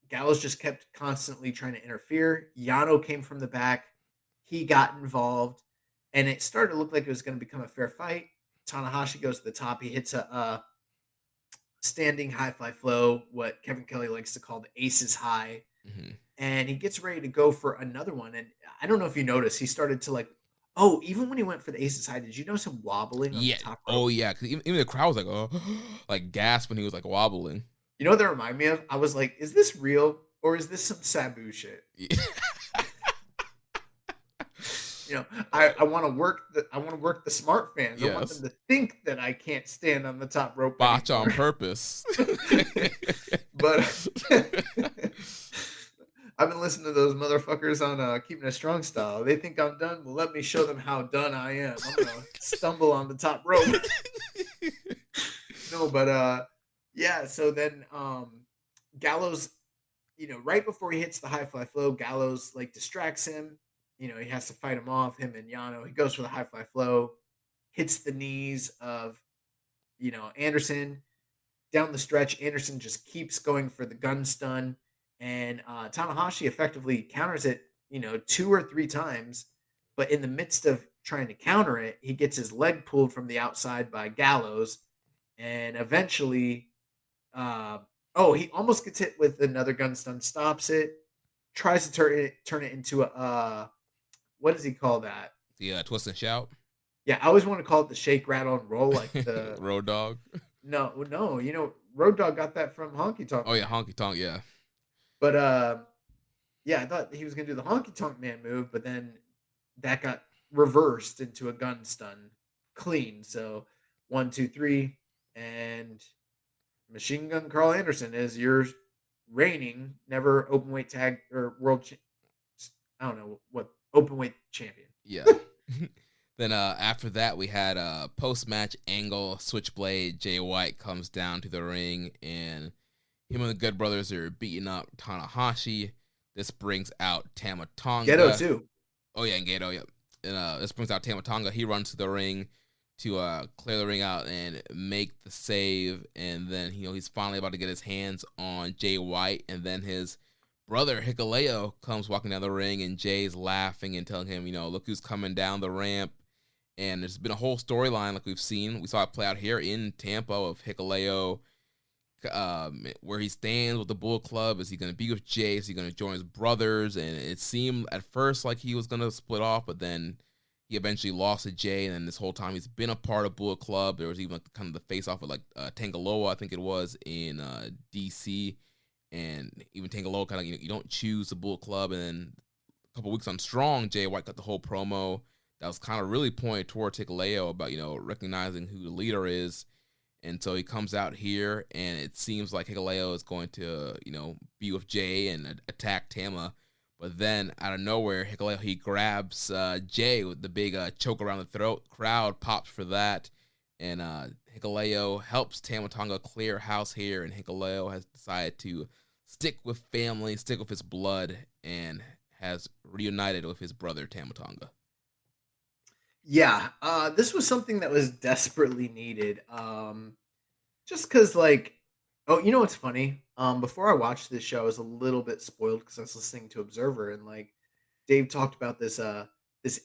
Gallows just kept constantly trying to interfere. Yano came from the back. He got involved, and it started to look like it was going to become a fair fight. Tanahashi goes to the top. He hits a standing high fly flow, what Kevin Kelly likes to call the aces high. Mm-hmm. And he gets ready to go for another one. And I don't know if you noticed, he started to like, even when he went for the aces high, did you notice him wobbling on the top rope? Oh, yeah. Because even the crowd was like, oh, like gasp when he was like wobbling. You know what that reminded me of? I was like, is this real or is this some Sabu shit? Yeah. You know, I want to work the smart fans. Yes. I want them to think that I can't stand on the top rope. Botch anymore. on purpose. But I've been listening to those motherfuckers on Keepin It Strong Style. They think I'm done. Well, let me show them how done I am. I'm gonna stumble on the top rope. No, but yeah. So then Gallows, you know, right before he hits the high fly flow, Gallows like distracts him. You know, he has to fight him off, him and Yano. He goes for the high fly flow, hits the knees of, you know, Anderson. Down the stretch, Anderson just keeps going for the gun stun, and Tanahashi effectively counters it, you know, 2 or 3 times. But in the midst of trying to counter it, he gets his leg pulled from the outside by Gallows, and eventually, he almost gets hit with another gun stun, stops it, tries to turn it into a what does he call that? The twist and shout. Yeah, I always want to call it the shake, rattle, and roll, like the Road Dog. No, you know, Road Dogg got that from Honky Tonk. Oh yeah, Honky Tonk, yeah. But yeah, I thought he was gonna do the Honky Tonk Man move, but then that got reversed into a gun stun, clean. So 1, 2, 3, and Machine Gun Carl Anderson is your reigning never openweight tag or I don't know what openweight champion. Yeah. Then after that, we had a post-match angle. Switchblade Jay White comes down to the ring, and him and the Good Brothers are beating up Tanahashi. This brings out Tama Tonga. Gedo too. Oh yeah, and Gedo, yeah. And this brings out Tama Tonga. He runs to the ring to clear the ring out and make the save. And then he's finally about to get his hands on Jay White, and then his brother Hikuleo comes walking down the ring, and Jay's laughing and telling him, look who's coming down the ramp. And there's been a whole storyline like we've seen. We saw it play out here in Tampa of Hikuleo, where he stands with the Bullet Club. Is he going to be with Jay? Is he going to join his brothers? And it seemed at first like he was going to split off, but then he eventually lost to Jay. And then this whole time he's been a part of Bullet Club. There was even kind of the face-off with Tangaloa, I think it was, in D.C., and even Tangaloa kind of, you don't choose the Bullet Club. And then a couple weeks on Strong, Jay White got the whole promo that was kind of really pointed towards Hikuleo about, recognizing who the leader is. And so he comes out here, and it seems like Hikuleo is going to, be with Jay and attack Tama. But then out of nowhere, Hikuleo, he grabs Jay with the big choke around the throat. Crowd pops for that. And Hikuleo helps Tama Tonga clear house here, and Hikuleo has decided to stick with family, stick with his blood, and has reunited with his brother Tama Tonga. Yeah, this was something that was desperately needed. Just because, like, oh, you know what's funny? Before I watched this show, I was a little bit spoiled because I was listening to Observer, and like Dave talked about this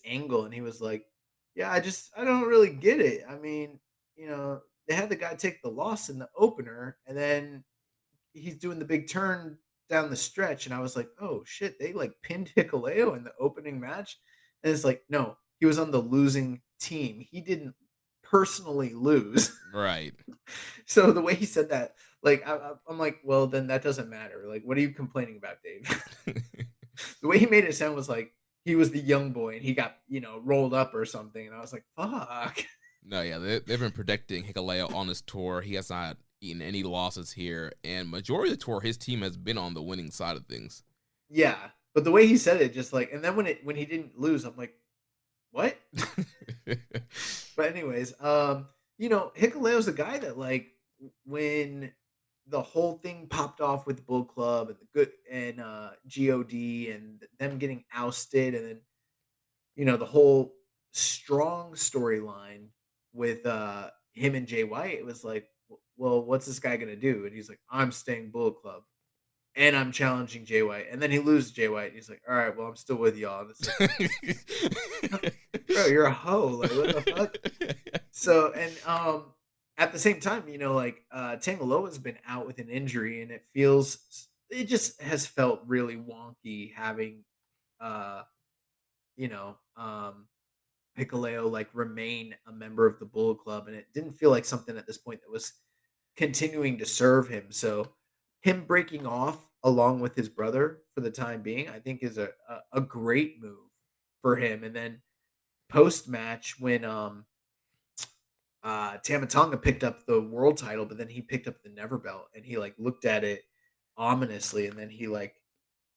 angle, and he was like, "Yeah, I don't really get it. I mean, they had the guy take the loss in the opener, and then he's doing the big turn down the stretch, and I was like, oh shit, they like pinned Hikuleo in the opening match, and it's like, no, he was on the losing team. He didn't personally lose." Right. So the way he said that, like, I'm like, well, then that doesn't matter. Like, what are you complaining about, Dave? The way he made it sound was like he was the young boy and he got, rolled up or something. And I was like, fuck. No, yeah, they've been predicting Hikuleo on his tour. He has not eaten any losses here, and majority of the tour, his team has been on the winning side of things. Yeah, but the way he said it, just like, and then when he didn't lose, I'm like, what? But anyways, Hikuleo's a guy that, like, when the whole thing popped off with Bull Club and the good and God and them getting ousted, and then the whole strong storyline with him and Jay White, it was like, well, what's this guy gonna do? And he's like, I'm staying Bull Club and I'm challenging Jay White. And then he loses Jay White and he's like, all right, well, I'm still with y'all. And it's like, bro, you're a hoe. Like, what the fuck? So, and at the same time, Tangaloa's been out with an injury, and it just has felt really wonky having you know, Hikuleo like remain a member of the Bullet Club, and it didn't feel like something at this point that was continuing to serve him. So him breaking off along with his brother for the time being, I think is a great move for him. And then post match when Tama Tonga picked up the world title, but then he picked up the Never Belt and he like looked at it ominously, and then he like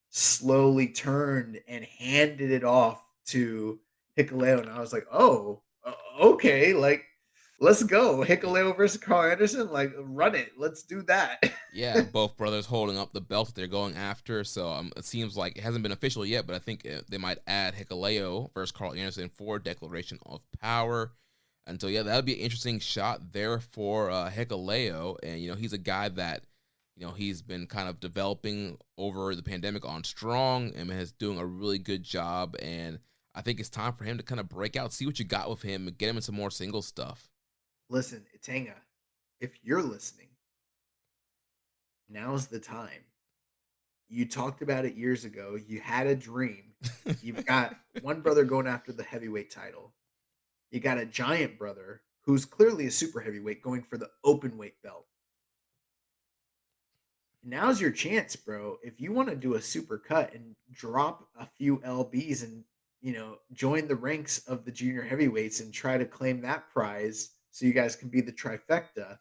slowly turned and handed it off to Hikuleo, and I was like, "Oh, okay, like let's go, Hikuleo versus Carl Anderson, like run it, let's do that." Yeah, both brothers holding up the belt that they're going after. So it seems like it hasn't been official yet, but I think they might add Hikuleo versus Carl Anderson for Declaration of Power. And so, yeah, that would be an interesting shot there for Hikuleo. And, he's a guy that, he's been kind of developing over the pandemic on Strong and is doing a really good job. And I think it's time for him to kind of break out, see what you got with him, and get him into more single stuff. Listen, Itanga, if you're listening, now's the time. You talked about it years ago. You had a dream. You've got one brother going after the heavyweight title. You got a giant brother who's clearly a super heavyweight going for the open weight belt. Now's your chance, bro. If you want to do a super cut and drop a few LBs and, join the ranks of the junior heavyweights and try to claim that prize so you guys can be the trifecta,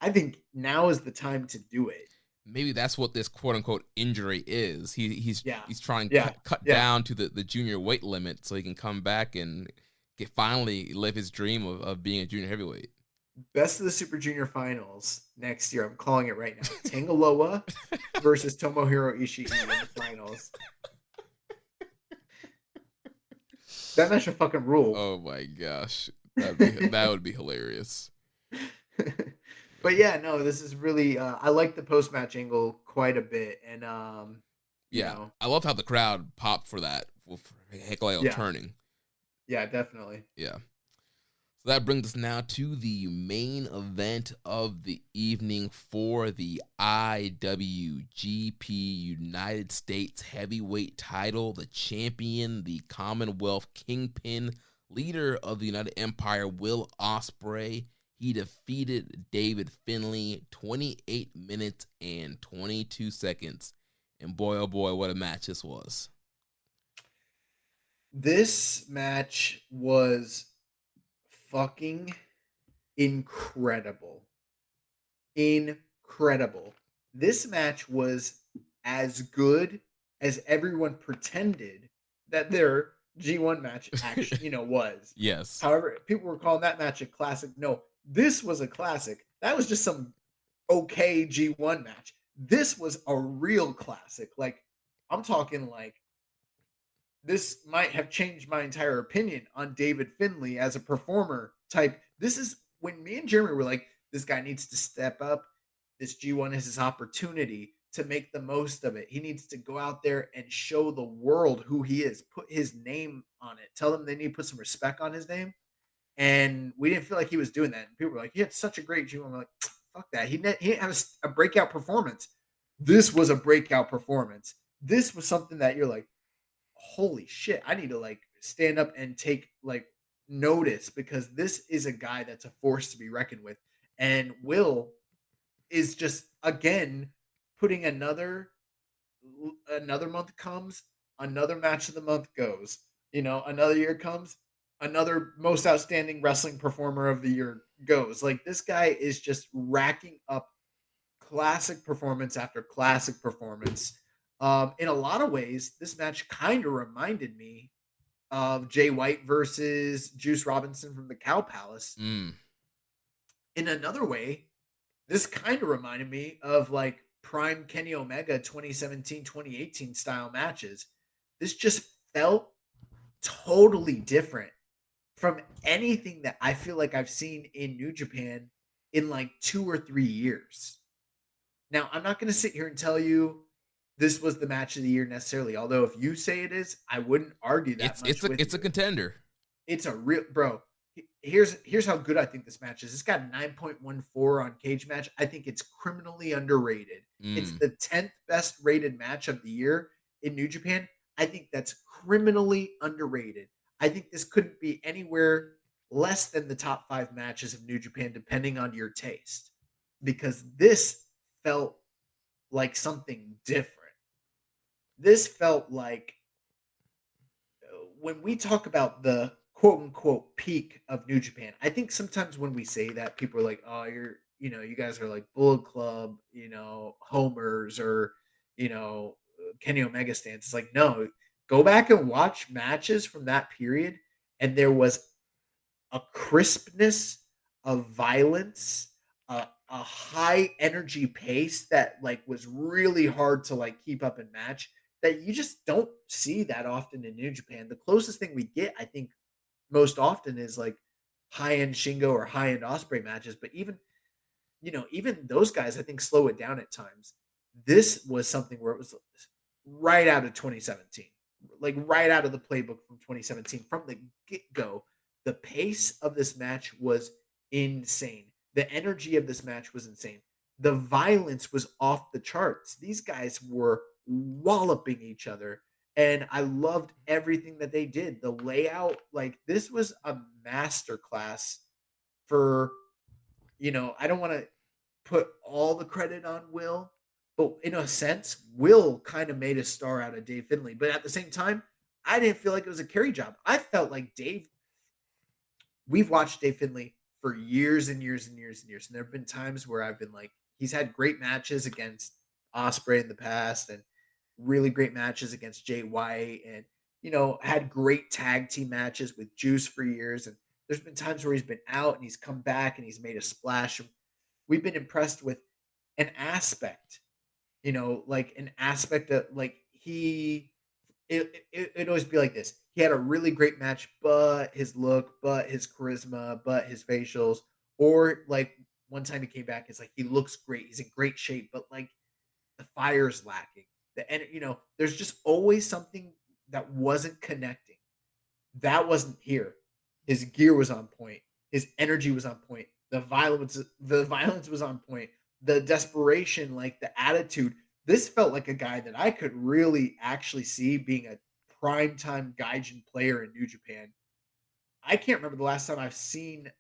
I think now is the time to do it. Maybe that's what this quote unquote injury is. He's trying to cut Yeah. down to the junior weight limit so he can come back and finally live his dream of being a junior heavyweight. Best of the Super Junior Finals next year. I'm calling it right now. Tangaloa versus Tomohiro Ishii in the finals. That match a fucking rule. Oh my gosh, that would be hilarious. But yeah, no, this is really. I like the post match angle quite a bit, and I love how the crowd popped for that for Hikuleo turning. Yeah, definitely. Yeah. So that brings us now to the main event of the evening for the IWGP United States Heavyweight title. The champion, the Commonwealth Kingpin, leader of the United Empire, Will Ospreay. He defeated David Finlay 28 minutes and 22 seconds. And boy, oh boy, what a match this was. This match was fucking incredible. Incredible. This match was as good as everyone pretended that their G1 match actually, was. Yes. However, people were calling that match a classic. No, this was a classic. That was just some okay G1 match. This was a real classic. Like, I'm talking like this might have changed my entire opinion on David Finlay as a performer type. This is when me and Jeremy were like, this guy needs to step up. This G1 is his opportunity to make the most of it. He needs to go out there and show the world who he is, put his name on it, tell them they need to put some respect on his name. And we didn't feel like he was doing that. And people were like, he had such a great G1. We're like, fuck that. He didn't have a breakout performance. This was a breakout performance. This was something that you're like, holy shit, I need to like stand up and take like notice, because this is a guy that's a force to be reckoned with. And Will is just again putting another month comes, another match of the month goes. Another year comes, another most outstanding wrestling performer of the year goes. Like, this guy is just racking up classic performance after classic performance. In a lot of ways, this match kind of reminded me of Jay White versus Juice Robinson from the Cow Palace. In another way, this kind of reminded me of like prime Kenny Omega 2017, 2018 style matches. This just felt totally different from anything that I feel like I've seen in New Japan in like 2 or 3 years. Now, I'm not going to sit here and tell you this was the match of the year necessarily. Although if you say it is, I wouldn't argue that much. It's a contender. It's a real, bro. Here's how good I think this match is. It's got 9.14 on Cage Match. I think it's criminally underrated. It's the 10th best rated match of the year in New Japan. I think that's criminally underrated. I think this couldn't be anywhere less than the top 5 matches of New Japan, depending on your taste, because this felt like something different. This felt like, when we talk about the quote unquote peak of New Japan, I think sometimes when we say that, people are like, oh, you guys are like Bullet Club, homers, or, Kenny Omega stands. It's like, no, go back and watch matches from that period. And there was a crispness, of violence, a high energy pace that like was really hard to like keep up and match, that you just don't see that often in New Japan. The closest thing we get, I think, most often is like high-end Shingo or high-end Ospreay matches. But even those guys, I think, slow it down at times. This was something where it was right out of 2017, like right out of the playbook from 2017. From the get-go, the pace of this match was insane. The energy of this match was insane. The violence was off the charts. These guys were walloping each other, and I loved everything that they did. The layout, like, this was a masterclass for, I don't want to put all the credit on Will, but in a sense, Will kind of made a star out of Dave Finlay. But at the same time, I didn't feel like it was a carry job. I felt like we've watched Dave Finlay for years and years and years and years. And there have been times where I've been like, he's had great matches against Ospreay in the past, and really great matches against Jay White, and, had great tag team matches with Juice for years. And there's been times where he's been out and he's come back and he's made a splash. We've been impressed with an aspect, like an aspect of like it'd always be like this. He had a really great match, but his look, but his charisma, but his facials, or like one time he came back, it's like he looks great, he's in great shape, but like the fire's lacking. There's just always something that wasn't connecting. That wasn't here. His gear was on point. His energy was on point. The violence was on point. The desperation, like the attitude. This felt like a guy that I could really actually see being a primetime Gaijin player in New Japan. I can't remember the last time I've seen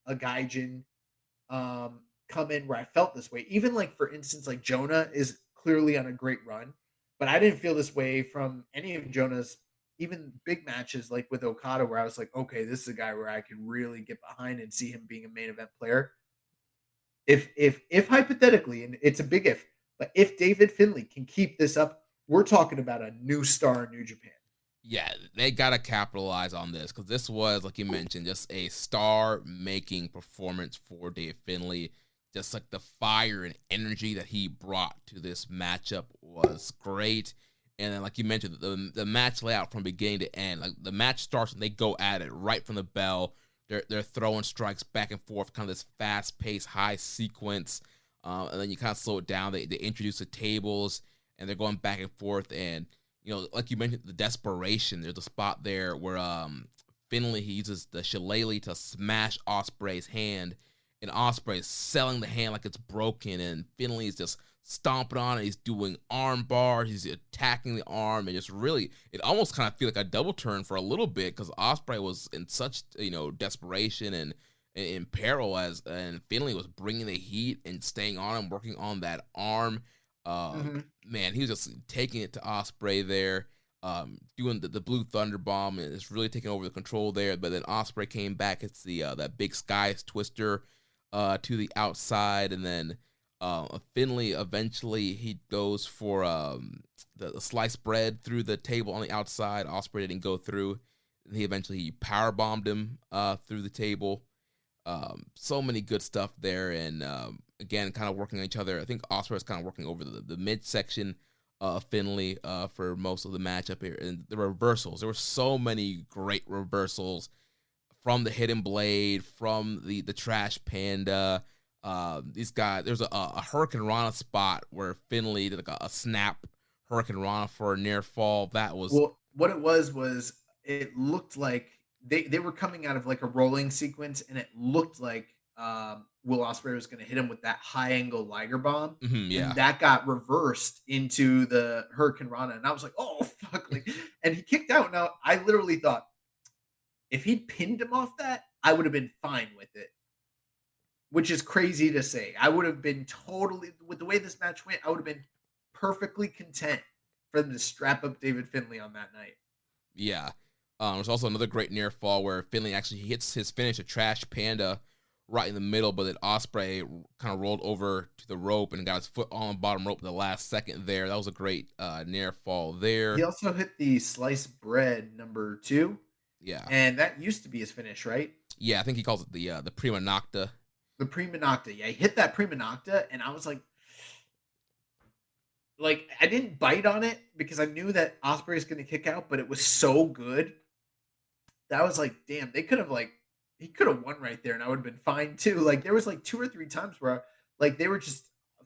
a Gaijin come in where I felt this way. Even like, for instance, like Jonah is clearly on a great run, but I didn't feel this way from any of Jonah's even big matches, like with Okada, where I was like, okay, this is a guy where I can really get behind and see him being a main event player. If hypothetically, and it's a big if, but if David Finlay can keep this up, we're talking about a new star in New Japan. Yeah, they got to capitalize on this, because this was, like you mentioned, just a star-making performance for Dave Finlay. just like the fire and energy that he brought to this matchup was great. And then, like you mentioned, the match layout from beginning to end, like the match starts and they go at it right from the bell. They're throwing strikes back and forth, kind of this fast-paced, high sequence. And then you kind of slow it down. They introduce the tables, and they're going back and forth. And, you know, like you mentioned, the desperation. There's a spot there where Finlay, he uses the shillelagh to smash Ospreay's hand. And Ospreay is selling the hand like it's broken. And Finlay is just stomping on it. He's doing arm bars. He's attacking the arm. And just really, it almost kind of feel like a double turn for a little bit because Ospreay was in such, you know, desperation and in peril and Finlay was bringing the heat and staying on him, working on that arm. Man, he was just taking it to Ospreay there, doing the Blue Thunder Bomb, and it's really taking over the control there. But then Ospreay came back. It's the that big Skies Twister to the outside, and then Finlay eventually he goes for the sliced bread through the table on the outside. Ospreay didn't go through. And he eventually power bombed him through the table. So many good stuff there, and again, kind of working on each other. I think Ospreay was kind of working over the midsection of Finlay for most of the matchup here, and the reversals. There were so many great reversals from the Hidden Blade, from the Trash Panda. These guys. There's a Hurricane Rana spot where Finlay did like a snap Hurricane Rana for a near fall. That was what it was it looked like they were coming out of like a rolling sequence, and it looked like Will Ospreay was going to hit him with that high angle Liger bomb, and that got reversed into the Hurricane Rana, and I was like, oh fuck! Like, and he kicked out. Now I literally thought if he'd pinned him off that, I would have been fine with it, which is crazy to say. I would have been totally with the way this match went. I would have been perfectly content for them to strap up David Finlay on that night. Yeah. There's also another great near fall where Finlay actually hits his finish, a Trash Panda, right in the middle, but then Ospreay kind of rolled over to the rope and got his foot on the bottom rope at the last second there. That was a great near fall there. He also hit the sliced bread number 2. Yeah. And that used to be his finish, right? Yeah, I think he calls it the Prima Nocta. The Prima Nocta. Yeah, he hit that Prima Nocta, and I was like I didn't bite on it because I knew that Ospreay is going to kick out, but it was so good that I was like, damn, he could have won right there, and I would have been fine too. Like there was like 2 or 3 times where like they were just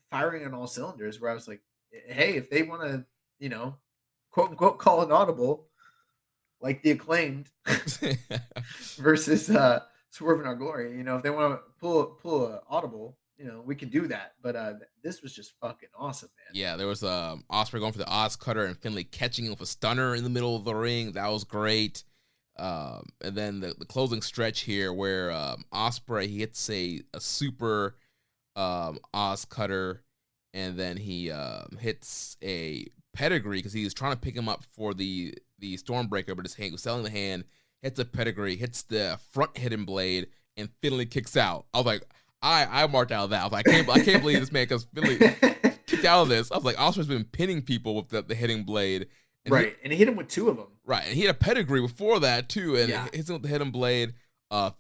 firing on all cylinders where I was like, hey, if they want to, you know, quote unquote call an audible, like the Acclaimed versus Swerve in Our Glory, you know, if they want to pull an audible, you know, we can do that. But this was just fucking awesome, man. Yeah, there was Ospreay going for the Oz Cutter and Finlay catching him with a stunner in the middle of the ring. That was great. And then the closing stretch here where Ospreay, he hits a super Oz Cutter, and then he hits a pedigree because he was trying to pick him up for the Stormbreaker, but his hand was selling the hand, hits a pedigree, hits the front Hidden Blade, and Finlay kicks out. I was like, I marked out of that. I was like, I can't believe this man, because Finlay kicked out of this. I was like, Ospreay's been pinning people with the Hidden Blade. And and he hit him with 2 of them. Right, and he had a pedigree before that too, and hits him with the Hidden Blade.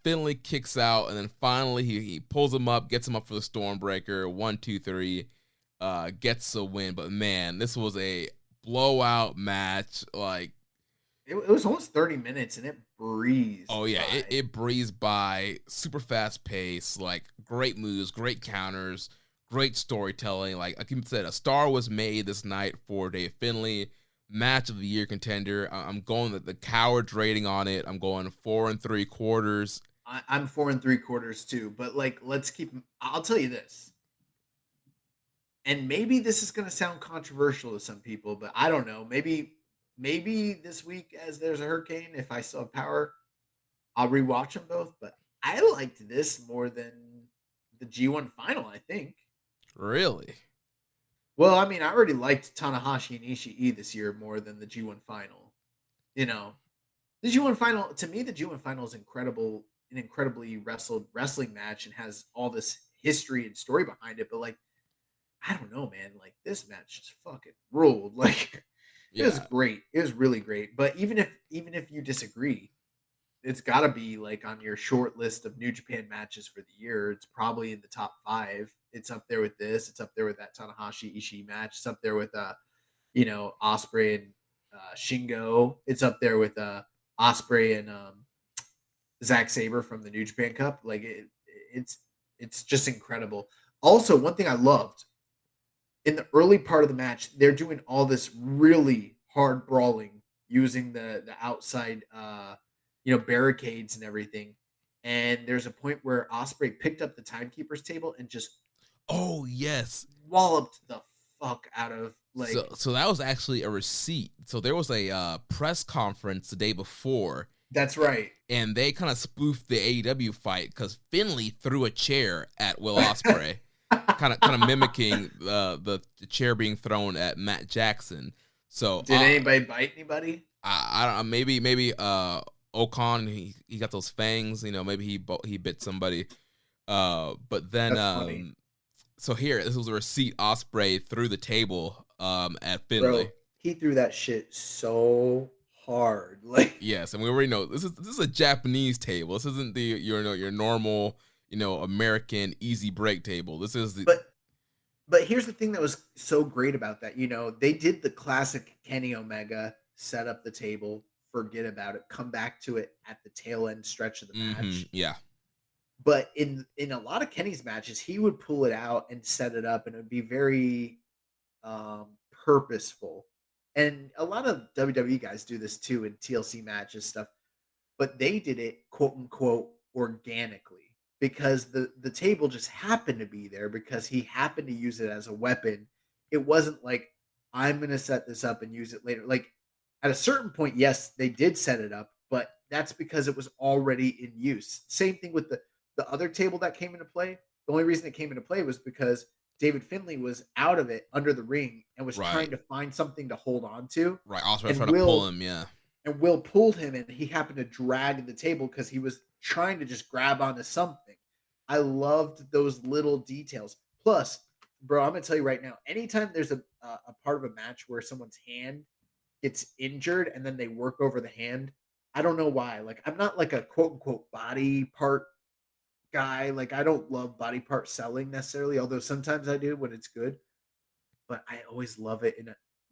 Finlay kicks out, and then finally he pulls him up, gets him up for the Stormbreaker. 1, 2, 3, gets a win. But man, this was a blowout match. Like it was almost 30 minutes, and it breezed. Oh yeah, it breezed by. Super fast pace, like great moves, great counters, great storytelling. Like I said, a star was made this night for Dave Finlay. Match of the year contender. I'm going the Cowards rating on it. I'm going 4 3/4. I'm 4 3/4 too. But like, I'll tell you this, and maybe this is going to sound controversial to some people, but I don't know. Maybe this week, as there's a hurricane, if I still have power, I'll rewatch them both. But I liked this more than the G1 final, I think. Really? Well, I mean, I already liked Tanahashi and Ishii this year more than the G1 final. You know, the G1 final, to me, the G1 final is incredible, an incredibly wrestling match, and has all this history and story behind it. But like, I don't know, man. Like this match just fucking ruled. Like it was great. It was really great. But even if you disagree, it's got to be like on your short list of New Japan matches for the year. It's probably in the top 5. It's up there with this. It's up there with that Tanahashi Ishii match. It's up there with Ospreay and Shingo. It's up there with Ospreay and Zack Saber from the New Japan Cup. Like it's it's just incredible. Also, one thing I loved in the early part of the match, they're doing all this really hard brawling using the outside barricades and everything. And there's a point where Osprey picked up the timekeeper's table and just Oh yes. walloped the fuck out of So that was actually a receipt. So there was a press conference the day before, that's right. and they kind of spoofed the AEW fight because Finlay threw a chair at Will Ospreay, kind of mimicking the chair being thrown at Matt Jackson. So Did anybody bite anybody? I don't know, maybe Okon, he got those fangs, maybe he bit somebody. But then That's funny. so here, this was a receipt. Ospreay threw the table at Finlay. Bro, he threw that shit so hard. Like Yes, and we already know this is a Japanese table. This isn't your normal American easy break table. This is the but here's the thing that was so great about that. They did the classic Kenny Omega set up the table, forget about it, come back to it at the tail end stretch of the match. Yeah. But in a lot of Kenny's matches, he would pull it out and set it up, and it would be very purposeful. And a lot of WWE guys do this too in TLC matches stuff, but they did it quote unquote organically because the table just happened to be there because he happened to use it as a weapon. It wasn't like I'm going to set this up and use it later. Like at a certain point, yes, they did set it up, but that's because it was already in use. Same thing with the other table that came into play. The only reason it came into play was because David Finlay was out of it under the ring and was trying to find something to hold on to. Right. Ospreay And tried to pull him, yeah. And Will pulled him, and he happened to drag the table because he was trying to just grab onto something. I loved those little details. Plus, bro, I'm gonna tell you right now, anytime there's a part of a match where someone's hand gets injured and then they work over the hand, I don't know why. Like, I'm not like a quote unquote body part guy. Like, I don't love body part selling necessarily, although sometimes I do when it's good. But I always love it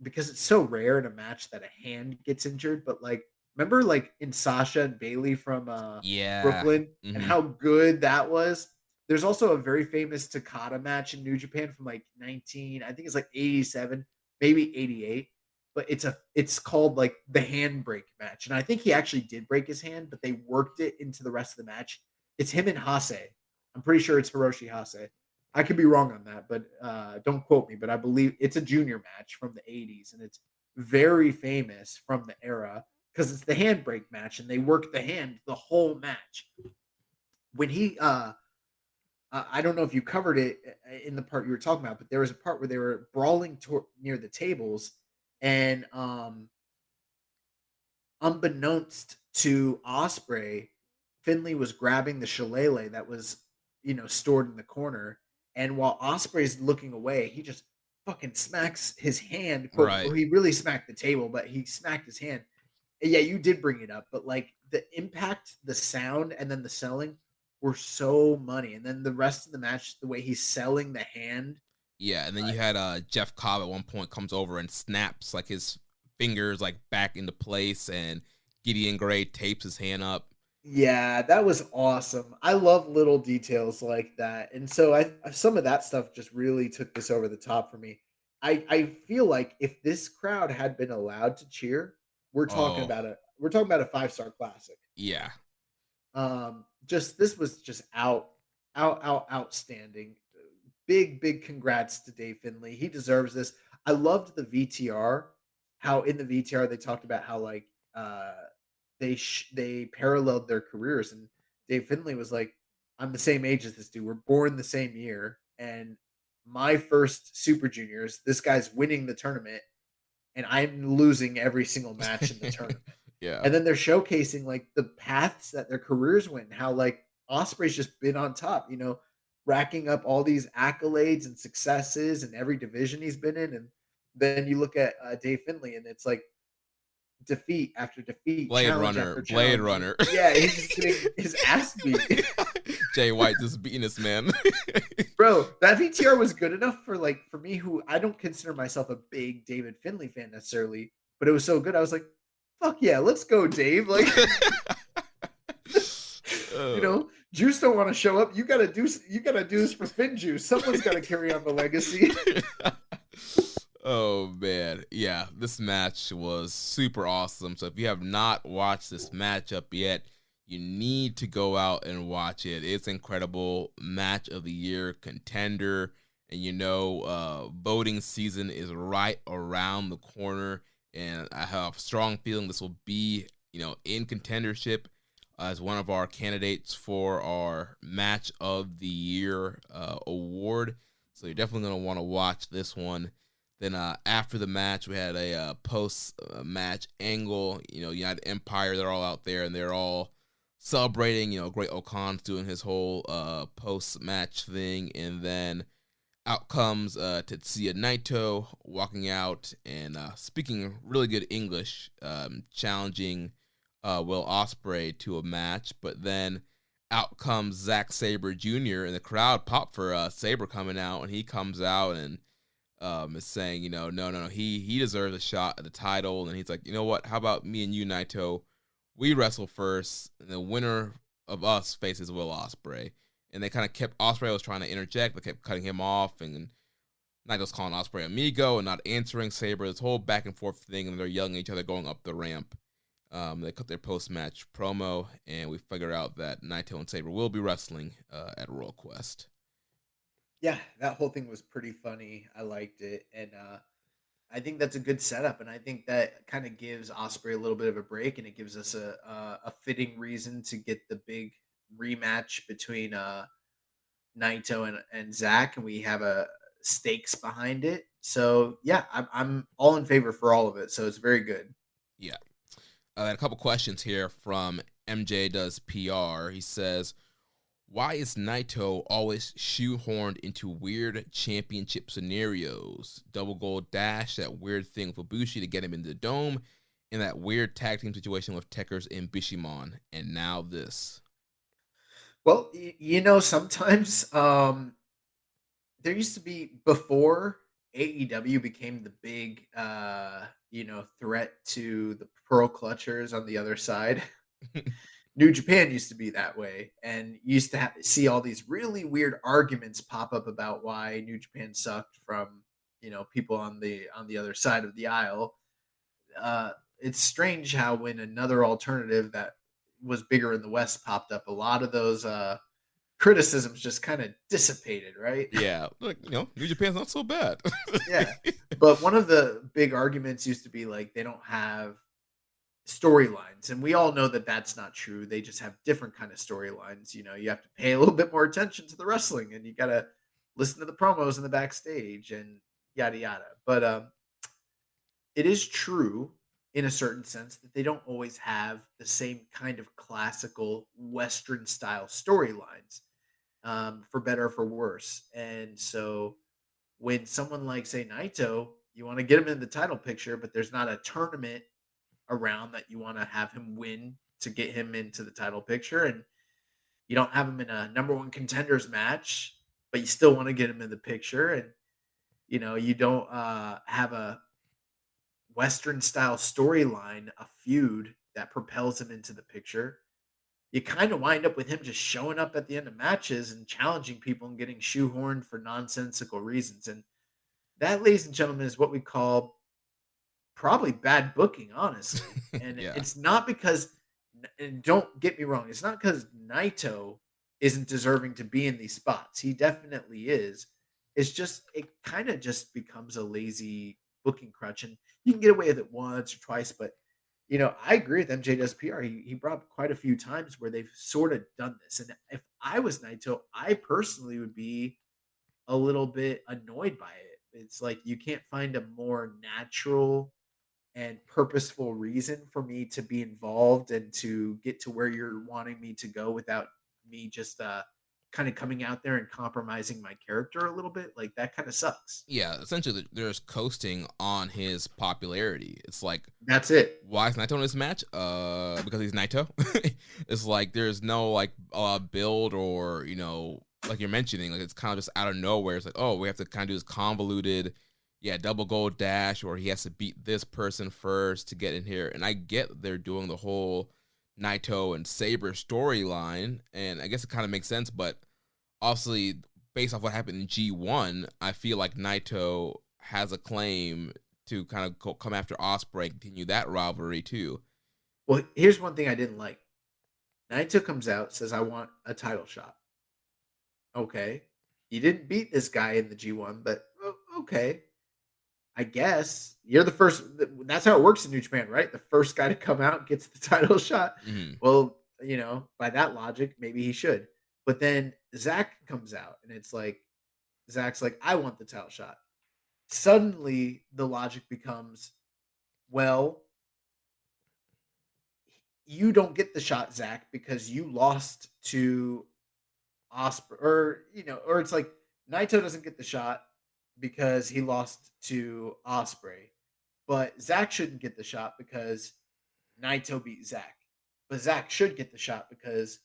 because it's so rare in a match that a hand gets injured. But like, remember like in Sasha and Bailey from Brooklyn and how good that was? There's also a very famous Takada match in New Japan from like I think it's like 87, maybe 88. But it's called like the handbrake match. And I think he actually did break his hand, but they worked it into the rest of the match. It's him and Hase. I'm pretty sure it's Hiroshi Hase. I could be wrong on that, but don't quote me. But I believe it's a junior match from the 80s, and it's very famous from the era because it's the handbrake match, and they work the hand the whole match. When he, I don't know if you covered it in the part you were talking about, but there was a part where they were brawling near the tables, and unbeknownst to Ospreay, Finlay was grabbing the shillelagh that was stored in the corner. And while Ospreay's looking away, he just fucking smacks his hand. Right. Or he really smacked the table, but he smacked his hand. And yeah, you did bring it up, but like the impact, the sound, and then the selling were so money. And then the rest of the match, the way he's selling the hand. Yeah, and then you had Jeff Cobb at one point comes over and snaps like his fingers like back into place, and Gideon Gray tapes his hand up. Yeah, that was awesome. I love little details like that. And so some of that stuff just really took this over the top for me. I feel like if this crowd had been allowed to cheer, we're talking about a 5-star classic. Yeah. Just this was just outstanding. Big congrats to Dave Finlay. He deserves this. I loved the VTR, how in the VTR they talked about how like they paralleled their careers, and Dave Finlay was like, I'm the same age as this dude. We're born the same year, and my first Super Juniors, this guy's winning the tournament, and I'm losing every single match in the tournament. Yeah. And then they're showcasing like the paths that their careers went, and how like Ospreay's just been on top, racking up all these accolades and successes in every division he's been in. And then you look at Dave Finlay, and it's like defeat after defeat, Blade challenge Runner, after Blade challenge. Runner. Yeah, he's just getting his ass beat. Jay White just beating this man. Bro, that VTR was good enough for me, who I don't consider myself a big David Finlay fan necessarily, but it was so good. I was like, fuck yeah, let's go, Dave. Like, Juice don't want to show up. You gotta do this for Finn Juice. Someone's gotta carry on the legacy. Oh man, yeah, this match was super awesome. So if you have not watched this matchup yet, you need to go out and watch it. It's incredible. Match of the year contender, and voting season is right around the corner, and I have a strong feeling this will be in contendership as one of our candidates for our match of the year award. So you're definitely going to want to watch this one. Then after the match, we had a post-match angle. United Empire, they're all out there, and they're all celebrating. Great Okon's doing his whole post-match thing. And then out comes Tetsuya Naito walking out and speaking really good English, challenging Will Ospreay to a match. But then out comes Zack Saber Jr., and the crowd popped for Saber coming out, and he comes out and is saying, no, he deserves a shot at the title. And he's like, you know what? How about me and you, Naito? We wrestle first, and the winner of us faces Will Ospreay. And they kind of kept, Ospreay was trying to interject, but kept cutting him off, and Naito's calling Ospreay amigo and not answering Saber. This whole back and forth thing, and they're yelling at each other going up the ramp. They cut their post-match promo, and we figure out that Naito and Saber will be wrestling at Royal Quest. Yeah, that whole thing was pretty funny. I liked it, and I think that's a good setup, and I think that kind of gives Ospreay a little bit of a break, and it gives us a fitting reason to get the big rematch between Naito and Zack, and we have a stakes behind it. So yeah, I'm all in favor for all of it. So it's very good. Yeah. I had a couple questions here from MJ Does PR. He says, why is Naito always shoehorned into weird championship scenarios? Double gold dash, that weird thing with Ibushi to get him in the dome, and that weird tag team situation with Tekkers and Bishamon, and now this. Well, sometimes there used to be, before AEW became the big threat to the Pearl Clutchers on the other side. New Japan used to be that way, and used to see all these really weird arguments pop up about why New Japan sucked from people on the other side of the aisle. It's strange how when another alternative that was bigger in the West popped up, a lot of those criticisms just kind of dissipated, right? Yeah, look, New Japan's not so bad. Yeah, but one of the big arguments used to be like they don't have storylines, and we all know that that's not true. They just have different kind of storylines. You have to pay a little bit more attention to the wrestling, and you got to listen to the promos in the backstage and yada yada. But it is true in a certain sense that they don't always have the same kind of classical Western style storylines, for better or for worse. And so when someone like, say, Naito, you want to get him in the title picture, but there's not a tournament around that you want to have him win to get him into the title picture, and you don't have him in a number one contenders match, but you still want to get him in the picture, and you don't have a Western style storyline, a feud that propels him into the picture, you kind of wind up with him just showing up at the end of matches and challenging people and getting shoehorned for nonsensical reasons. And that, ladies and gentlemen, is what we call probably bad booking, honestly. And Yeah. It's not because, and don't get me wrong, it's not because Naito isn't deserving to be in these spots. He definitely is. It's just, it kind of just becomes a lazy booking crutch. And you can get away with it once or twice, but I agree with MJ Does PR. He brought up quite a few times where they've sort of done this. And if I was Naito, I personally would be a little bit annoyed by it. It's like you can't find a more natural and purposeful reason for me to be involved and to get to where you're wanting me to go without me just kind of coming out there and compromising my character a little bit. Like that kind of sucks. Yeah, essentially, they're just coasting on his popularity. It's like, That's it. why is Naito in this match? Because he's Naito. It's like there's no like build or like you're mentioning, like it's kind of just out of nowhere. It's like, oh, we have to kind of do this convoluted, double gold dash, or he has to beat this person first to get in here. And I get they're doing the whole Naito and Saber storyline, and I guess it kind of makes sense, but obviously, based off what happened in G1, I feel like Naito has a claim to kind of come after Ospreay, continue that rivalry too. Well, here's one thing I didn't like. Naito comes out, says, I want a title shot. Okay. You didn't beat this guy in the G1, but okay. I guess you're the first. That's how it works in New Japan, right? The first guy to come out gets the title shot. Mm-hmm. Well, by that logic, maybe he should. But then Zack comes out, and it's like, Zack's like, I want the title shot. Suddenly, the logic becomes, well, you don't get the shot, Zack, because you lost to Ospreay, or it's like Naito doesn't get the shot because he lost to Ospreay, but Zack shouldn't get the shot because Naito beat Zack, but Zack should get the shot because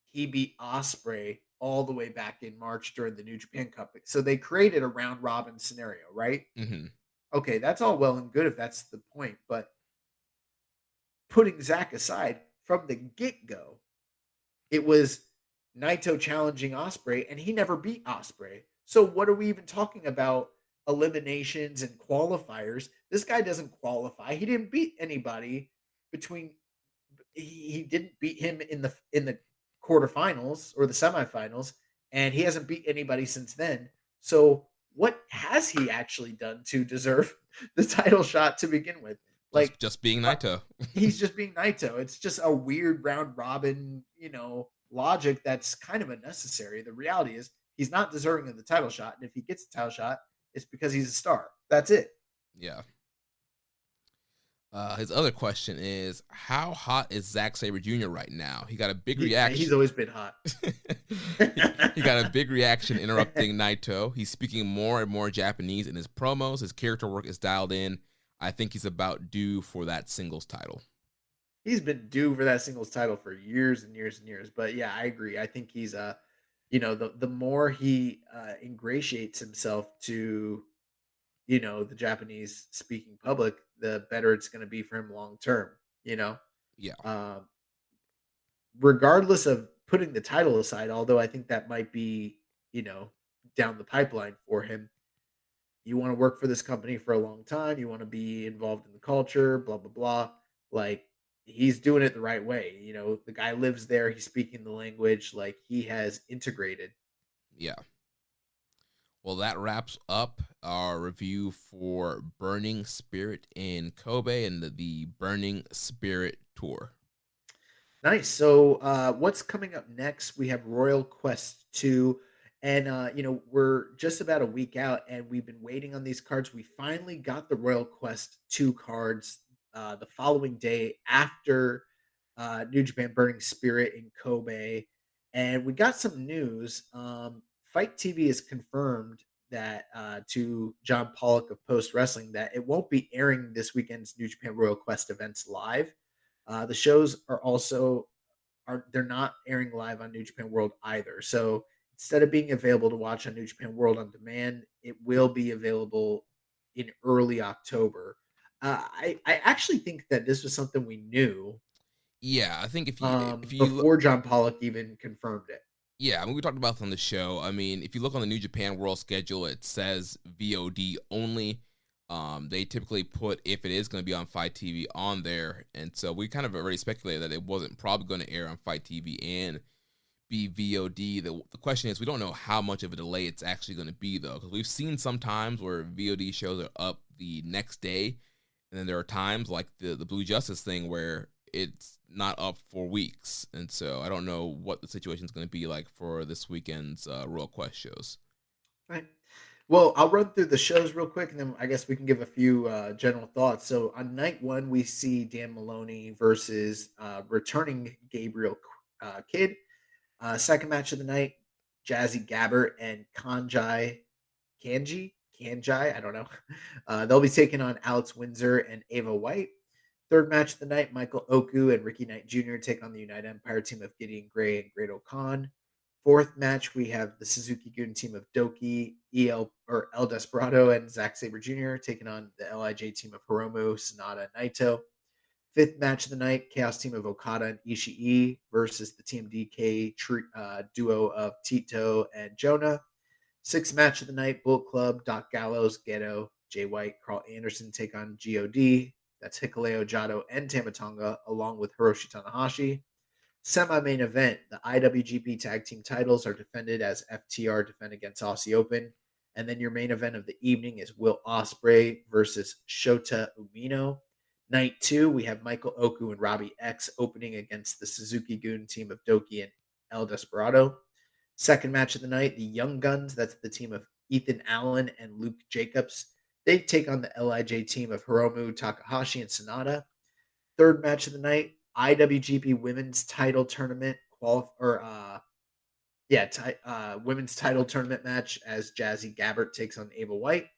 he beat Ospreay all the way back in March during the New Japan Cup. So they created a round robin scenario, right? Mm-hmm. Okay, that's all well and good if that's the point, but putting Zack aside from the get-go, it was Naito challenging Ospreay, and he never beat Ospreay. So what are we even talking about? Eliminations and qualifiers. This guy doesn't qualify. He didn't beat anybody between. He didn't beat him in the quarterfinals or the semifinals, and he hasn't beat anybody since then. So what has he actually done to deserve the title shot to begin with? Like just being Naito. He's just being Naito. It's just a weird round robin, logic that's kind of unnecessary. The reality is he's not deserving of the title shot, and if he gets the title shot, it's because he's a star. That's it. Yeah. His other question is, how hot is Zack Sabre Jr. right now? He got a big reaction. He's always been hot. he got a big reaction interrupting Naito. He's speaking more and more Japanese in his promos. His character work is dialed in. I think he's about due for that singles title. He's been due for that singles title for years and years and years. But yeah, I agree. I think he's the more he ingratiates himself to the Japanese speaking public, the better it's going to be for him long term. Yeah. Regardless of putting the title aside, although I think that might be down the pipeline for him. You want to work for this company for a long time. You want to be involved in the culture, blah, blah, blah. Like, he's doing it the right way. The guy lives there. He's speaking the language. Like, he has integrated. Yeah. Well, that wraps up our review for Burning Spirit in Kobe and the Burning Spirit Tour. Nice. So what's coming up next? We have Royal Quest 2. And, we're just about a week out, and we've been waiting on these cards. We finally got the Royal Quest 2 cards the following day after New Japan Burning Spirit in Kobe. And we got some news. Fight TV has confirmed that to John Pollock of Post Wrestling that it won't be airing this weekend's New Japan Royal Quest events live. The shows they're not airing live on New Japan World either. So instead of being available to watch on New Japan World on demand, it will be available in early October. I actually think that this was something we knew. Yeah, I think if you before John Pollock even confirmed it. Yeah, I mean, we talked about this on the show. I mean, if you look on the New Japan World schedule, it says VOD only. They typically put, if it is going to be on Fight TV, on there. And so we kind of already speculated that it wasn't probably going to air on Fight TV and be VOD. The question is, we don't know how much of a delay it's actually going to be, though, because we've seen some times where VOD shows are up the next day, and then there are times like the Blue Justice thing where it's not up for weeks. And so I don't know what the situation is going to be like for this weekend's Royal Quest shows. Right. Well, I'll run through the shows real quick, and then I guess we can give a few general thoughts. So on night one, we see Dan Maloney versus returning Gabriel Kidd. Second match of the night, Jazzy Gabbert and Kanji, I don't know. They'll be taking on Alex Windsor and Ava White. Third match of the night, Michael Oku and Ricky Knight Jr. take on the United Empire team of Gideon Gray and Great Okon. Fourth match, we have the Suzuki-gun team of Doki, El Desperado, and Zack Saber Jr. taking on the LIJ team of Hiromu, Sonata, and Naito. Fifth match of the night, Chaos team of Okada and Ishii versus the Team DK duo of Tito and Jonah. Sixth match of the night, Bullet Club, Doc Gallows, Ghetto, Jay White, Carl Anderson take on GOD. That's Hikuleo, Jado, and Tamatonga, along with Hiroshi Tanahashi. Semi-main event, the IWGP Tag Team titles are defended as FTR defend against Aussie Open. And then your main event of the evening is Will Ospreay versus Shota Umino. Night 2, we have Michael Oku and Robbie X opening against the Suzuki-gun team of Doki and El Desperado. Second match of the night, the Young Guns, that's the team of Ethan Allen and Luke Jacobs. They take on the LIJ team of Hiromu, Takahashi, and Sonata. Third match of the night, IWGP Women's Title Tournament Women's Title Tournament match as Jazzy Gabbert takes on Ava White.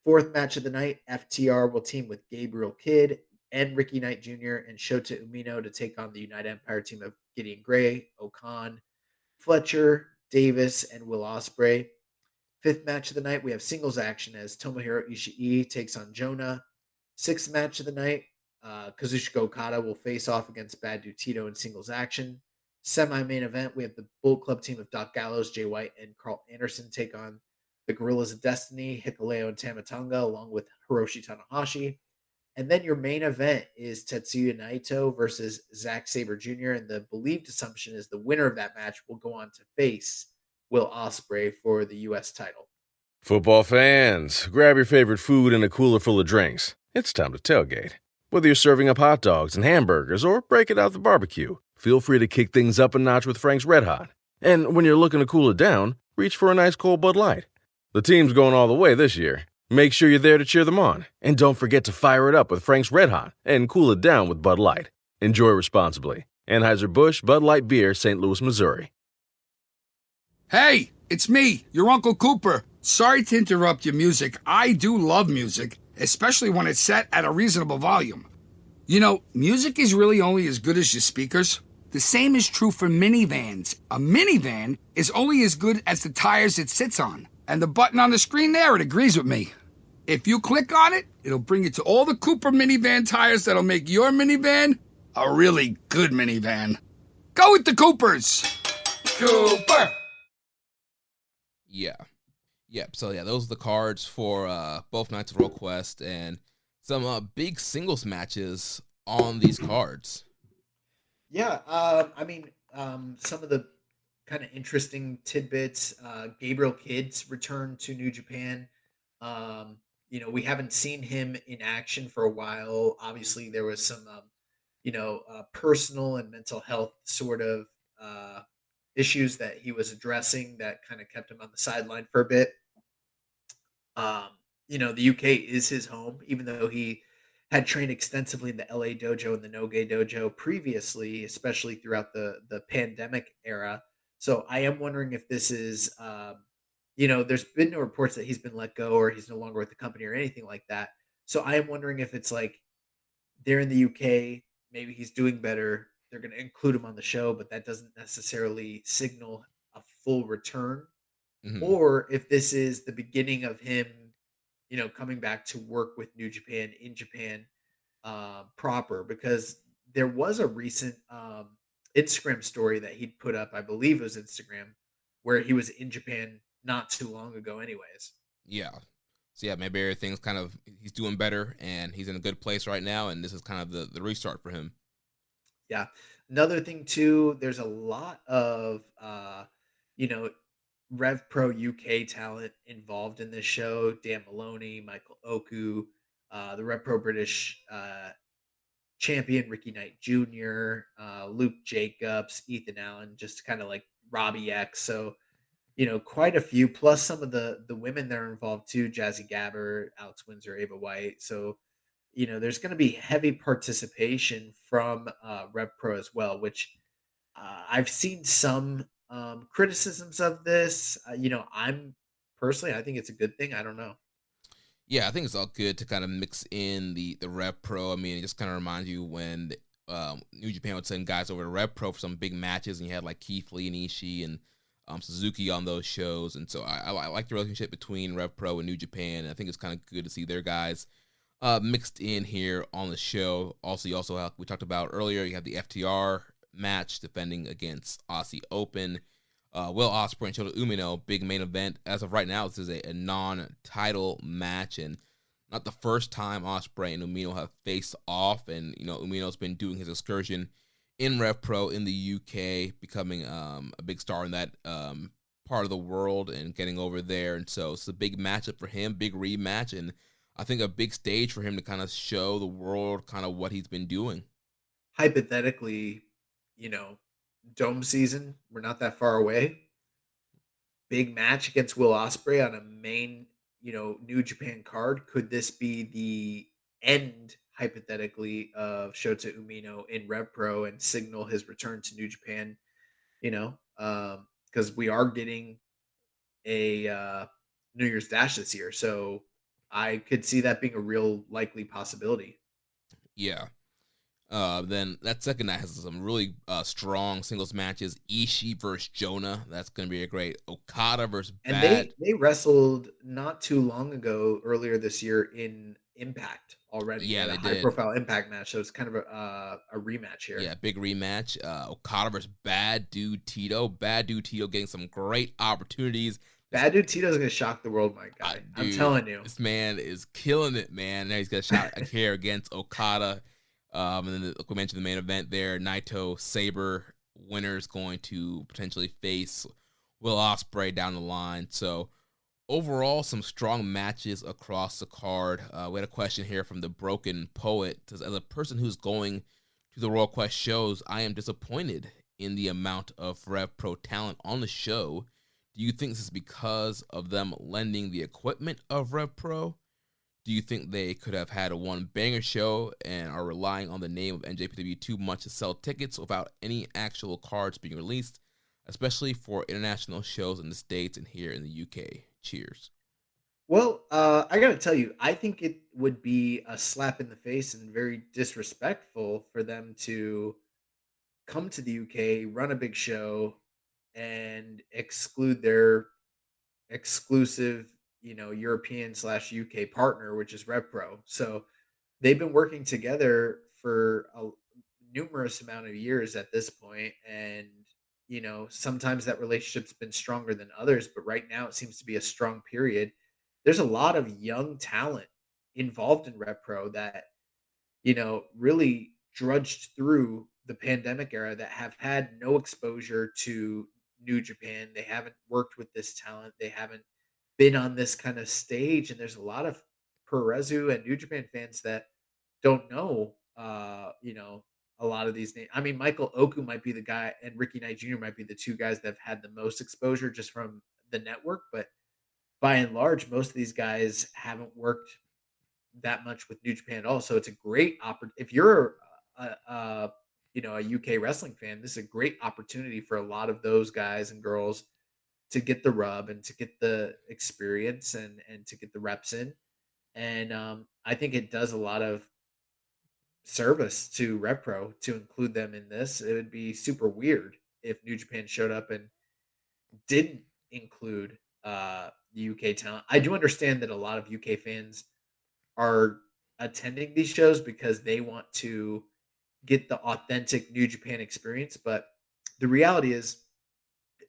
Fourth match of the night, FTR will team with Gabriel Kidd and Ricky Knight Jr. and Shota Umino to take on the United Empire team of Gideon Gray, Okon, Fletcher, Davis, and Will Ospreay. Fifth match of the night, we have singles action as Tomohiro Ishii takes on Jonah. Sixth match of the night, Kazuchika Okada will face off against Bad Dude Tito in singles action. Semi-main event, we have the Bullet Club team of Doc Gallows, Jay White, and Carl Anderson take on the Gorillas of Destiny, Hikuleo, and Tamatonga, along with Hiroshi Tanahashi. And then your main event is Tetsuya Naito versus Zack Saber Jr. And the believed assumption is the winner of that match will go on to face Will Ospreay for the U.S. title. Football fans, grab your favorite food and a cooler full of drinks. It's time to tailgate. Whether you're serving up hot dogs and hamburgers or breaking out the barbecue, feel free to kick things up a notch with Frank's Red Hot. And when you're looking to cool it down, reach for a nice cold Bud Light. The team's going all the way this year. Make sure you're there to cheer them on. And don't forget to fire it up with Frank's Red Hot and cool it down with Bud Light. Enjoy responsibly. Anheuser-Busch Bud Light Beer, St. Louis, Missouri. Hey, it's me, your Uncle Cooper. Sorry to interrupt your music. I do love music, especially when it's set at a reasonable volume. You know, music is really only as good as your speakers. The same is true for minivans. A minivan is only as good as the tires it sits on. And the button on the screen there, it agrees with me. If you click on it, it'll bring you to all the Cooper minivan tires that'll make your minivan a really good minivan. Go with the Coopers! Cooper! Yeah. Yep. So, those are the cards for both nights of Quest and some big singles matches on these cards. Yeah. Some of the kind of interesting tidbits. Gabriel Kidd's return to New Japan. We haven't seen him in action for a while. Obviously, there was some, personal and mental health sort of issues that he was addressing that kind of kept him on the sideline for a bit. The UK is his home, even though he had trained extensively in the LA dojo and the Noge dojo previously, especially throughout the pandemic era. So I am wondering if this is, there's been no reports that he's been let go or he's no longer with the company or anything like that. So I am wondering if it's like they're in the UK, maybe he's doing better. They're going to include him on the show, but that doesn't necessarily signal a full return. Mm-hmm. Or if this is the beginning of him, coming back to work with New Japan in Japan proper, because there was a recent Instagram story that he'd put up, I believe it was Instagram, where he was in Japan not too long ago anyways. Yeah. So maybe everything's he's doing better and he's in a good place right now, and this is kind of the restart for him. Yeah. Another thing too, there's a lot of Rev Pro UK talent involved in this show. Dan Maloney, Michael Oku, the Rev Pro British champion Ricky Knight Jr., Luke Jacobs, Ethan Allen, just kind of like Robbie X. So, quite a few, plus some of the women that are involved too, Jazzy Gabbert, Alex Windsor, Ava White. So, there's going to be heavy participation from Rev Pro as well, which I've seen some criticisms of this. I'm personally, I think it's a good thing. I don't know. Yeah, I think it's all good to kind of mix in the Rev Pro. I mean, it just kind of reminds you when New Japan would send guys over to Rev Pro for some big matches, and you had like Keith Lee and Ishii and Suzuki on those shows. And so I like the relationship between Rev Pro and New Japan. And I think it's kind of good to see their guys mixed in here on the show. Also, you also have, we talked about earlier, you have the FTR match defending against Aussie Open. Will Ospreay and Shota Umino, big main event. As of right now, this is a non-title match, and not the first time Ospreay and Umino have faced off. And Umino's been doing his excursion in Rev Pro in the UK, becoming a big star in that part of the world and getting over there. And so it's a big matchup for him, big rematch, and I think a big stage for him to kind of show the world kind of what he's been doing. Hypothetically, dome season, we're not that far away. Big match against Will Ospreay on a main, New Japan card. Could this be the end, hypothetically, of Shota Umino in Rev Pro and signal his return to New Japan? Because we are getting a New Year's Dash this year, so I could see that being a real likely possibility. Yeah. Then that second night has some really strong singles matches. Ishii versus Jonah. That's going to be a great. Okada versus And Bad. they wrestled not too long ago, earlier this year in Impact already. Yeah, They had they a did. high-profile Impact match, so it's kind of a rematch here. Yeah, big rematch. Okada versus Bad Dude Tito. Bad Dude Tito getting some great opportunities. Bad Dude Tito's going to shock the world, my guy. I'm telling you. This man is killing it, man. Now he's got a shot here against Okada. And then we mentioned the main event there. Naito, Saber, winner's going to potentially face Will Ospreay down the line. So overall, some strong matches across the card. We had a question here from the Broken Poet. Says, as a person who's going to the Royal Quest shows, I am disappointed in the amount of Rev Pro talent on the show. Do you think this is because of them lending the equipment of Rev Pro? Do you think they could have had a one banger show and are relying on the name of NJPW too much to sell tickets without any actual cards being released, especially for international shows in the States and here in the UK? Cheers. Well, I got to tell you, I think it would be a slap in the face and very disrespectful for them to come to the UK, run a big show, and exclude their exclusive, European/UK partner, which is RevPro. So they've been working together for a numerous amount of years at this point, and sometimes that relationship's been stronger than others, but right now it seems to be a strong period. There's a lot of young talent involved in RevPro that really drudged through the pandemic era that have had no exposure to New Japan. They haven't worked with this talent. They haven't been on this kind of stage. And there's a lot of Puroresu and New Japan fans that don't know, a lot of these names. I mean, Michael Oku might be the guy, and Ricky Knight Jr. might be the two guys that have had the most exposure just from the network. But by and large, most of these guys haven't worked that much with New Japan at all. So it's a great opportunity. If you're a UK wrestling fan, this is a great opportunity for a lot of those guys and girls to get the rub and to get the experience and to get the reps in. And I think it does a lot of service to RevPro to include them in this. It would be super weird if New Japan showed up and didn't include the UK talent. I do understand that a lot of UK fans are attending these shows because they want to get the authentic New Japan experience, but the reality is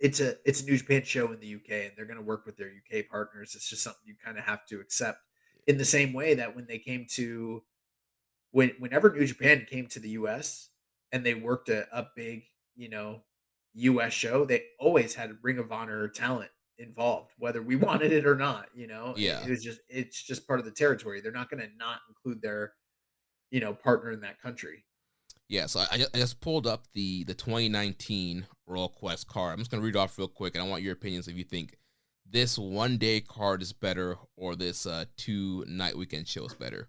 it's a New Japan show in the UK, and they're going to work with their UK partners. It's just something you kind of have to accept. In the same way that when they came to whenever New Japan came to the US and they worked a big, US show, they always had Ring of Honor talent involved, whether we wanted it or not. Yeah. It's just part of the territory. They're not going to not include their partner in that country. Yeah, so I just pulled up the 2019 Royal Quest card. I'm just going to read off real quick, and I want your opinions if you think this one-day card is better or this two-night weekend show is better.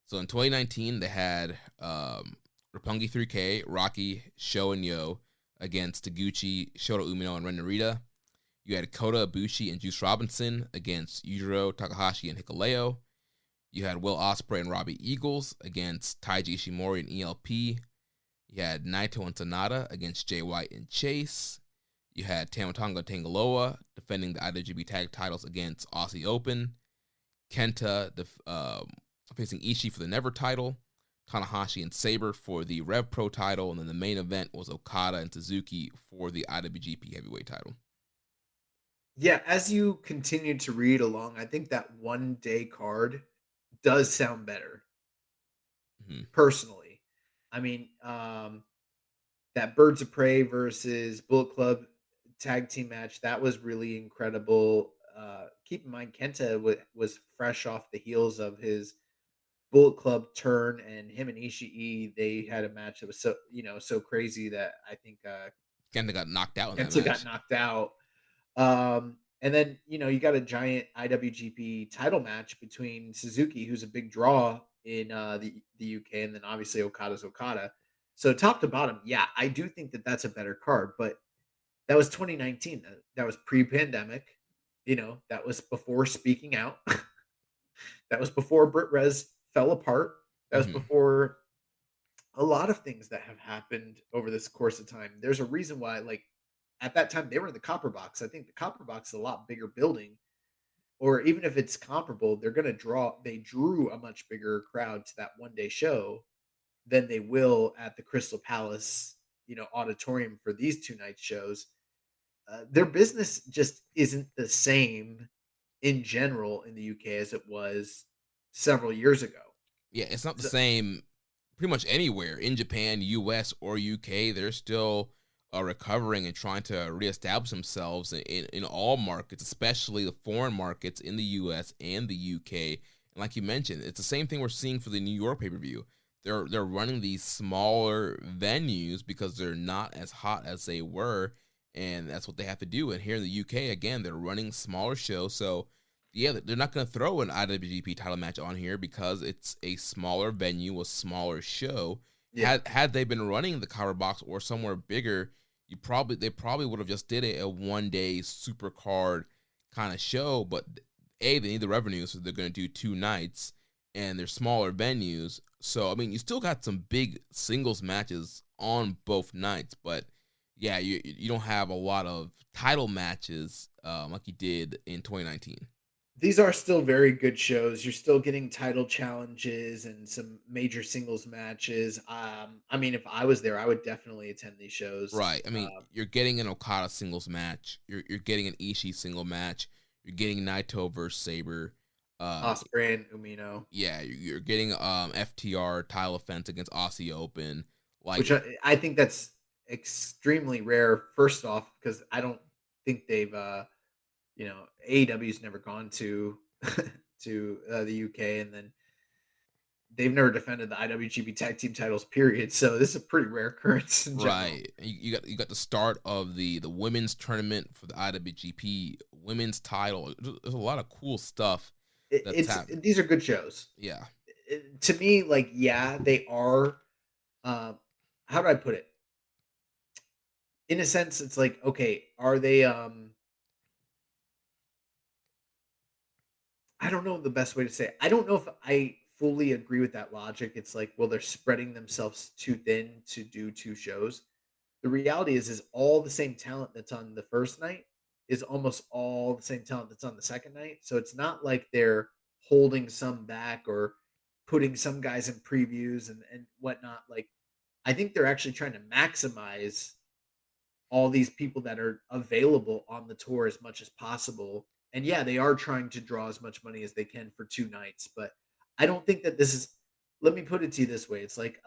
So in 2019, they had Roppongi 3K, Rocky, Sho, and Yo, against Taguchi, Shota Umino, and Ren Narita. You had Kota Ibushi and Juice Robinson against Yujiro Takahashi and Hikuleo. You had Will Ospreay and Robbie Eagles against Taiji Ishimori and ELP. You had Naito and Sonata against Jay White and Chase. You had Tama Tonga and Tangaloa defending the IWGP Tag titles against Aussie Open. Kenta facing Ishii for the Never title. Tanahashi and Saber for the Rev Pro title. And then the main event was Okada and Suzuki for the IWGP Heavyweight title. Yeah, as you continue to read along, I think that 1 day card does sound better. Personally. I mean, that Birds of Prey versus Bullet Club tag team match, that was really incredible. Keep in mind, Kenta was fresh off the heels of his Bullet Club turn, and him and Ishii, they had a match that was so crazy that I think Kenta got knocked out in that Kenta match. got knocked out. And then, you got a giant IWGP title match between Suzuki, who's a big draw in the UK, and then obviously Okada's Okada. So top to bottom, yeah, I do think that that's a better card, but that was 2019. That was pre-pandemic. That was before Speaking Out. That was before Britt Rez fell apart. That was before a lot of things that have happened over this course of time. There's a reason why, like, at that time they were in the Copper Box. I think the Copper Box is a lot bigger building, or even if it's comparable, they drew a much bigger crowd to that 1 day show than they will at the Crystal Palace, auditorium for these 2 night shows. Their business just isn't the same in general in the UK as it was several years ago. Yeah, it's not the same pretty much anywhere in Japan, U.S., or UK. They're still recovering and trying to reestablish themselves in all markets, especially the foreign markets in the U.S. and the UK. And like you mentioned, it's the same thing we're seeing for the New York pay-per-view. They're running these smaller venues because they're not as hot as they were, and that's what they have to do. And here in the UK, again, they're running smaller shows, so yeah, they're not going to throw an IWGP title match on here because it's a smaller venue, a smaller show. Yeah. Had they been running the Copper Box or somewhere bigger, they probably would have just did a 1 day super card kind of show. But they need the revenue, so they're going to do 2 nights, and they're smaller venues. So I mean, you still got some big singles matches on both nights, but yeah, you don't have a lot of title matches like you did in 2019. These are still very good shows. You're still getting title challenges and some major singles matches. I mean, if I was there, I would definitely attend these shows. Right. I mean, you're getting an Okada singles match. You're getting an Ishii single match. You're getting Naito versus Saber. Ospreay and Umino. Yeah, you're getting FTR title offense against Aussie Open. Which I think that's extremely rare. First off, because I don't think they've AEW's never gone to the UK, and then they've never defended the IWGP Tag Team titles, period. So this is a pretty rare occurrence in general. Right. You got the start of the women's tournament for the IWGP women's title. There's a lot of cool stuff. These are good shows. Yeah. To me, like, yeah, they are. How do I put it? In a sense, it's like, okay, are they? I don't know the best way to say it. I don't know if I fully agree with that logic. It's like, well, they're spreading themselves too thin to do 2 shows. The reality is all the same talent that's on the first night is almost all the same talent that's on the second night. So it's not like they're holding some back or putting some guys in previews and whatnot. Like, I think they're actually trying to maximize all these people that are available on the tour as much as possible. And yeah, they are trying to draw as much money as they can for 2 nights, but I don't think that this is, let me put it to you this way. It's like,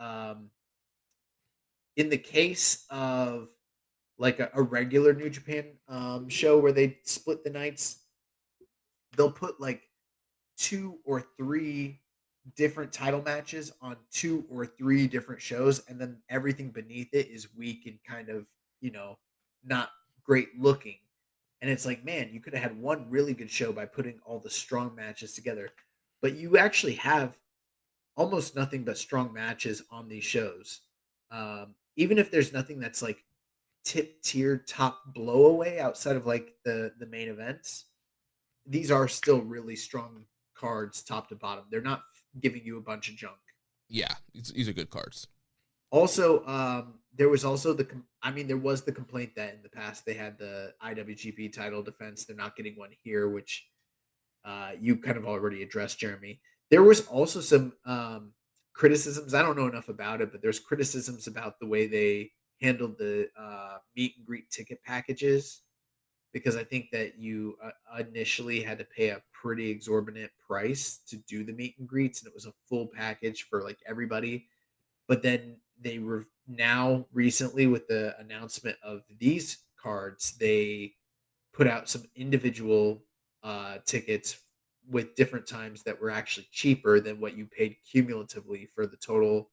in the case of like a regular New Japan show where they split the nights, they'll put like 2 or 3 different title matches on 2 or 3 different shows, and then everything beneath it is weak and kind of, not great looking. And it's like, man, you could have had one really good show by putting all the strong matches together, but you actually have almost nothing but strong matches on these shows. Even if there's nothing that's like tip tier top blowaway outside of like the main events. These are still really strong cards top to bottom. They're not giving you a bunch of junk. Yeah, these are good cards. Also, there was also there was the complaint that in the past they had the IWGP title defense. They're not getting one here, which you kind of already addressed, Jeremy. There was also some criticisms. I don't know enough about it, but there's criticisms about the way they handled the meet and greet ticket packages, because I think that you initially had to pay a pretty exorbitant price to do the meet and greets, and it was a full package for like everybody. But then they were now recently with the announcement of these cards, they put out some individual tickets with different times that were actually cheaper than what you paid cumulatively for the total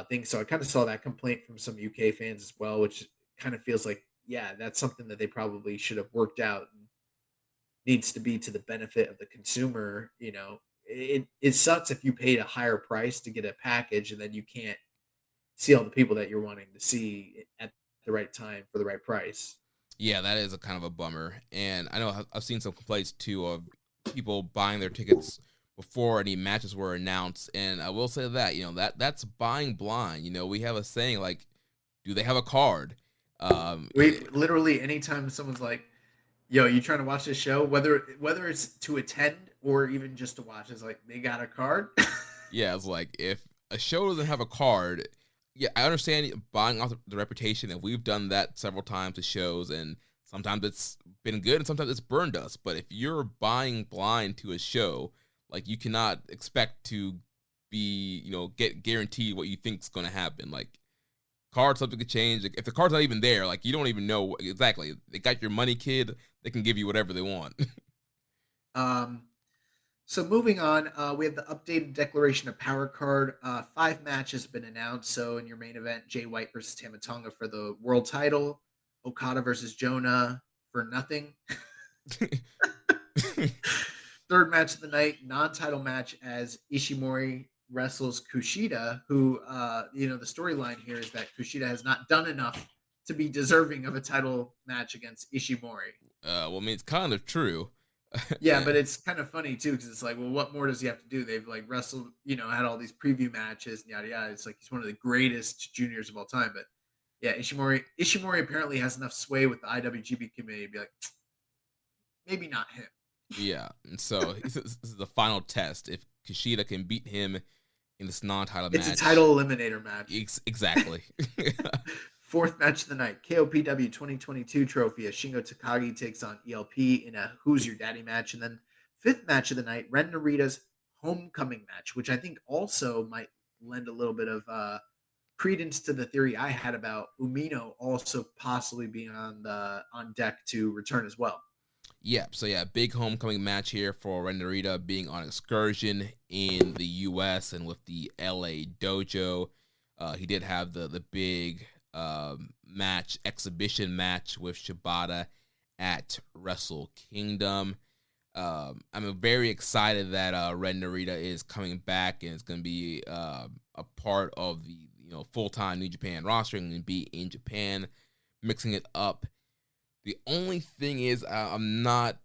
thing. So I kind of saw that complaint from some UK fans as well, which kind of feels like, yeah, that's something that they probably should have worked out and needs to be to the benefit of the consumer. It sucks if you paid a higher price to get a package and then you can't see all the people that you're wanting to see at the right time for the right price. Yeah, that is a kind of a bummer. And I know I've seen some complaints too of people buying their tickets before any matches were announced. And I will say that, that's buying blind. We have a saying like, do they have a card? We literally, anytime someone's like, yo, you trying to watch this show, whether it's to attend or even just to watch, it's like, they got a card. Yeah, it's like, if a show doesn't have a card, yeah, I understand buying off the reputation, and we've done that several times to shows, and sometimes it's been good and sometimes it's burned us. But if you're buying blind to a show, like, you cannot expect to be, get guaranteed what you think's going to happen. Like, cards, something could change. Like, if the card's not even there, like, you don't even know exactly. They got your money, kid. They can give you whatever they want. So moving on, we have the updated Declaration of Power card. 5 matches have been announced. So in your main event, Jay White versus Tama Tonga for the world title. Okada versus Jonah for nothing. Third match of the night, non-title match as Ishimori wrestles Kushida, who, the storyline here is that Kushida has not done enough to be deserving of a title match against Ishimori. Well, I mean, it's kind of true. Yeah, but it's kind of funny too, because it's like, well, what more does he have to do? They've like wrestled, had all these preview matches and yada yada. It's like he's one of the greatest juniors of all time. But yeah, Ishimori apparently has enough sway with the IWGP committee to be like, maybe not him. Yeah, and so this is the final test. If Kushida can beat him in this non-title match, it's a title eliminator match. Exactly. Fourth match of the night, KOPW 2022 trophy as Shingo Takagi takes on ELP in a Who's Your Daddy match. And then fifth match of the night, Ren Narita's homecoming match, which I think also might lend a little bit of credence to the theory I had about Umino also possibly being on deck to return as well. Yeah, so yeah, big homecoming match here for Ren Narita being on excursion in the U.S. and with the L.A. dojo. He did have the big exhibition match with Shibata at Wrestle Kingdom. I'm very excited that Ren Narita is coming back and it's going to be a part of the full-time New Japan roster and going to be in Japan, mixing it up. The only thing is I'm not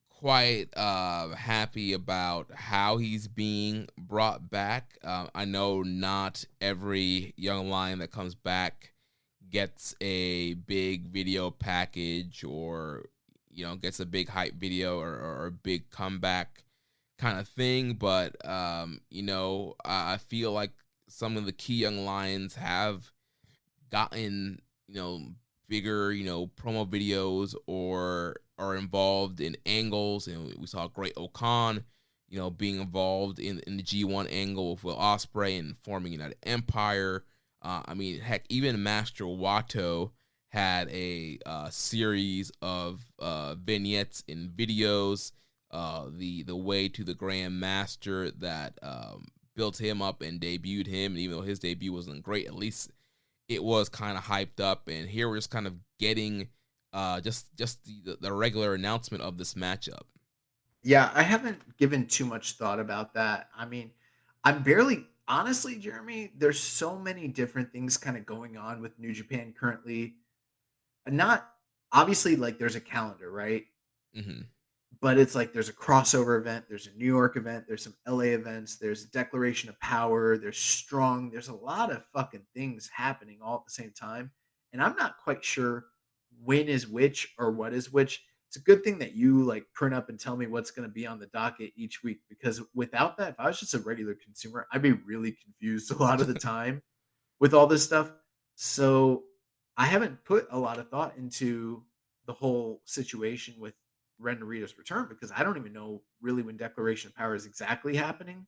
quite happy about how he's being brought back. I know not every young lion that comes back gets a big video package or, gets a big hype video or a big comeback kind of thing. But, I feel like some of the key young lions have gotten, bigger, promo videos or are involved in angles. We saw great Okon, being involved in the G1 angle with Will Ospreay and forming United Empire. Heck, even Master Wato had a series of vignettes and videos, the way to the Grand Master that built him up and debuted him. And even though his debut wasn't great, at least it was kind of hyped up. And here we're just kind of getting just the regular announcement of this matchup. Yeah, I haven't given too much thought about that. Honestly, Jeremy, there's so many different things kind of going on with New Japan currently. not obviously like there's a calendar, right? Mm-hmm. But it's like there's a crossover event, there's a New York event, there's some LA events, there's Declaration of Power, there's Strong, there's a lot of fucking things happening all at the same time. And I'm not quite sure when is which or what is which. It's a good thing that you like print up and tell me what's going to be on the docket each week, because without that, if I was just a regular consumer, I'd be really confused a lot of the time with all this stuff. So I haven't put a lot of thought into the whole situation with Ren Narita's return, because I don't even know really when Declaration of Power is exactly happening.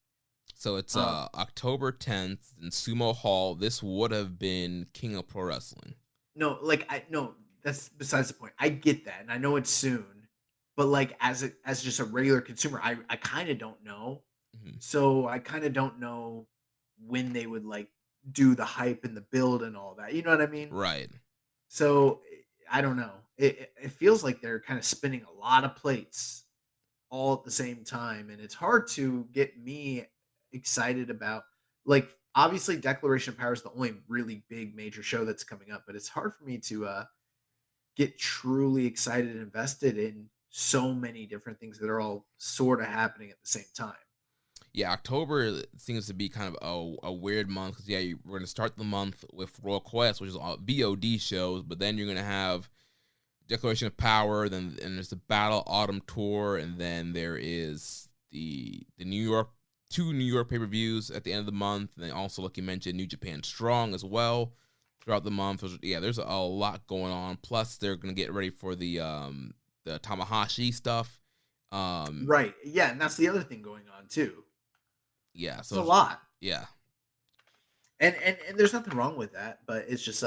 So it's October 10th in Sumo Hall. This would have been King of Pro Wrestling. No, like no, that's besides the point. I get that, and I know it's soon, but like as just a regular consumer, I kind of don't know. Mm-hmm. So I kind of don't know when they would like do the hype and the build and all that. You know what I mean? Right. So I don't know. It feels like they're kind of spinning a lot of plates all at the same time, and it's hard to get me excited about, like, obviously Declaration of Power is the only really big major show that's coming up, but it's hard for me to get truly excited and invested in so many different things that are all sort of happening at the same time. Yeah, October seems to be kind of a weird month because, yeah, we're going to start the month with Royal Quest, which is all VOD shows, but then you're going to have Declaration of Power, then and there's the Battle Autumn Tour, and then there is the New York, 2 New York pay-per-views at the end of the month, and then also, like you mentioned, New Japan Strong as well throughout the month. Yeah, there's a lot going on. Plus, they're going to get ready for the Tamahashi stuff. Right. Yeah, and that's the other thing going on too. Yeah, so it's a lot. Yeah. And there's nothing wrong with that, but it's just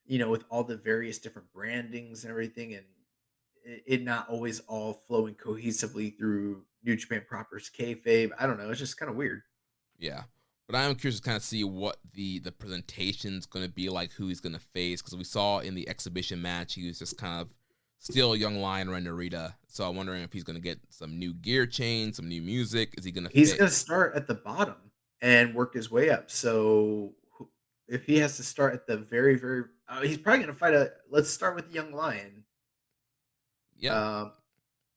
with all the various different brandings and everything, and it not always all flowing cohesively through New Japan Proper's kayfabe. I don't know. It's just kind of weird. Yeah. But I am curious to kind of see what the presentation's going to be like, who he's going to face, because we saw in the exhibition match, he was just kind of still a young lion Ren Narita. So I'm wondering if he's going to get some new gear change, some new music. Is he going to He's going to start at the bottom and work his way up. So if he has to start at the very, very, he's probably going to fight let's start with the young lion. Yeah.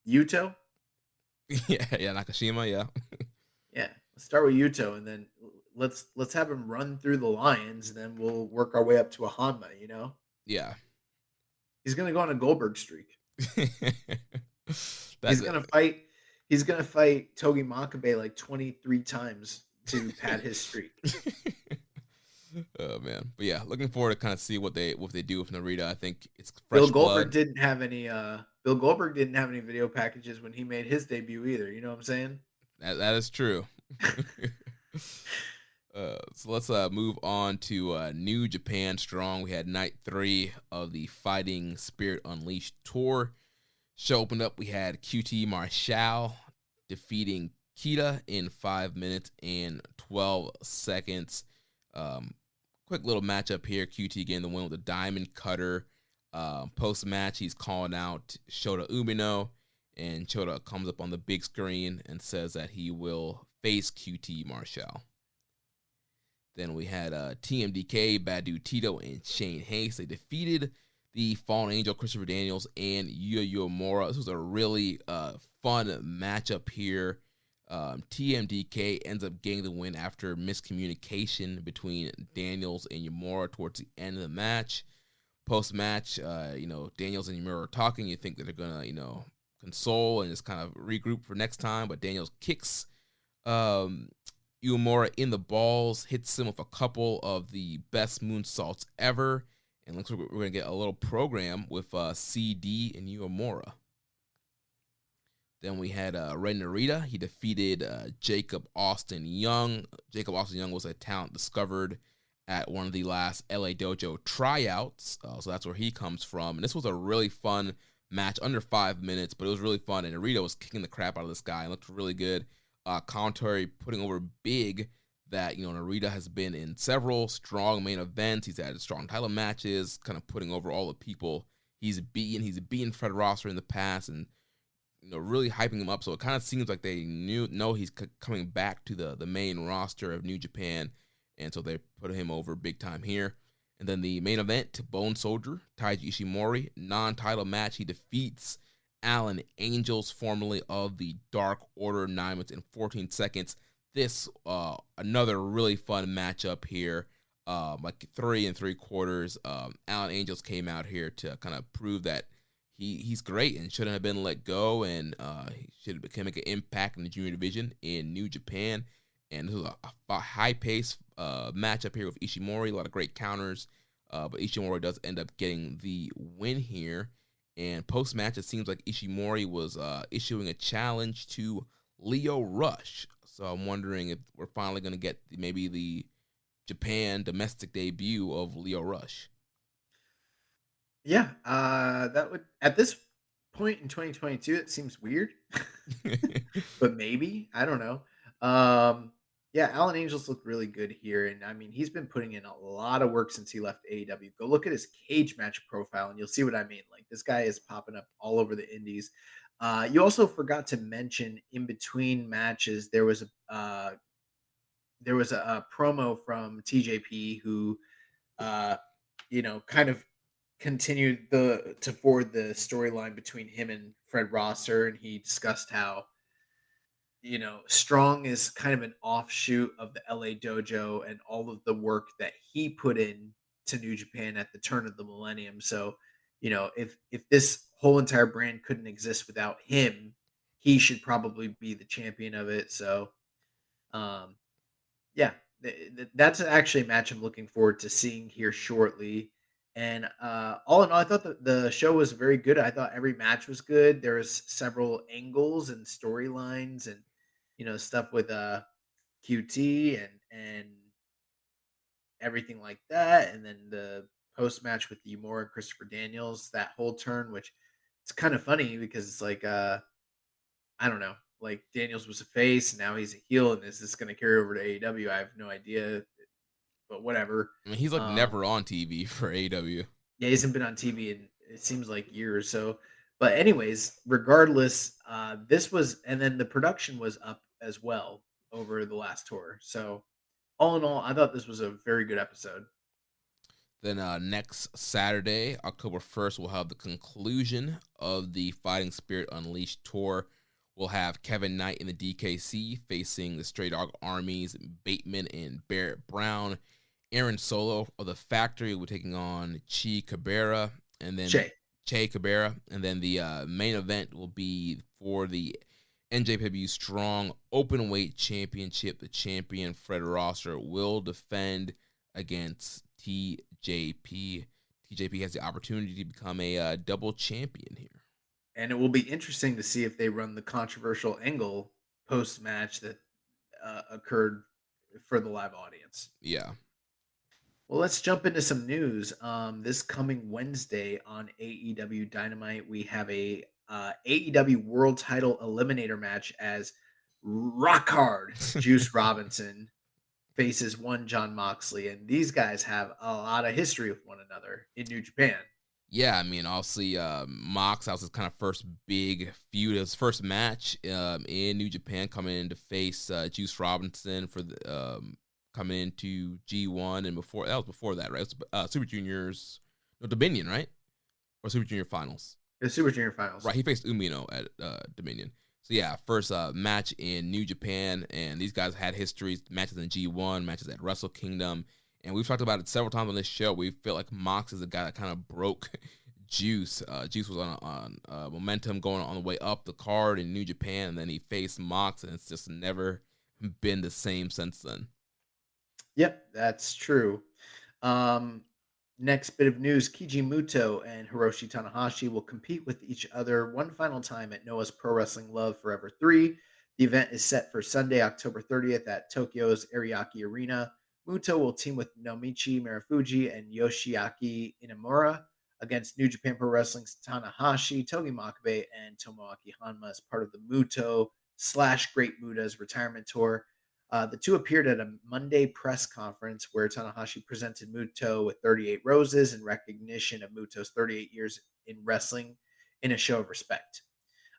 Yuto. Yeah, Nakashima, yeah. Yeah, let's start with Yuto, and then let's have him run through the lions, and then we'll work our way up to a Hanma, Yeah. He's going to go on a Goldberg streak. He's going to fight Togi Makabe like 23 times to pad his streak. Oh man, but yeah, looking forward to kind of see what they do with Narita. I think it's fresh Bill Goldberg didn't have any video packages when he made his debut either. You know what I'm saying? That is true. So let's move on to New Japan Strong. We had night 3 of the Fighting Spirit Unleashed tour. Show opened up. We had QT Marshall defeating Kita in 5 minutes and 12 seconds. Quick little matchup here. QT getting the win with a diamond cutter. Post match, he's calling out Shota Umino, and Shota comes up on the big screen and says that he will face QT Marshall. Then we had TMDK, Badu Tito, and Shane Hayes. They defeated the Fallen Angel, Christopher Daniels, and Yuya Uemura. This was a really fun matchup here. TMDK ends up getting the win after miscommunication between Daniels and Uemura towards the end of the match. Post-match, Daniels and Uemura are talking. You think that they're going to, console and just kind of regroup for next time, but Daniels kicks Uemura in the balls, hits him with a couple of the best moonsaults ever, and looks like we're going to get a little program with CD and Uemura. Then we had Ren Narita. He defeated Jacob Austin Young. Jacob Austin Young was a talent discovered at one of the last LA Dojo tryouts, so that's where he comes from. And this was a really fun match, under 5 minutes, but it was really fun, and Narita was kicking the crap out of this guy and looked really good. Commentary putting over big that, Narita has been in several strong main events. He's had strong title matches, kind of putting over all the people he's beaten. He's beaten Fred Rosser in the past, and really hyping him up. So it kind of seems like they know he's coming back to the main roster of New Japan, and so they put him over big time here. And then the main event, Bone Soldier, Taiji Ishimori, non-title match. He defeats Alan Angels, formerly of the Dark Order, 9 minutes and 14 seconds. This, another really fun matchup here, like 3 3/4. Alan Angels came out here to kind of prove that he's great and shouldn't have been let go, and he should make an impact in the junior division in New Japan. And this was a high-paced matchup here with Ishimori, a lot of great counters, but Ishimori does end up getting the win here. And post-match, it seems like Ishimori was issuing a challenge to Lio Rush. So I'm wondering if we're finally going to get maybe the Japan domestic debut of Lio Rush. Yeah, that would, at this point in 2022, it seems weird, but maybe, I don't know. Yeah, Alan Angels looked really good here, and I mean, he's been putting in a lot of work since he left AEW. Go look at his cage match profile, and you'll see what I mean. Like, this guy is popping up all over the indies. You also forgot to mention, in between matches, there was a promo from TJP who, uh, kind of continued to forward the storyline between him and Fred Rosser, and he discussed how, Strong is kind of an offshoot of the LA Dojo and all of the work that he put in to New Japan at the turn of the millennium. So, if this whole entire brand couldn't exist without him, he should probably be the champion of it. So, um, yeah, that's actually a match I'm looking forward to seeing here shortly. And all in all, I thought the show was very good. I thought every match was good. There was several angles and storylines, and stuff with QT and everything like that. And then the post match with Yumura and Christopher Daniels, that whole turn, which it's kind of funny because it's like I don't know. Like, Daniels was a face, and now he's a heel, and is this going to carry over to AEW? I have no idea, but whatever. I mean, he's like never on TV for AEW. Yeah, he hasn't been on TV in, it seems like, years. So, but anyways, regardless, this was, and then the production was up as well over the last tour. So, all in all, I thought this was a very good episode. Then next Saturday, October 1st, we'll have the conclusion of the Fighting Spirit Unleashed tour. We'll have Kevin Knight in the DKC facing the Stray Dog Armies, Bateman and Barrett Brown. Aaron Solo of the Factory will be taking on Che Cabrera, and then Che Cabrera, and then the main event will be for the NJPW Strong Openweight Championship. The champion, Fred Rosser, will defend against TJP. TJP has the opportunity to become a double champion here. And it will be interesting to see if they run the controversial angle post-match that occurred for the live audience. Yeah. Well, let's jump into some news. This coming Wednesday on AEW Dynamite, we have a AEW World Title Eliminator match as Rock Hard Juice Robinson faces one Jon Moxley, and these guys have a lot of history with one another in New Japan. Yeah, I mean, obviously, Mox, that was his kind of first big feud, his first match in New Japan, coming in to face Juice Robinson for the coming into G1, and before that, right? It was, Super Juniors, no, Dominion, right? Or Super Junior Finals. The Super Junior Finals. Right, he faced Umino at Dominion. So yeah, first match in New Japan, and these guys had histories, matches in G1, matches at Wrestle Kingdom. And we've talked about it several times on this show. We feel like Mox is the guy that kind of broke Juice. Juice was on momentum going on the way up the card in New Japan, and then he faced Mox, and it's just never been the same since then. Yep, that's true. Next bit of news, Keiji Muto and Hiroshi Tanahashi will compete with each other one final time at Noah's Pro Wrestling Love Forever 3. The event is set for Sunday, October 30th at Tokyo's Ariake Arena. Muto will team with Nomichi Marufuji and Yoshiaki Inamura against New Japan Pro Wrestling's Tanahashi, Togi Makabe, and Tomoaki Hanma as part of the Muto/Great Muda's retirement tour. The two appeared at a Monday press conference where Tanahashi presented Muto with 38 roses in recognition of Muto's 38 years in wrestling in a show of respect.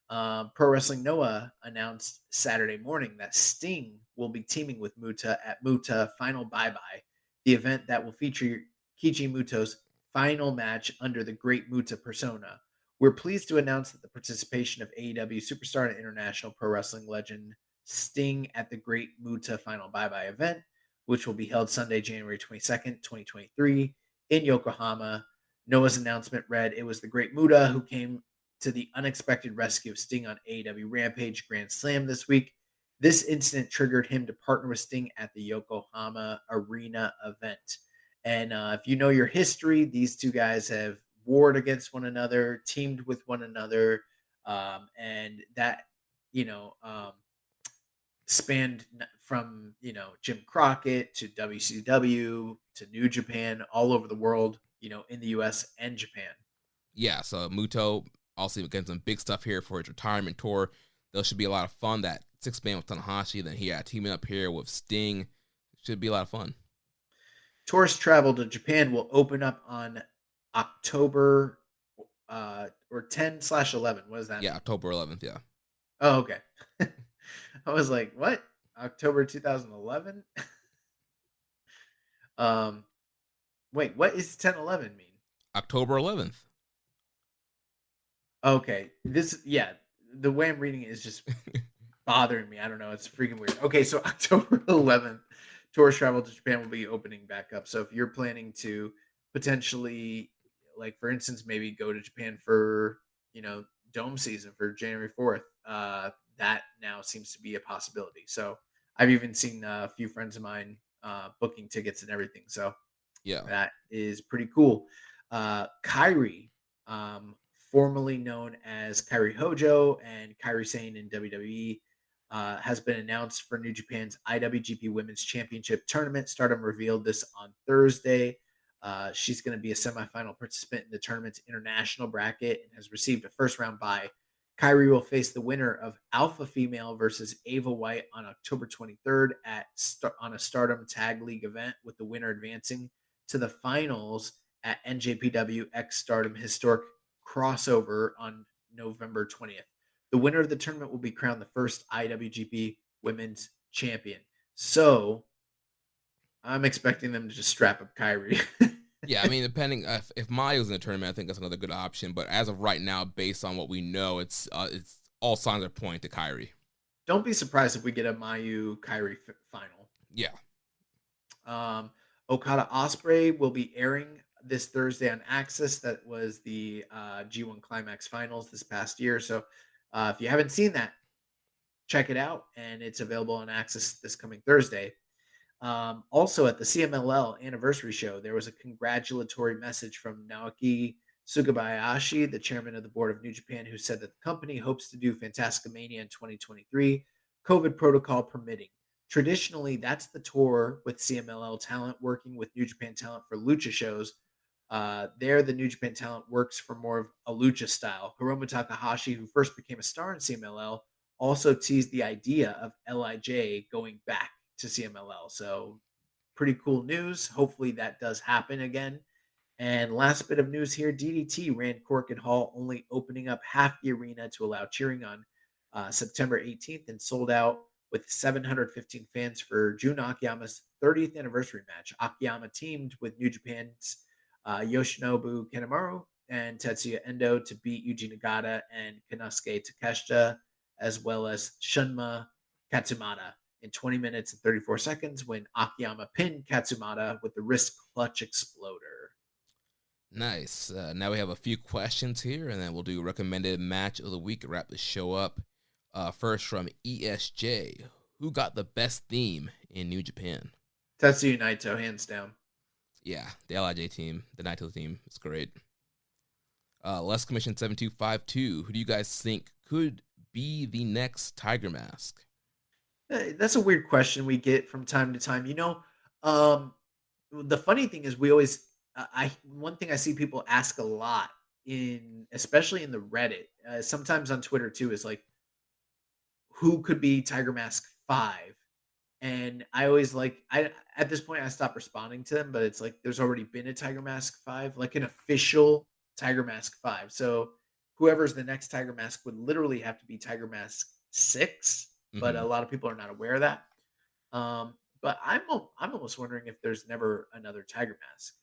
Pro Wrestling Noah announced Saturday morning that Sting will be teaming with Muta at Muta Final Bye Bye, the event that will feature Kichi Muto's final match under the Great Muta persona. We're pleased to announce that the participation of AEW superstar and international pro wrestling legend Sting at the Great Muta Final Bye-Bye event, which will be held Sunday, January 22nd, 2023 in Yokohama. Noah's announcement read, "It was the Great Muta who came to the unexpected rescue of Sting on AEW Rampage Grand Slam this week. This incident triggered him to partner with Sting at the Yokohama Arena event." And if you know your history, these two guys have warred against one another, teamed with one another, and that, spanned from, Jim Crockett to WCW to New Japan, all over the world, in the US and Japan. Yeah, so Muto also getting some big stuff here for his retirement tour. There should be a lot of fun. That 6-man with Tanahashi, then teaming up here with Sting. Should be a lot of fun. Tourist travel to Japan will open up on October or 10/11. What does that mean? October 11th, yeah. Oh, okay. I was like, what? October 2011? Wait, what is 10/11 mean? October 11th. Okay. The way I'm reading it is just bothering me. I don't know. It's freaking weird. Okay, so October 11th, tourist travel to Japan will be opening back up. So if you're planning to potentially, like, for instance, maybe go to Japan for, dome season for January 4th, that now seems to be a possibility. So I've even seen a few friends of mine booking tickets and everything. So yeah, that is pretty cool. Kairi, formerly known as Kairi Hojo and Kairi Sane in WWE, has been announced for New Japan's IWGP Women's Championship tournament. Stardom revealed this on Thursday. She's going to be a semifinal participant in the tournament's international bracket and has received a first-round bye. Kairi will face the winner of Alpha Female versus Ava White on October 23rd on a Stardom Tag League event, with the winner advancing to the finals at NJPW X Stardom Historic Crossover on November 20th. The winner of the tournament will be crowned the first IWGP Women's Champion. So I'm expecting them to just strap up Kairi. Yeah, I mean, depending if Maya's in the tournament, I think that's another good option. But as of right now, based on what we know, it's all signs are pointing to Kairi. Don't be surprised if we get a Mayu Kairi final. Yeah. Okada Ospreay will be airing this Thursday on Access. That was the G1 Climax Finals this past year. So if you haven't seen that, check it out, and it's available on Access this coming Thursday. Also, at the CMLL anniversary show, there was a congratulatory message from Naoki Sugabayashi, the chairman of the board of New Japan, who said that the company hopes to do Fantasticamania in 2023, COVID protocol permitting. Traditionally, that's the tour with CMLL talent working with New Japan talent for lucha shows. There, the New Japan talent works for more of a lucha style. Hiromu Takahashi, who first became a star in CMLL, also teased the idea of LIJ going back to CMLL. So pretty cool news. Hopefully that does happen again. And last bit of news here, DDT ran Cork and Hall, only opening up half the arena to allow cheering on September 18th, and sold out with 715 fans for Jun Akiyama's 30th anniversary match. Akiyama teamed with New Japan's Yoshinobu Kanemaru and Tetsuya Endo to beat Yuji Nagata and Konosuke Takeshita, as well as Shunma Katsumata in 20 minutes and 34 seconds when Akiyama pinned Katsumata with the wrist clutch exploder. Nice. Now we have a few questions here, and then we'll do recommended match of the week and wrap the show up. First from ESJ. Who got the best theme in New Japan? Tetsuya Naito, hands down. Yeah, the LIJ team, the Naito team. It's great. Les Commission 7252. Who do you guys think could be the next Tiger Mask? That's a weird question we get from time to time. The funny thing is we always one thing I see people ask a lot, especially in the Reddit, sometimes on Twitter too, is like, who could be Tiger Mask 5? And I always at this point I stopped responding to them, but it's like there's already been a Tiger Mask 5, like an official Tiger Mask 5. So whoever's the next Tiger Mask would literally have to be Tiger Mask 6, but a lot of people are not aware of that. But I'm almost wondering if there's never another Tiger Mask.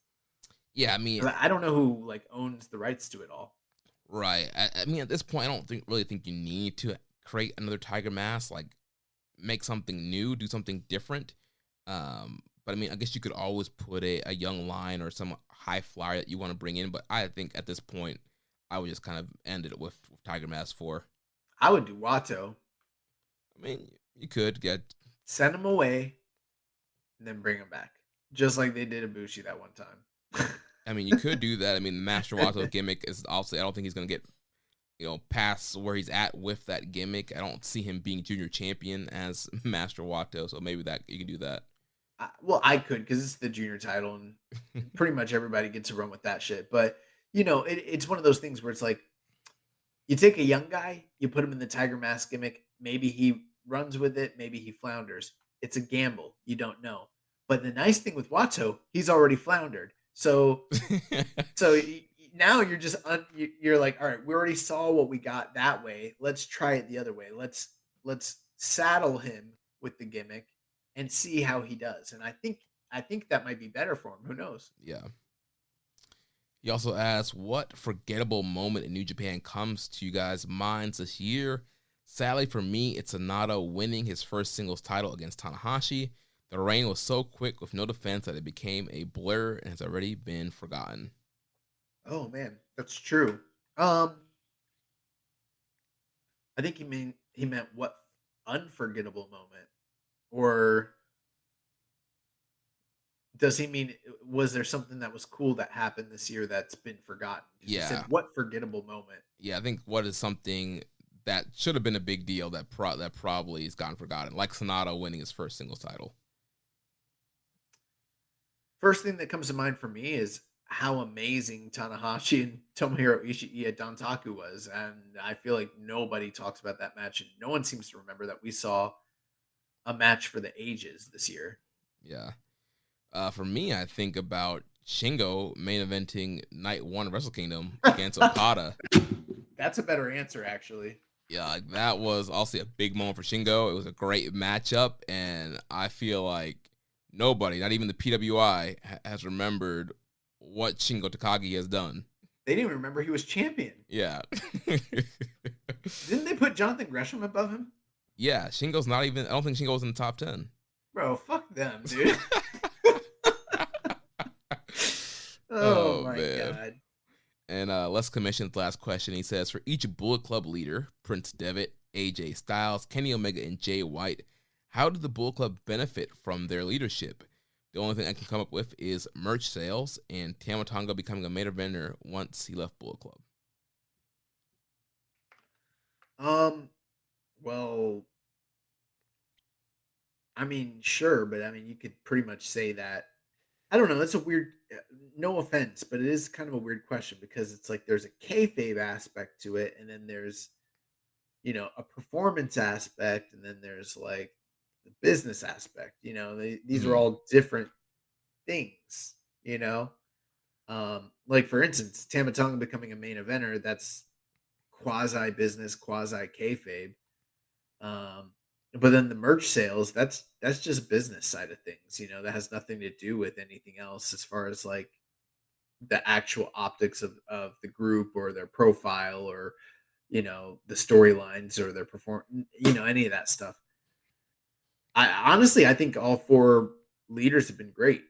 Yeah, I mean, I don't know who like owns the rights to it all. right. I mean, at this point, I don't really think you need to create another Tiger Mask. Like, make something new, do something different. But I mean, I guess you could always put a young lion or some high flyer that you want to bring in. But I think at this point, I would just kind of end it with Tiger Mask 4. I would do Watto. I mean, you could get send him away, and then bring him back, just like they did Ibushi that one time. I mean, you could do that. I mean, the Master Watto gimmick is obviously, I don't think he's going to get, past where he's at with that gimmick. I don't see him being junior champion as Master Watto, so maybe that you can do that. Well, I could, because it's the junior title, and pretty much everybody gets to run with that shit. But, it's one of those things where it's like, you take a young guy, you put him in the Tiger Mask gimmick, maybe he runs with it, maybe he flounders. It's a gamble. You don't know. But the nice thing with Watto, he's already floundered. So now you're just you're like, all right, we already saw what we got that way. Let's try it the other way. Let's saddle him with the gimmick and see how he does. And I think that might be better for him. Who knows? Yeah. He also asks, what forgettable moment in New Japan comes to you guys' minds this year? Sadly for me, it's Sonata winning his first singles title against Tanahashi. The reign was so quick with no defense that it became a blur and has already been forgotten. Oh man, that's true. I think he meant what unforgettable moment, or does he mean was there something that was cool that happened this year that's been forgotten? Yeah. He said what forgettable moment? Yeah, I think what is something that should have been a big deal that probably has gotten forgotten, like Sonata winning his first singles title. First thing that comes to mind for me is how amazing Tanahashi and Tomohiro Ishii at Dantaku was. And I feel like nobody talks about that match, and no one seems to remember that we saw a match for the ages this year. Yeah. For me, I think about Shingo main eventing night 1 of Wrestle Kingdom against Okada. That's a better answer, actually. Yeah, like that was also a big moment for Shingo. It was a great matchup, and I feel like nobody, not even the PWI, has remembered what Shingo Takagi has done. They didn't even remember he was champion. Yeah. Didn't they put Jonathan Gresham above him? Yeah, Shingo's not even, I don't think Shingo's in the top 10. Bro, fuck them, dude. Oh my God. And Les Commission's last question, he says, for each Bullet Club leader, Prince Devitt, AJ Styles, Kenny Omega, and Jay White, how did the Bullet Club benefit from their leadership? The only thing I can come up with is merch sales and Tama Tonga becoming a main eventer once he left Bullet Club. Well, I mean, sure, but I mean, you could pretty much say that. I don't know. That's a weird, no offense, but it is kind of a weird question, because it's like there's a kayfabe aspect to it, and then there's, a performance aspect, and then there's like the business aspect. These are all different things. Like for instance, Tama Tonga becoming a main eventer, that's quasi business, quasi kayfabe. But then the merch sales, that's just business side of things, that has nothing to do with anything else as far as like the actual optics of the group or their profile or, the storylines or their any of that stuff. I think all 4 leaders have been great.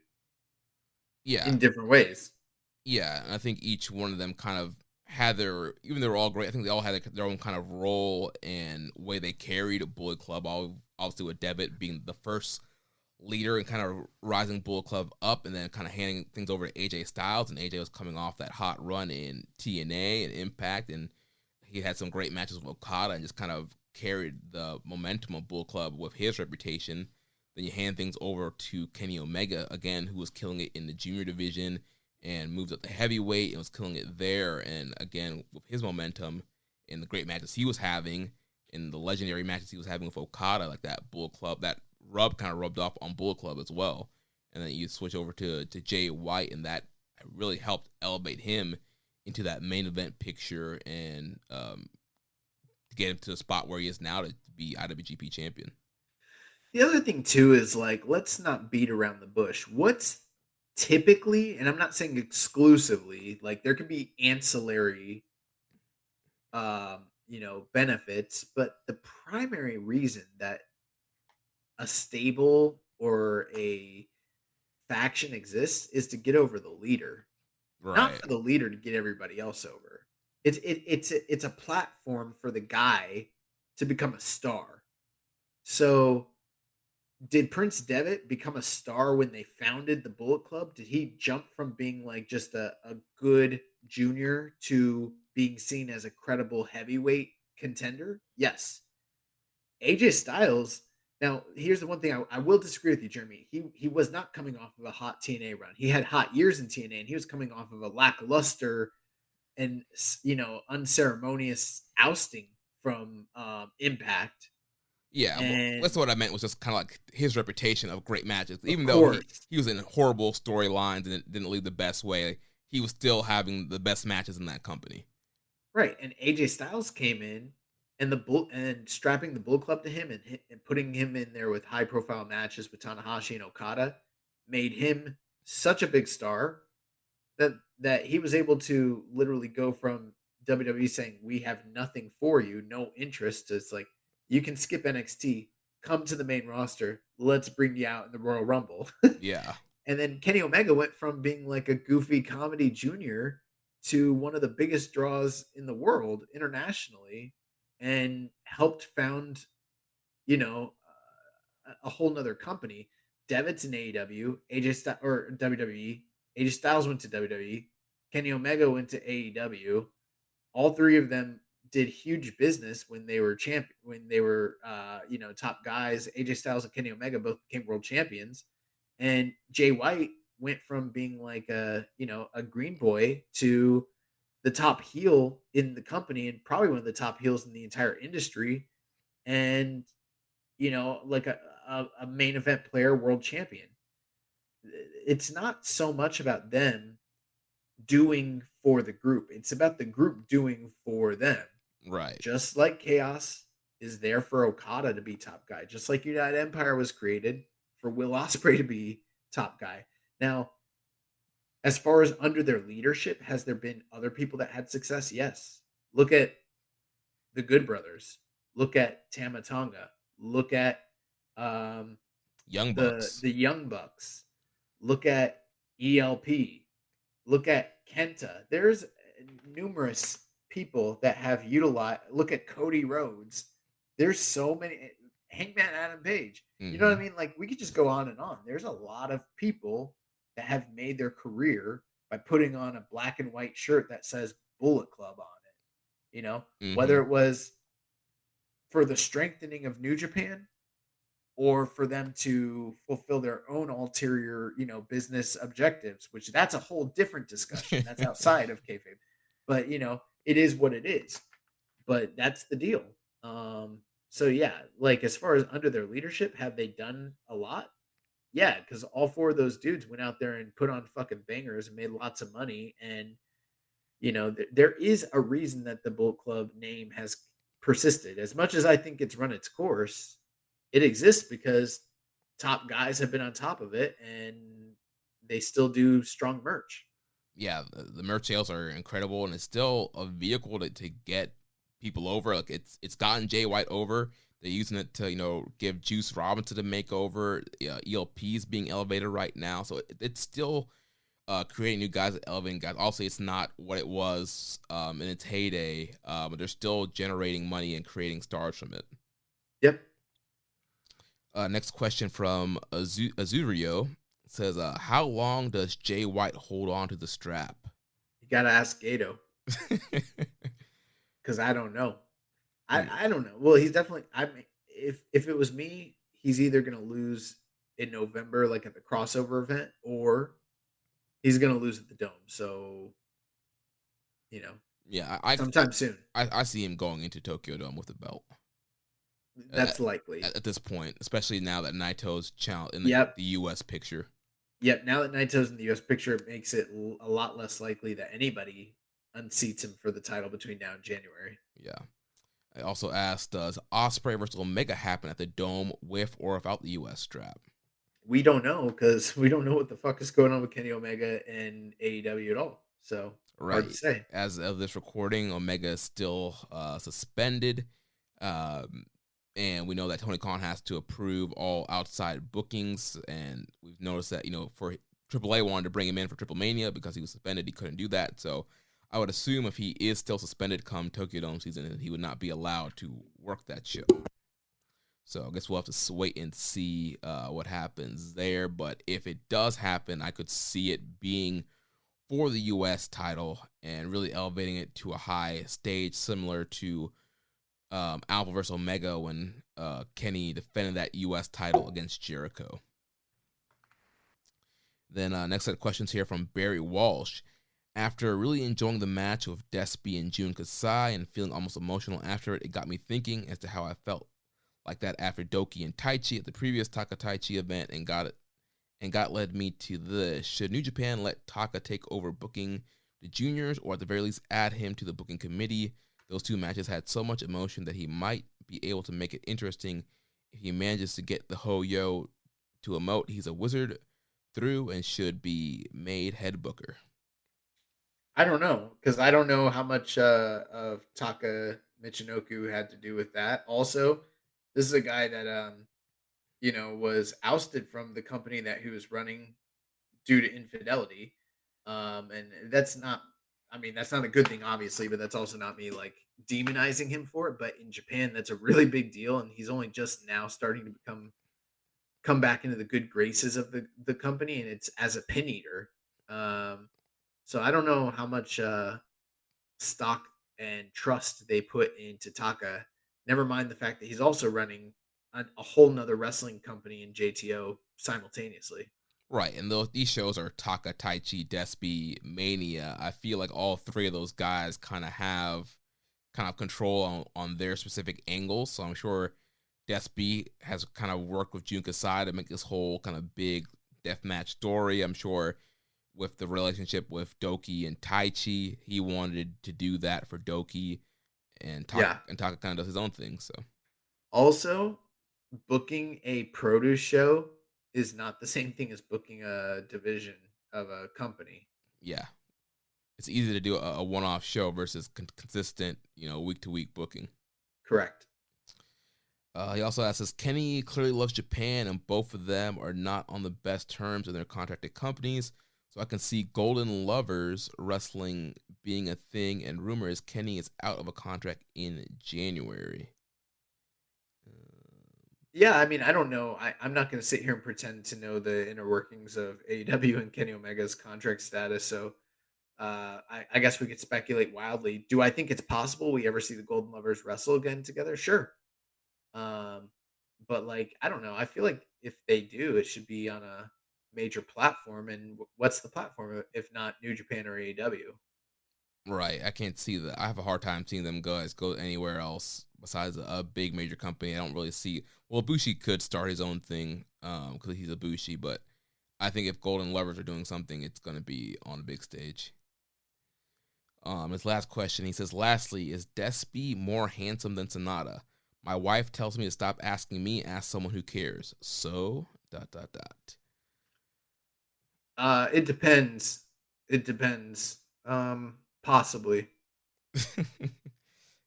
Yeah. In different ways. Yeah. And I think each one of them kind of had even though they're all great, I think they all had their own kind of role and way they carried a Bullet Club. Obviously with Devitt being the first leader and kind of rising Bullet Club up, and then kind of handing things over to AJ Styles, and AJ was coming off that hot run in TNA and Impact, and he had some great matches with Okada and just kind of carried the momentum of Bullet Club with his reputation. Then you hand things over to Kenny Omega again, who was killing it in the junior division and moved up to heavyweight and was killing it there. And again, with his momentum and the great matches he was having and the legendary matches he was having with Okada, like that Bullet Club, that kind of rubbed off on Bullet Club as well. And then you switch over to Jay White, and that really helped elevate him into that main event picture and to get him to the spot where he is now to be IWGP champion. The other thing too is like, let's not beat around the bush. What's typically, and I'm not saying exclusively, like there could be ancillary benefits, but the primary reason that a stable or a faction exists is to get over the leader, not Right. for the leader to get everybody else over. It's a platform for the guy to become a star. So did Prince Devitt become a star when they founded the Bullet Club? Did he jump from being like just a good junior to being seen as a credible heavyweight contender? Yes. AJ Styles. Now, here's the one thing I will disagree with you, Jeremy. He was not coming off of a hot TNA run. He had hot years in TNA, and he was coming off of a lackluster and unceremonious ousting from Impact. Yeah, well, And that's what I meant was just kind of like his reputation of great matches. of Even though course, he was in horrible storylines and it didn't lead the best way, he was still having the best matches in that company. right. And AJ Styles came in and strapping the Bull Club to him and putting him in there with high profile matches with Tanahashi and Okada made him such a big star that he was able to literally go from WWE saying we have nothing for you, no interest, to it's like you can skip NXT, come to the main roster, let's bring you out in the Royal Rumble. Yeah. And then Kenny Omega went from being like a goofy comedy junior to one of the biggest draws in the world internationally, and helped found, a whole nother company. Devitt's in AEW, or WWE. AJ Styles went to WWE. Kenny Omega went to AEW. All three of them did huge business when they were top guys. AJ Styles and Kenny Omega both became world champions. And Jay White went from being like a green boy to the top heel in the company and probably one of the top heels in the entire industry. And, like a main event player, world champion. It's not so much about them doing for the group. It's about the group doing for them. Right. Just like Chaos is there for Okada to be top guy, just like United Empire was created for Will Ospreay to be top guy. Now, as far as under their leadership, has there been other people that had success? Yes. Look at the Good Brothers. Look at Tama Tonga. Look at Young Bucks. the Young Bucks. Look at ELP. Look at Kenta. There's numerous people that have utilized. Look at Cody Rhodes. There's so many. Hangman Adam Page. You know what I mean? Like, we could just go on and on. There's a lot of people that have made their career by putting on a black and white shirt that says Bullet Club on it. Whether it was for the strengthening of New Japan or for them to fulfill their own ulterior, business objectives, which that's a whole different discussion. That's outside of kayfabe. But, it is what it is. But that's the deal. So yeah, like as far as under their leadership, have they done a lot? Yeah, because all four of those dudes went out there and put on fucking bangers and made lots of money. And, there is a reason that the Bullet Club name has persisted. As much as I think it's run its course, it exists because top guys have been on top of it and they still do strong merch. Yeah, the merch sales are incredible, and it's still a vehicle to get people over. Like it's gotten Jay White over. They're using it to give Juice Robinson to make over. ELP's being elevated right now, so it's still creating new guys, elevating guys. Also, it's not what it was in its heyday, but they're still generating money and creating stars from it. Yep. Next question from Azurio says, how long does Jay White hold on to the strap? You got to ask Gato. Because I don't know. I don't know. Well, he's definitely. If it was me, he's either going to lose in November, like at the crossover event, or he's going to lose at the Dome. So, yeah, sometime soon. I see him going into Tokyo Dome with the belt. That's likely at this point, especially now that Naito's in the U.S. picture. Yep. Now that Naito's in the U.S. picture, it makes it a lot less likely that anybody unseats him for the title between now and January. Yeah. I also asked, does Ospreay versus Omega happen at the Dome with or without the U.S. strap? we don't know because we don't know what the fuck is going on with Kenny Omega and AEW at all. So hard to Right. say. As of this recording, Omega is still suspended. And we know that Tony Khan has to approve all outside bookings. And we've noticed that, for AAA wanted to bring him in for Triple Mania because he was suspended. He couldn't do that. So I would assume if he is still suspended come Tokyo Dome season, he would not be allowed to work that show. So I guess we'll have to wait and see what happens there. But if it does happen, I could see it being for the U.S. title and really elevating it to a high stage, similar to Alpha versus Omega when Kenny defended that U.S. title against Jericho. Then next set of questions here from Barry Walsh. After really enjoying the match with Despy and Jun Kasai and feeling almost emotional after it, it got me thinking as to how I felt like that after Doki and Taichi at the previous Taka Taichi event and got led me to this. Should New Japan let Taka take over booking the juniors or at the very least add him to the booking committee? Those two matches had so much emotion that he might be able to make it interesting if he manages to get the Ho-Yo to emote. He's a wizard through and should be made head booker. I don't know because I don't know how much of Taka Michinoku had to do with that. Also, this is a guy that was ousted from the company that he was running due to infidelity. And that's not, I mean, that's not a good thing, obviously, but that's also not me like demonizing him for it. But in Japan, that's a really big deal. And he's only just now starting to come back into the good graces of the company. And it's as a pin eater. So I don't know how much stock and trust they put into Taka. Never mind the fact that he's also running a whole nother wrestling company in JTO simultaneously. Right, and these shows are Taka, Taichi, Despy, Mania. I feel like all three of those guys kind of have control on their specific angles. So I'm sure Despy has kind of worked with Jun Kasai to make this whole kind of big deathmatch story. I'm sure with the relationship with Doki and Taichi, he wanted to do that for Doki, and Taka kind of does his own thing. So also, booking a produce show is not the same thing as booking a division of a company. Yeah, it's easy to do a one-off show versus consistent, week-to-week booking. Correct. He also asks, Kenny clearly loves Japan, and both of them are not on the best terms in their contracted companies. So I can see Golden Lovers wrestling being a thing, and rumor is Kenny is out of a contract in January. Yeah, I mean, I don't know. I'm not going to sit here and pretend to know the inner workings of AEW and Kenny Omega's contract status. So I guess we could speculate wildly. Do I think it's possible we ever see the Golden Lovers wrestle again together? Sure. But like, I don't know. I feel like if they do, it should be on a major platform. And what's the platform if not New Japan or AEW? Right. I can't see that. I have a hard time seeing them go anywhere else besides a big major company. I don't really see. Well, Ibushi could start his own thing because he's Ibushi, but I think if Golden Lovers are doing something, it's going to be on a big stage. His last question, he says, lastly, is Despy more handsome than Sonata? My wife tells me to stop asking me, ask someone who cares. So, ... It depends. It depends. Possibly.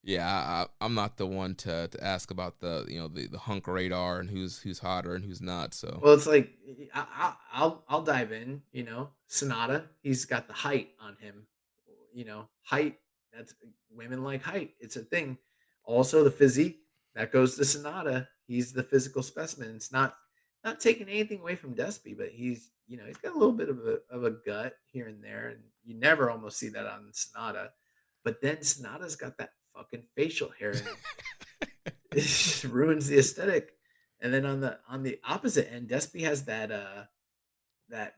Yeah, I'm not the one to ask about the hunk radar and who's hotter and who's not. So Well, it's like I'll dive in. Sonata. He's got the height on him. Height. That's women like height. It's a thing. Also, the physique that goes to Sonata. He's the physical specimen. It's not taking anything away from Despy, but he's got a little bit of a gut here and there, and you never almost see that on Sonata. But then Sonata's got that fucking facial hair, and it just ruins the aesthetic. And then on the opposite end, Despy has that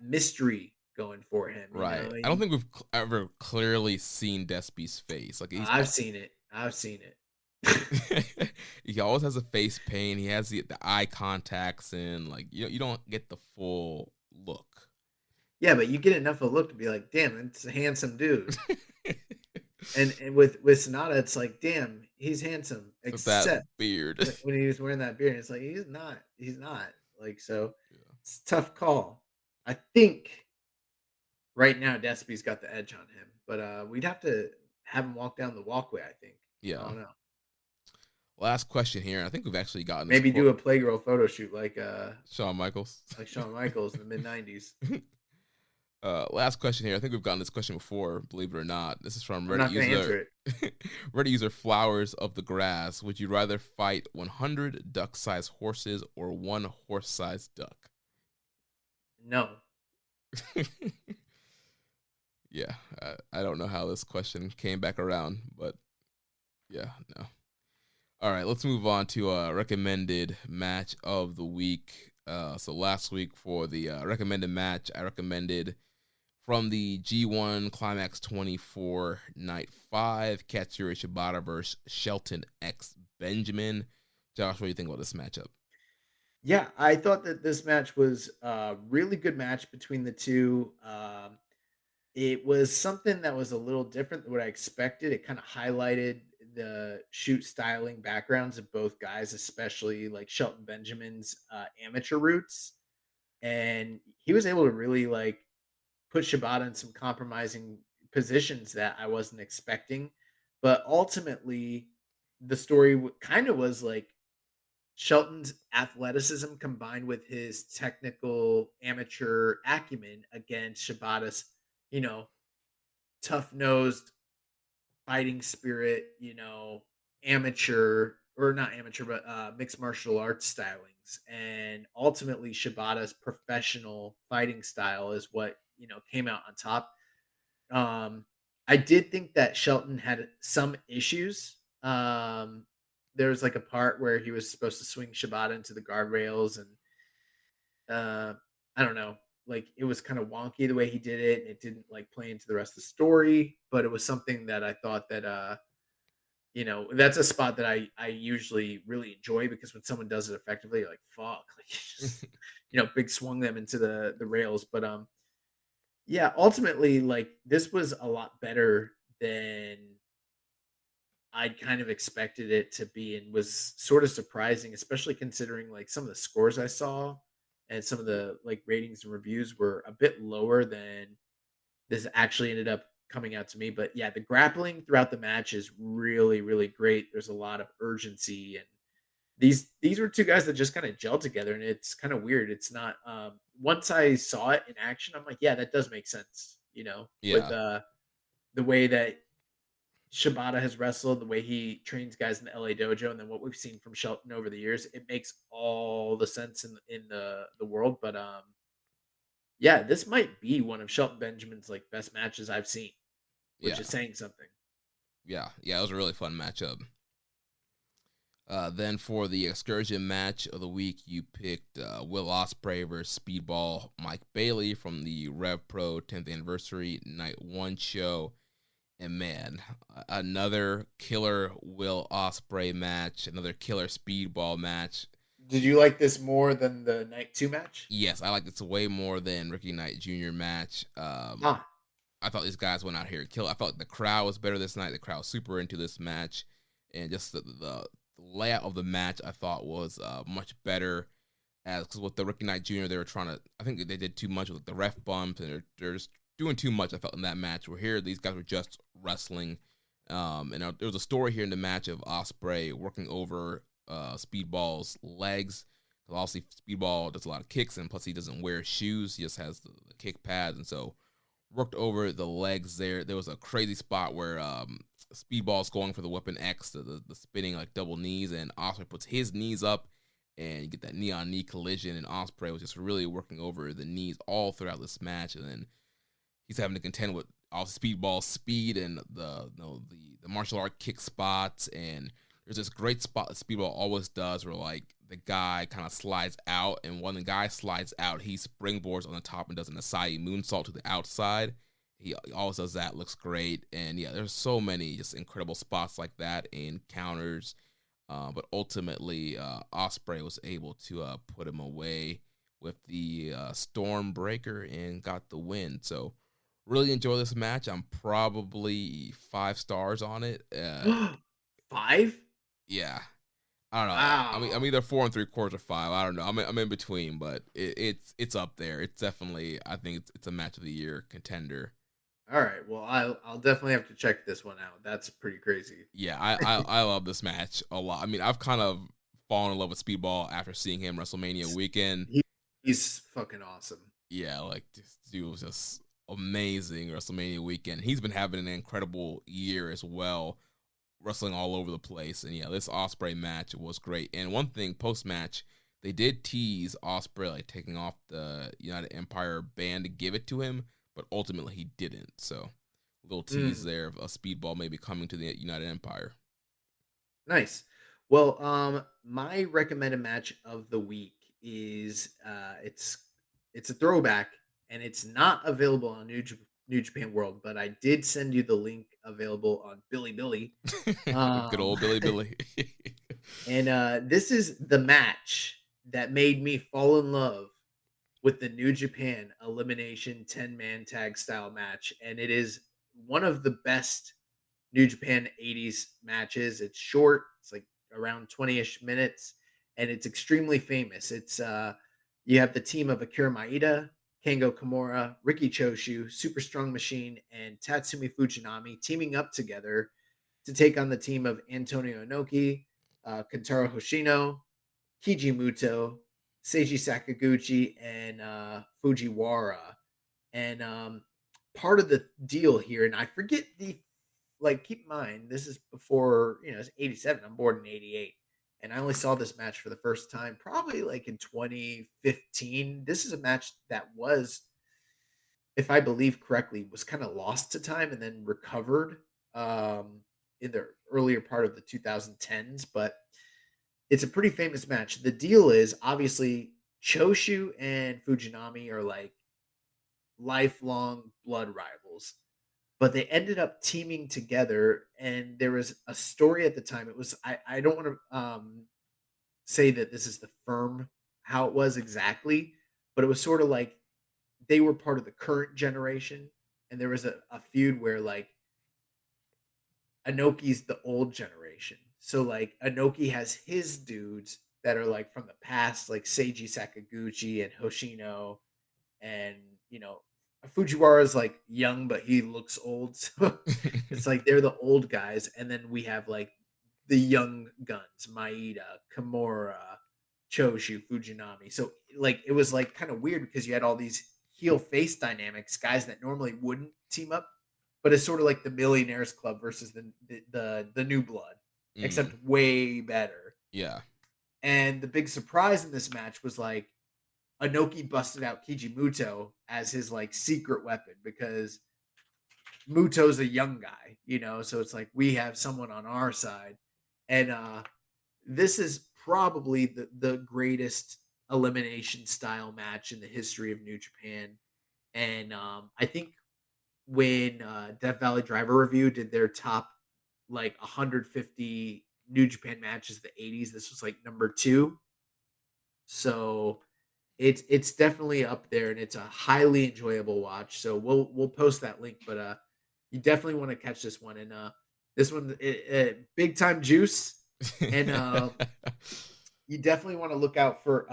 mystery going for him. Right. I don't think we've ever clearly seen Despy's face. Like I've seen it. He always has a face paint. He has the eye contacts, and like you don't get the full look. Yeah, but you get enough of a look to be like, damn, it's a handsome dude. and with Sonata, it's like, damn, he's handsome. Except that beard. when he was wearing that beard, it's like he's not. Like so. It's a tough call. I think right now Despy's got the edge on him, but we'd have to have him walk down the walkway. I think. I Yeah. don't know. Last question here. I think we've actually gotten this Maybe do a Playgirl photo shoot Shawn Michaels. like Shawn Michaels in the mid '90s. Last question here. I think we've gotten this question before, believe it or not. This is from I'm Reddit not going to user answer it. Reddit user Flowers of the Grass. Would you rather fight 100 duck-sized horses or one horse-sized duck? No. Yeah, I don't know how this question came back around, but yeah, no. All right, let's move on to recommended match of the week. So last week for the recommended match, I recommended from the G1 Climax 24 Night 5, Katsuyori Shibata versus Shelton X Benjamin. Josh, what do you think about this matchup? Yeah, I thought that this match was a really good match between the two. It was something that was a little different than what I expected. It kind of highlighted the shoot styling backgrounds of both guys, especially like Shelton Benjamin's amateur roots. And he was able to really like put Shibata in some compromising positions that I wasn't expecting. But ultimately, the story kind of was like Shelton's athleticism combined with his technical amateur acumen against Shibata's, you know, tough nosed fighting spirit, amateur or not amateur, but mixed martial arts stylings. And ultimately, Shibata's professional fighting style is what, came out on top. Um, I did think that Shelton had some issues. There was like a part where he was supposed to swing Shibata into the guardrails, and uh, I don't know, like it was kind of wonky the way he did it, and it didn't like play into the rest of the story. But it was something that I thought that that's a spot that I usually really enjoy because when someone does it effectively, you're like fuck, like just, big swung them into the rails. But yeah, ultimately, like this was a lot better than I'd kind of expected it to be, and was sort of surprising, especially considering like some of the scores I saw and some of the like ratings and reviews were a bit lower than this actually ended up coming out to me. But yeah, the grappling throughout the match is really, really great. There's a lot of urgency, and these were two guys that just kind of gelled together, and it's kind of weird. It's not once I saw it in action, I'm like, yeah, that does make sense, with Yeah. the way that Shibata has wrestled, the way he trains guys in the LA dojo, and then what we've seen from Shelton over the years, it makes all the sense in the world. But yeah, this might be one of Shelton Benjamin's like best matches I've seen, which Yeah. is saying something. Yeah. It was a really fun matchup. Then for the excursion match of the week, you picked Will Ospreay versus Speedball Mike Bailey from the Rev Pro 10th Anniversary Night 1 show. And man, another killer Will Ospreay match, another killer Speedball match. Did you like this more than the Night 2 match? Yes, I like this way more than Ricky Knight Jr. match. I thought these guys went out here and killed. I felt the crowd was better this night. The crowd was super into this match, and just the layout of the match I thought was much better. Because with the Ricky Knight Jr., they were trying to. I think they did too much with the ref bumps, and they're just doing too much. I felt in that match. Where here, these guys were just wrestling. And there was a story here in the match of Ospreay working over Speedball's legs. Obviously, Speedball does a lot of kicks, and plus he doesn't wear shoes. He just has the kick pads, and so worked over the legs there. There was a crazy spot where Speedball's going for the Weapon X, the spinning like double knees, and Ospreay puts his knees up, and you get that knee-on-knee collision, and Ospreay was just really working over the knees all throughout this match, and then he's having to contend with all Speedball's speed and the martial art kick spots, and there's this great spot that Speedball always does where like the guy kind of slides out, and when the guy slides out, he springboards on the top and does an Asai moonsault to the outside. He always does that, looks great, and yeah, there's so many just incredible spots like that in counters, but ultimately Ospreay was able to put him away with the Stormbreaker and got the win. So really enjoy this match. I'm probably 5 stars on it. 5? Yeah. I don't know. Wow. I'm either 4 3/4 or 5. I don't know. I'm in between, but it's up there. It's definitely, I think it's a match of the year contender. All right. Well, I'll definitely have to check this one out. That's pretty crazy. Yeah, I love this match a lot. I mean, I've kind of fallen in love with Speedball after seeing him WrestleMania weekend. He's fucking awesome. Yeah, like this dude was just amazing WrestleMania weekend. He's been having an incredible year as well, wrestling all over the place. And yeah, this Ospreay match was great. And one thing, post match, they did tease Ospreay like taking off the United Empire band to give it to him, but ultimately he didn't. So a little tease there of a Speedball maybe coming to the United Empire. Nice. Well, my recommended match of the week is it's a throwback and it's not available on New Japan World, but I did send you the link available on Billy. Good old Billy. And this is the match that made me fall in love with the New Japan Elimination 10-man tag style match, and it is one of the best New Japan 80s matches. It's short, it's like around 20-ish minutes, and it's extremely famous. It's you have the team of Akira Maeda, Kengo Kimura, Riki Choshu, Super Strong Machine, and Tatsumi Fujinami teaming up together to take on the team of Antonio Inoki, Kentaro Hoshino, Kiji Muto, Seiji Sakaguchi, and Fujiwara. And part of the deal here, and I forget keep in mind, this is before, it's 87. I'm born in 88. And I only saw this match for the first time probably like in 2015. This is a match that was, if I believe correctly, was kind of lost to time and then recovered in the earlier part of the 2010s. But it's a pretty famous match. The deal is obviously Choshu and Fujinami are like lifelong blood rivals, but they ended up teaming together. And there was a story at the time. It was, I don't want to say that this is the firm how it was exactly, but it was sort of like they were part of the current generation. And there was a feud where like Inoki's the old generation. So like Inoki has his dudes that are like from the past, like Seiji Sakaguchi and Hoshino, and Fujiwara is like young, but he looks old. So it's like they're the old guys, and then we have like the young guns: Maeda, Kimura, Choshu, Fujinami. So like it was like kind of weird because you had all these heel face dynamics, guys that normally wouldn't team up, but it's sort of like the Millionaires Club versus the New Blood, except way better. Yeah. And the big surprise in this match was like Inoki busted out Kiji Muto as his like secret weapon because Muto's a young guy, so it's like we have someone on our side. And this is probably the greatest elimination style match in the history of New Japan. And I think when Death Valley Driver Review did their top like 150 New Japan matches of the 80s, this was like number 2. So it's definitely up there, and it's a highly enjoyable watch. So we'll post that link, but you definitely want to catch this one. And this one, big time juice, and you definitely want to look out for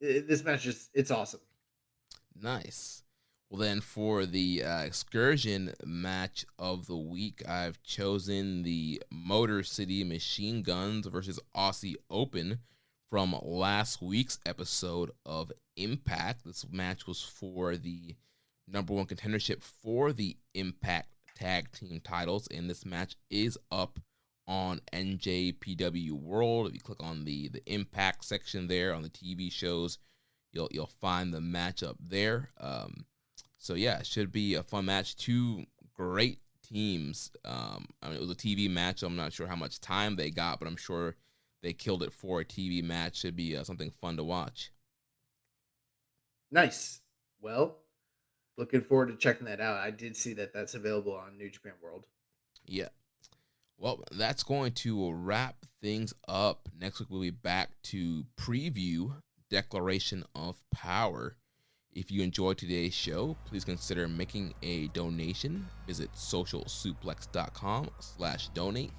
this match it's awesome. Nice. Well, then for the excursion match of the week, I've chosen the Motor City Machine Guns versus Aussie Open from last week's episode of Impact. This match was for the number 1 contendership for the Impact Tag Team titles, and this match is up on NJPW World. If you click on the Impact section there on the TV shows, you'll find the match up there. So yeah, it should be a fun match. 2 great teams. It was a TV match, so I'm not sure how much time they got, but I'm sure they killed it for a TV match. Should be something fun to watch. Nice. Well, looking forward to checking that out. I did see that that's available on New Japan World. Yeah. Well, that's going to wrap things up. Next week, we'll be back to preview Declaration of Power. If you enjoyed today's show, please consider making a donation. Visit socialsuplex.com/donate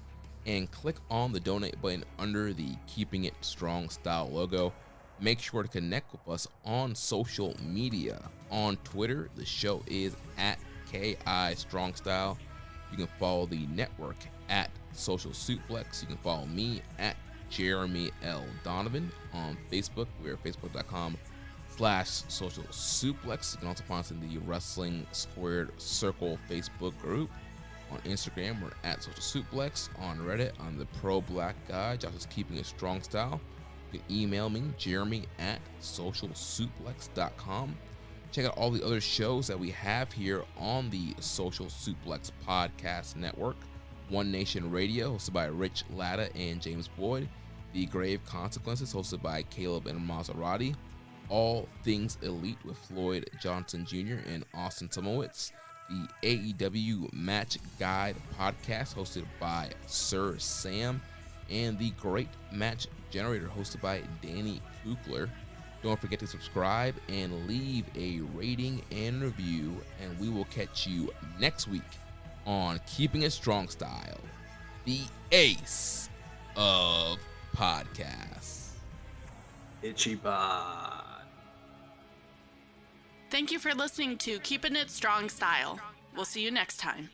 and click on the donate button under the Keeping It Strong Style logo. Make sure to connect with us on social media. On Twitter, the show is at KI Strong Style. You can follow the network at Social Suplex. You can follow me at Jeremy L. Donovan. On Facebook, we're facebook.com/Social Suplex. You can also find us in the Wrestling Squared Circle Facebook group. On Instagram, we're at Social Suplex. On Reddit, I'm the Pro Black Guy. Josh is Keeping It Strong Style. You can email me, Jeremy at socialsuplex.com. Check out all the other shows that we have here on the Social Suplex Podcast Network. One Nation Radio, hosted by Rich Latta and James Boyd. The Grave Consequences, hosted by Caleb and Maserati. All Things Elite with Floyd Johnson Jr. and Austin Tomowitz. The AEW Match Guide Podcast, hosted by Sir Sam. And the Great Match Generator, hosted by Danny Kukler. Don't forget to subscribe and leave a rating and review, and we will catch you next week on Keeping It Strong Style, the ace of podcasts. Itchy Pod. Thank you for listening to Keepin' It Strong Style. We'll see you next time.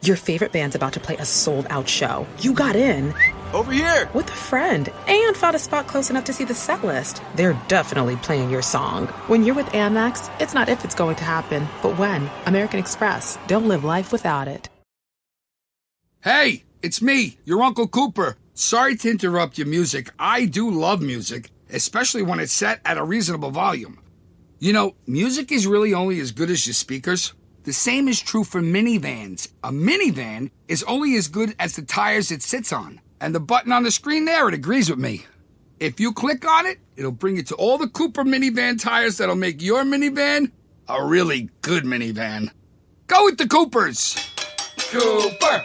Your favorite band's about to play a sold-out show. You got in. Over here! With a friend. And found a spot close enough to see the set list. They're definitely playing your song. When you're with Amex, it's not if it's going to happen, but when. American Express. Don't live life without it. Hey, it's me, your Uncle Cooper. Sorry to interrupt your music. I do love music, especially when it's set at a reasonable volume. You know, music is really only as good as your speakers. The same is true for minivans. A minivan is only as good as the tires it sits on. And the button on the screen there, it agrees with me. If you click on it, it'll bring you to all the Cooper minivan tires that'll make your minivan a really good minivan. Go with the Coopers! Cooper!